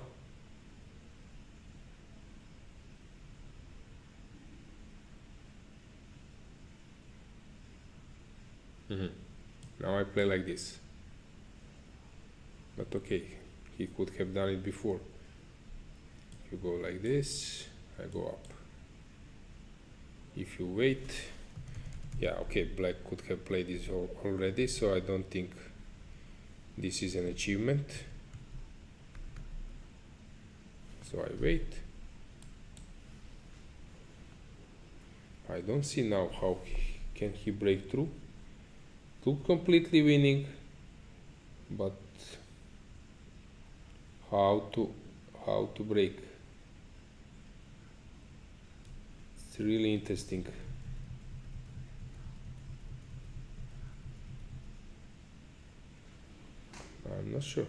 Now I play like this. But okay, he could have done it before. If you go like this, I go up. If you wait, yeah, okay, black could have played this already, so I don't think this is an achievement. So I wait. I don't see now how can he break through. Look completely winning, but how to break? It's really interesting. I'm not sure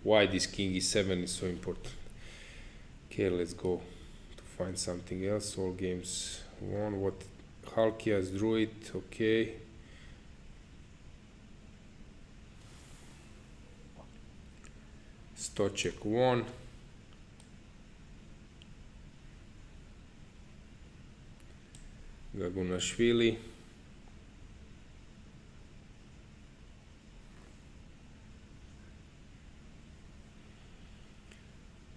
why this king e7 is so important. Okay, let's go to find something else. All games won. What Halkias drew it, okay. Stochek won. Gagunashvili.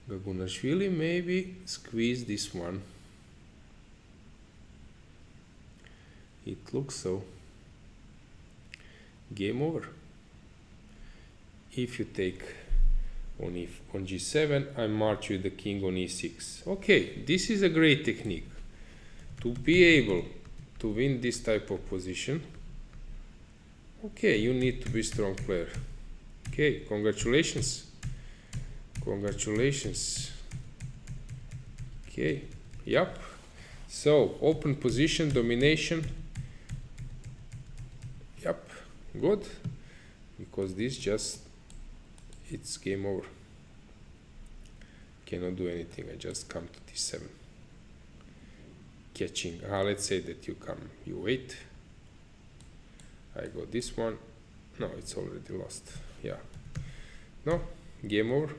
Gagunashvili maybe squeeze this one. It looks so. Game over. If you take on g7, I march with the king on e6. Okay, this is a great technique. To be able to win this type of position, okay, you need to be strong player. Okay, congratulations. Congratulations. Okay, yep. So open position, domination. Yep, good. Because this just, it's game over. Cannot do anything. I just come to d7. Catching. Let's say that you come, you wait. I go this one. No, it's already lost. Yeah. No, game over.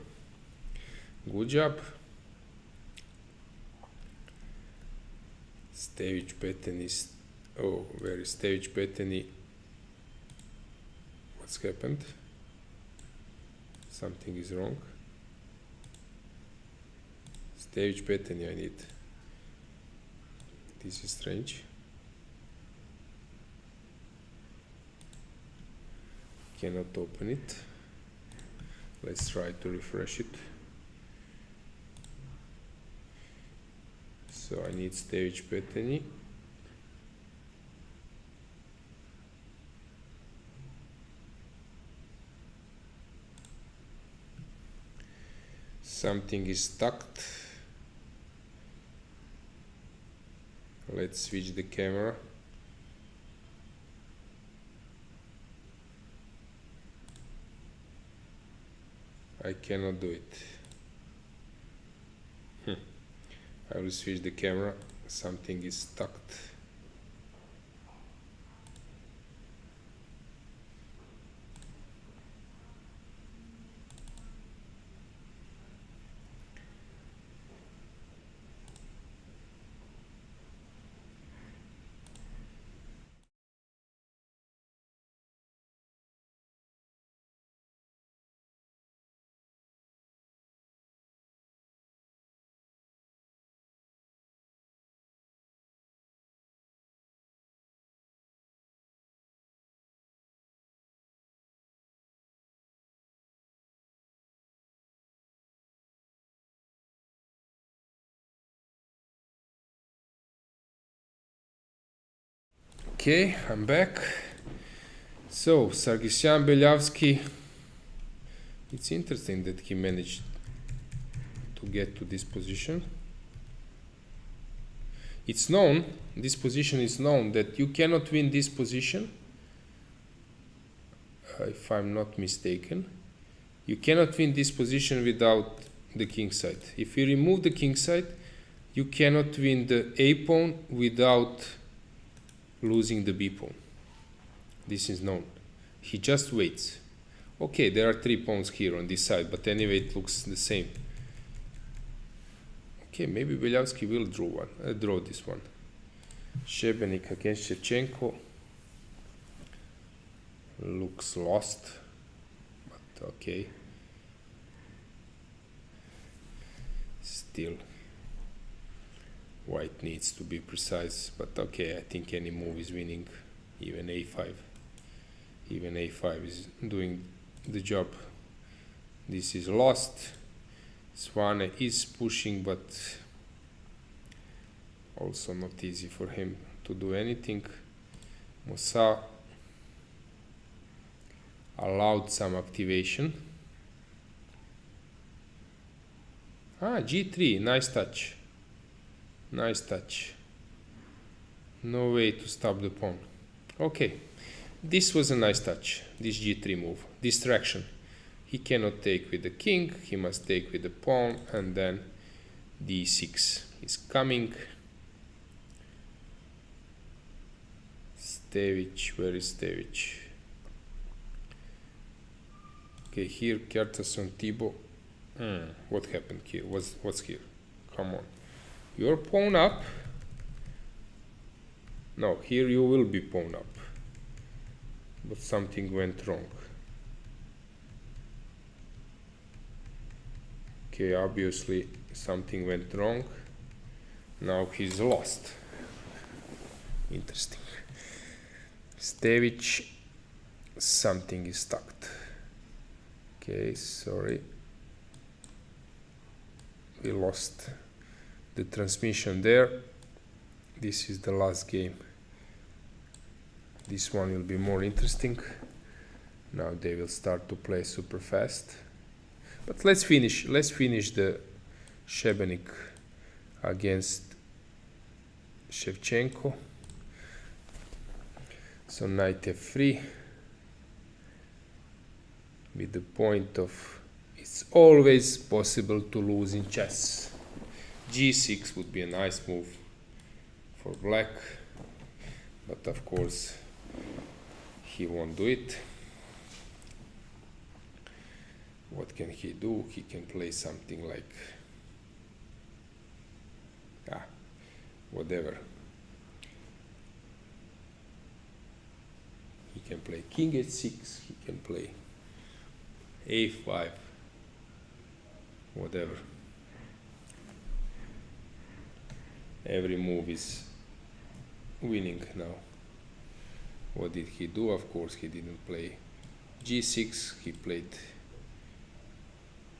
Good job. Stević Peteni is, oh, where is Stević Peteni? What's happened? Something is wrong. Stević Peteni I need. This is strange. Cannot open it. Let's try to refresh it. So I need Stević Peteni. Something is stuck. Let's switch the camera. I cannot do it. I will switch the camera. Something is stuck. Okay, I'm back. So, Sargsyan Belyavsky, it's interesting that he managed to get to this position. It's known, this position is known, that you cannot win this position, if I'm not mistaken. You cannot win this position without the king side. If you remove the king side, you cannot win the A pawn without losing the B pawn. This is known. He just waits. Okay, there are 3 pawns here on this side, but anyway it looks the same. Okay, maybe Belyavsky will draw this one. Šebenik against Shevchenko. Looks lost, but okay. Still, white needs to be precise, but okay, I think any move is winning, even a5. Even a5 is doing the job. This is lost. Swane is pushing, but also not easy for him to do anything. Musa allowed some activation. G3, nice touch. Nice touch. No way to stop the pawn. Okay, this was a nice touch, this G3 move. Distraction. He cannot take with the king, he must take with the pawn, and then d6 is coming. Stević, where is Stević? Okay, here Kjartason Thibault. What happened here? What's here? Come on. Your pawn up. No, here you will be pawn up. But something went wrong. Okay, obviously something went wrong. Now he's lost. Interesting. Stević, something is stuck. Okay, sorry. We lost the transmission there. This is the last game. This one will be more interesting. Now they will start to play super fast. But let's finish the Šebenik against Shevchenko. So knight f3 with the point of it's always possible to lose in chess. g6 would be a nice move for black, but of course he won't do it. What can he do? He can play something like whatever. He can play king h6, he can play a5, whatever. Every move is winning now. What did he do? Of course he didn't play g6, he played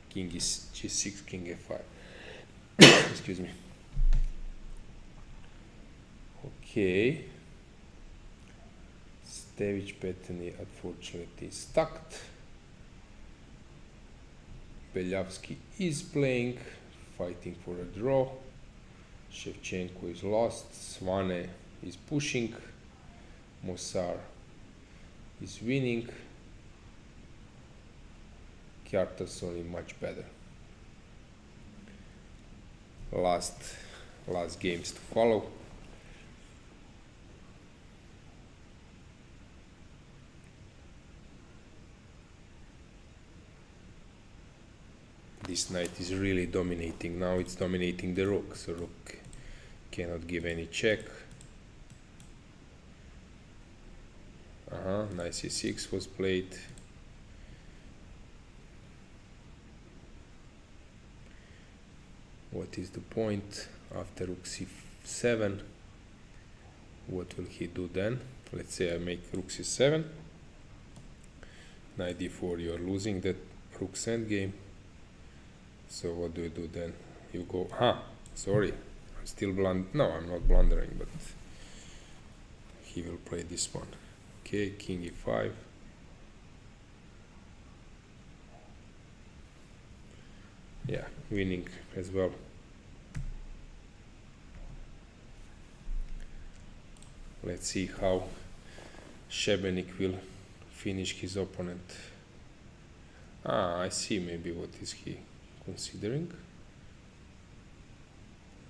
king is g6, king f5. Excuse me. Okay. Stevic Petany unfortunately is stuck. Belyavsky is playing, fighting for a draw. Shevchenko is lost. Svane is pushing. Mossar is winning. Kjartason is much better. Last games to follow. This knight is really dominating. Now it's dominating the rook, so rook cannot give any check. Knight c6 was played. What is the point after rook c7? What will he do then? Let's say I make rook c7. Knight d4, you are losing that rook's endgame. So what do you do then? You go, sorry, I'm still no, I'm not blundering, but he will play this one. Okay, king e5. Yeah, winning as well. Let's see how Šebenik will finish his opponent. I see maybe what is he considering.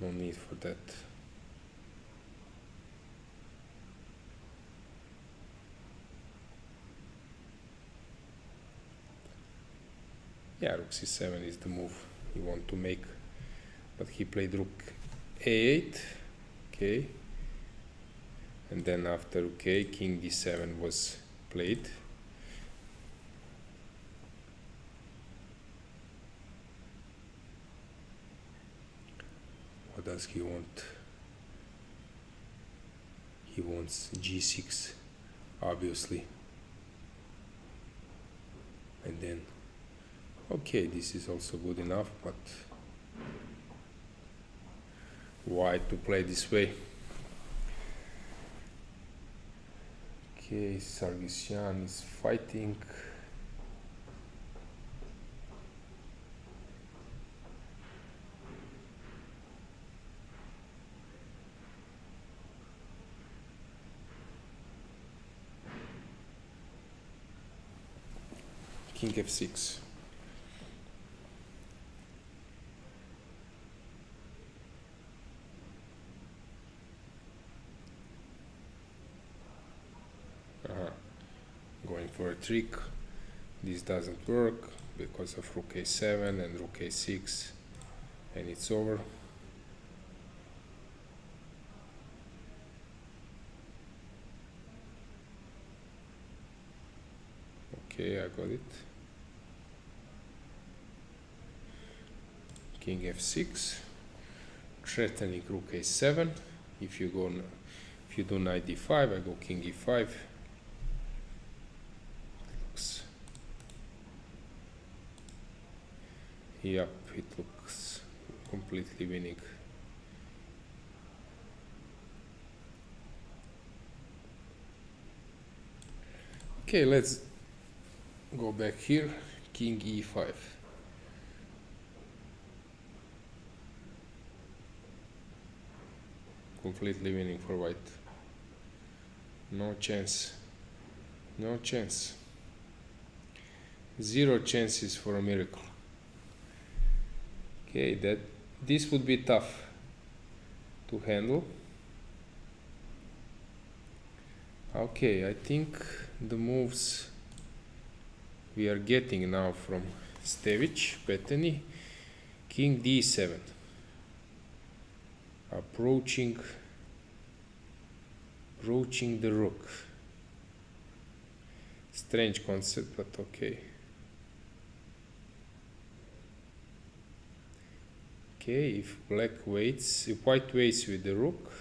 No need for that. Yeah, rook c7 is the move he want to make, but he played rook a8. Okay, and then after king d7 was played. What does he want? He wants g6, obviously. And then, okay, this is also good enough, but why to play this way? Okay, Sargsyan is fighting. King f6. Going for a trick. This doesn't work because of rook a7 and rook a6, and it's over. Okay, I got it. King f6, threatening rook a7. If you do knight d5, I go king e5. Yep, it looks completely winning. Okay, let's go back here. King e5. completely winning for white. No chance. No chance. Zero chances for a miracle. Okay, this would be tough to handle. Okay, I think the moves we are getting now from Stevic, Peteni, King D7, approaching the rook. Strange concept, but okay. Okay, if white waits with the rook,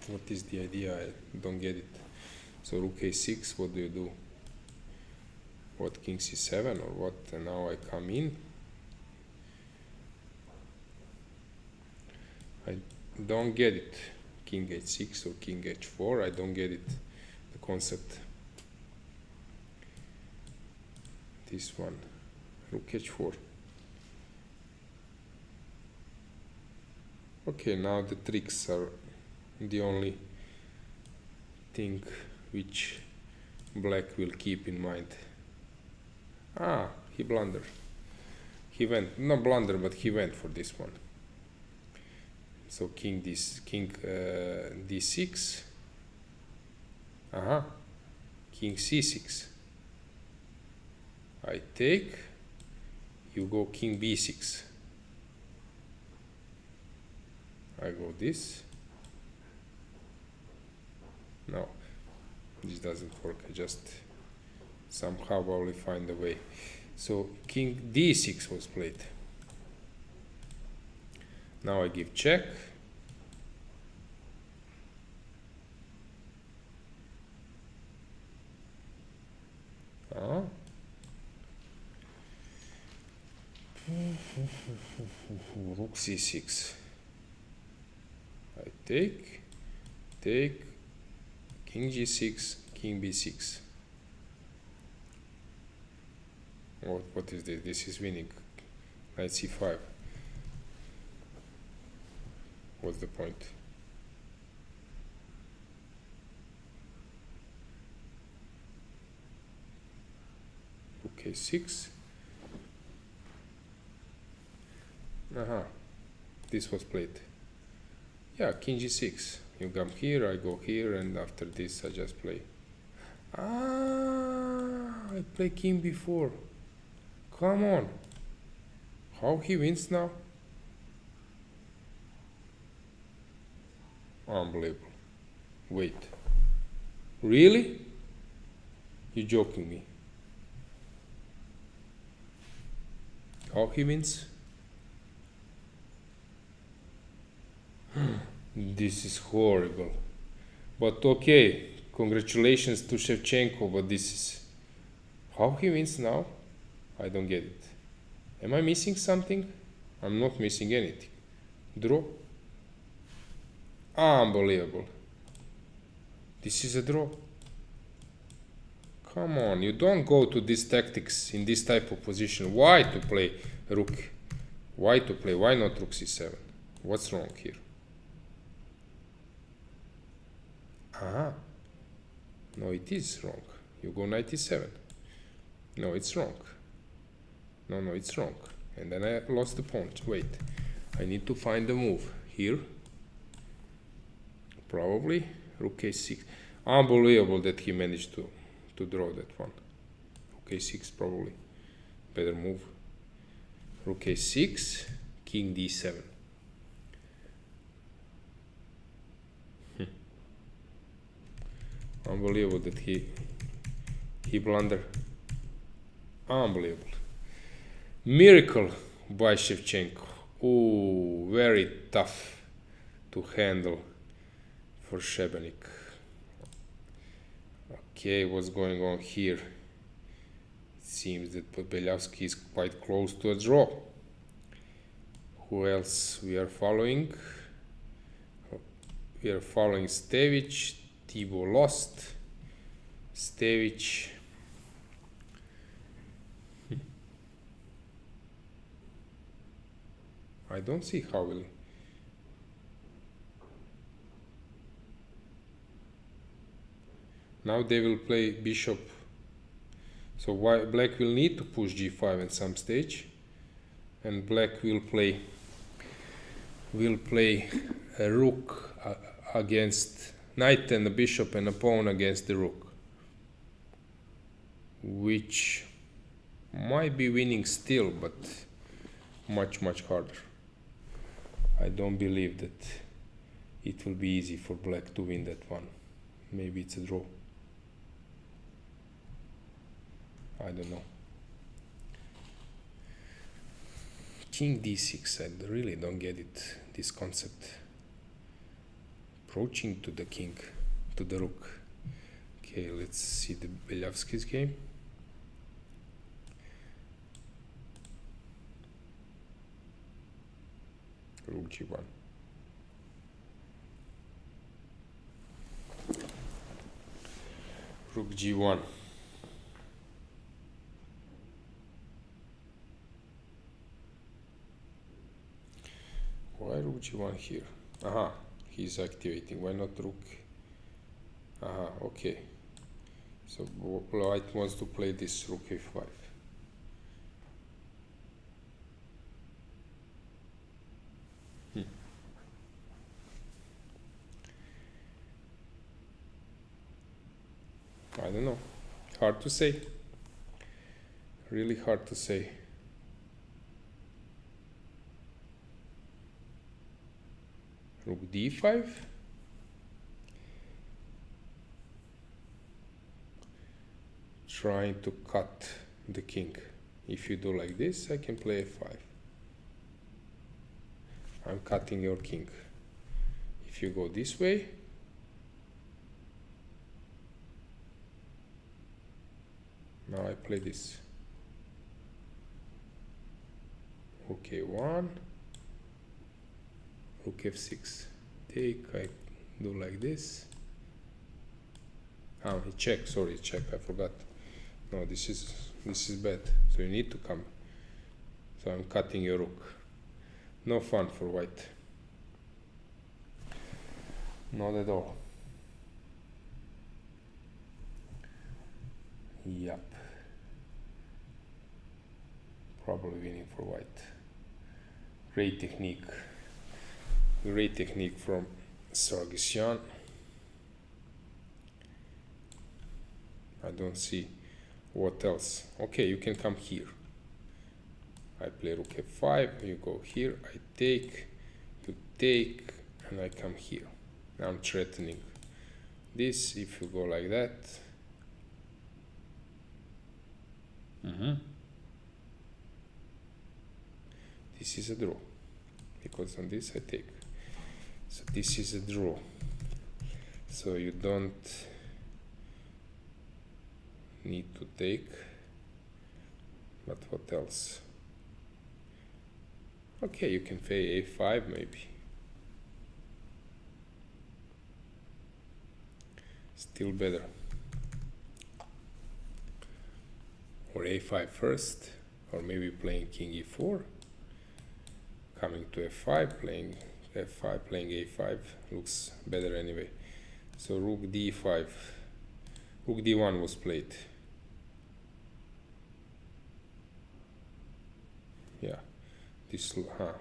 what is the idea? I don't get it. So rook a6, what do you do? What, king c7 or what? And now I come in. I don't get it. King h6 or king h4, I don't get it. The concept. This one, rook h4. Okay, now the tricks are the only thing which black will keep in mind. Ah, he blundered. He went, not blunder, but he went for this one. So king d6. Aha, king c6. I take, you go king b6. I go this. No, this doesn't work. I just somehow I will find a way. So king d6 was played. Now I give check. Rook c6. I take, king g6, king b6. What is this? This is winning. Knight c5. What's the point? Rook a6. Aha, this was played. Yeah, king g6. You come here, I go here, and after this I just play. Ah, I play king b4. Come on. How he wins now? Unbelievable. Wait. Really? You joking me? How he wins? This is horrible. But okay, congratulations to Shevchenko, but this is... How he wins now? I don't get it. Am I missing something? I'm not missing anything. Draw? Unbelievable. This is a draw. Come on, you don't go to these tactics in this type of position. Why to play rook? Why to play? Why not rook c7? What's wrong here? Ah, no, it is wrong. You go knight e7. No, it's wrong. No, it's wrong. And then I lost the pawn. Wait, I need to find the move here. Probably rook a6. Unbelievable that he managed to draw that one. Rook a6 probably better move. Rook a6, king d7. Unbelievable that he blundered. Unbelievable. Miracle by Shevchenko. Ooh, very tough to handle for Shebenik. Okay, what's going on here? It seems that Podbelyavsky is quite close to a draw. Who else we are following? We are following Stevic. Thibault lost. Stevic. I don't see how will. Now they will play bishop. So why black will need to push g5 at some stage, and black will play a rook against knight and a bishop and a pawn against the rook, which might be winning still, but much harder. I don't believe that it will be easy for black to win that one. Maybe it's a draw. I don't know. King d6, I really don't get it, this concept. Approaching to the king, to the rook. Okay, let's see the Belyavsky's game. Rook g1. Rook g1. Why rook g1 here? Aha, he's activating. Why not rook? Aha, okay. So white wants to play this rook a5. I don't know. Hard to say. Really hard to say. Rook d5. Trying to cut the king. If you do like this, I can play a5. I'm cutting your king. If you go this way, now I play this. Rook a1, rook f6. Take, I do like this. Ah, check, sorry, check, I forgot. No, this is bad. So you need to come. So I'm cutting your rook. No fun for white. Not at all. Yep. Probably winning for white. Great technique. Great technique from Sargsyan. I don't see what else. Okay, you can come here. I play rook f5, you go here, I take, you take, and I come here. Now I'm threatening this. If you go like that, this is a draw, because on this I take. So this is a draw. So you don't need to take. But what else? Okay, you can play a5 maybe. Still better. Or a5 first, or maybe playing king e4, coming to f5, playing f5, playing a5 looks better anyway. So rook d5, rook d1 was played. Yeah, this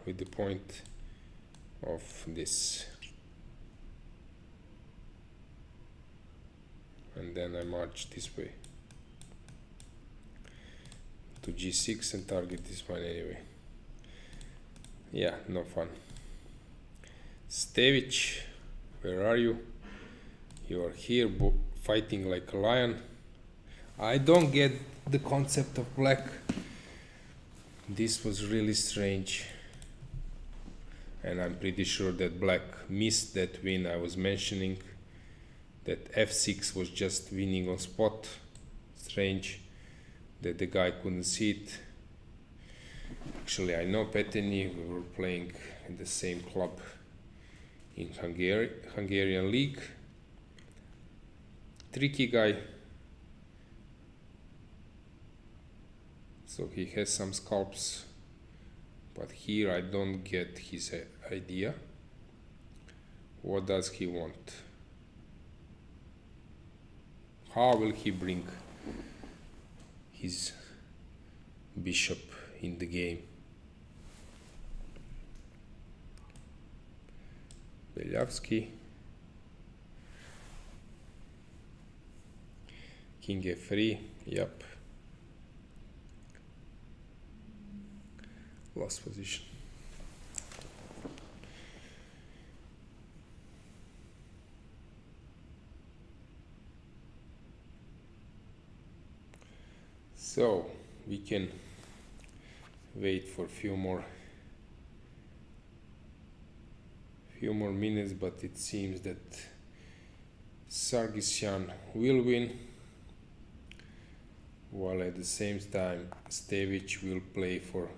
with the point of this, and then I march this way to g6 and target this one anyway. Yeah, no fun. Stevic, where are you? You are here fighting like a lion. I don't get the concept of black. This was really strange. And I'm pretty sure that black missed that win I was mentioning. That f6 was just winning on spot. Strange that the guy couldn't see it. Actually, I know Peteny, we were playing in the same club in Hungarian league. Tricky guy. So he has some scalps, but here I don't get his idea. What does he want? How will he bring his bishop in the game? Beliavsky, king f3, yep, lost position. So we can wait for a few more minutes, but it seems that Sargsyan will win, while at the same time Stevic will play for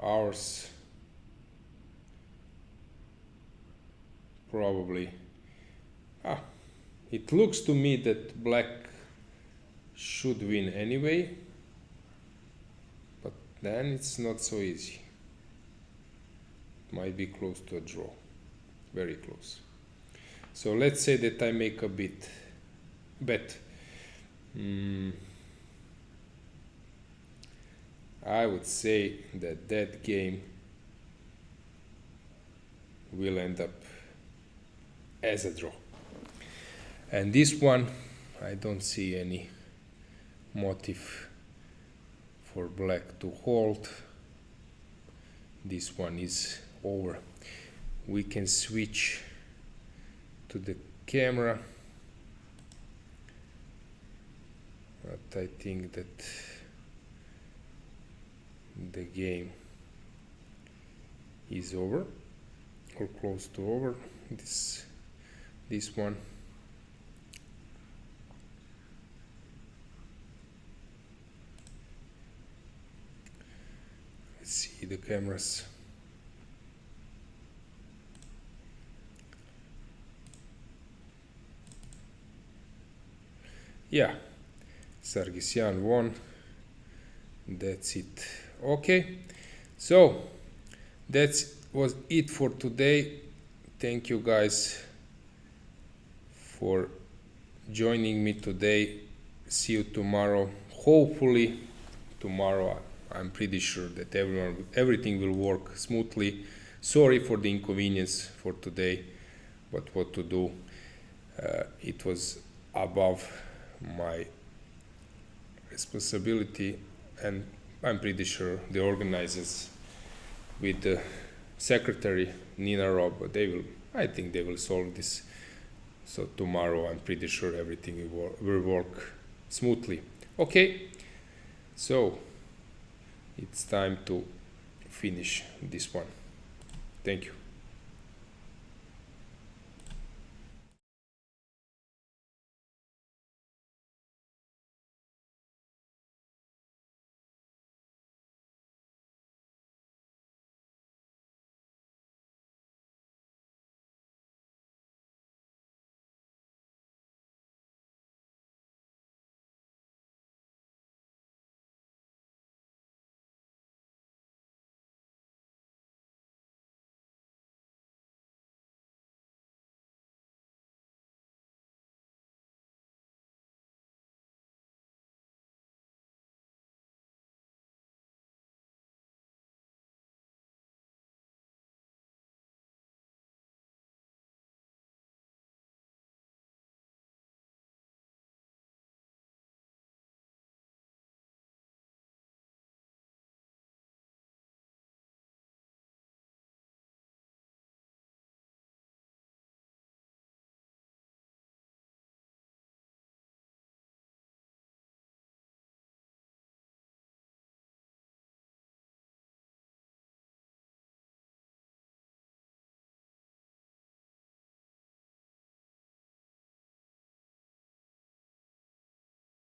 hours, probably. It looks to me that black should win anyway, but then it's not so easy. Might be close to a draw, very close. So let's say that I make a bet. I would say that that game will end up as a draw, and this one I don't see any motive for black to hold. This one is over. We can switch to the camera, but I think that the game is over or close to over. This one. Let's see the cameras. Yeah, Sargsyan won. That's it. Okay, so that was it for today. Thank you guys for joining me today. See you tomorrow. Hopefully tomorrow, I'm pretty sure that everything will work smoothly. Sorry for the inconvenience for today, but what to do? It was above my responsibility, and I'm pretty sure the organizers with the secretary Nina Rob, I think they will solve this. So tomorrow I'm pretty sure everything will work smoothly. Okay, so it's time to finish this one. Thank you.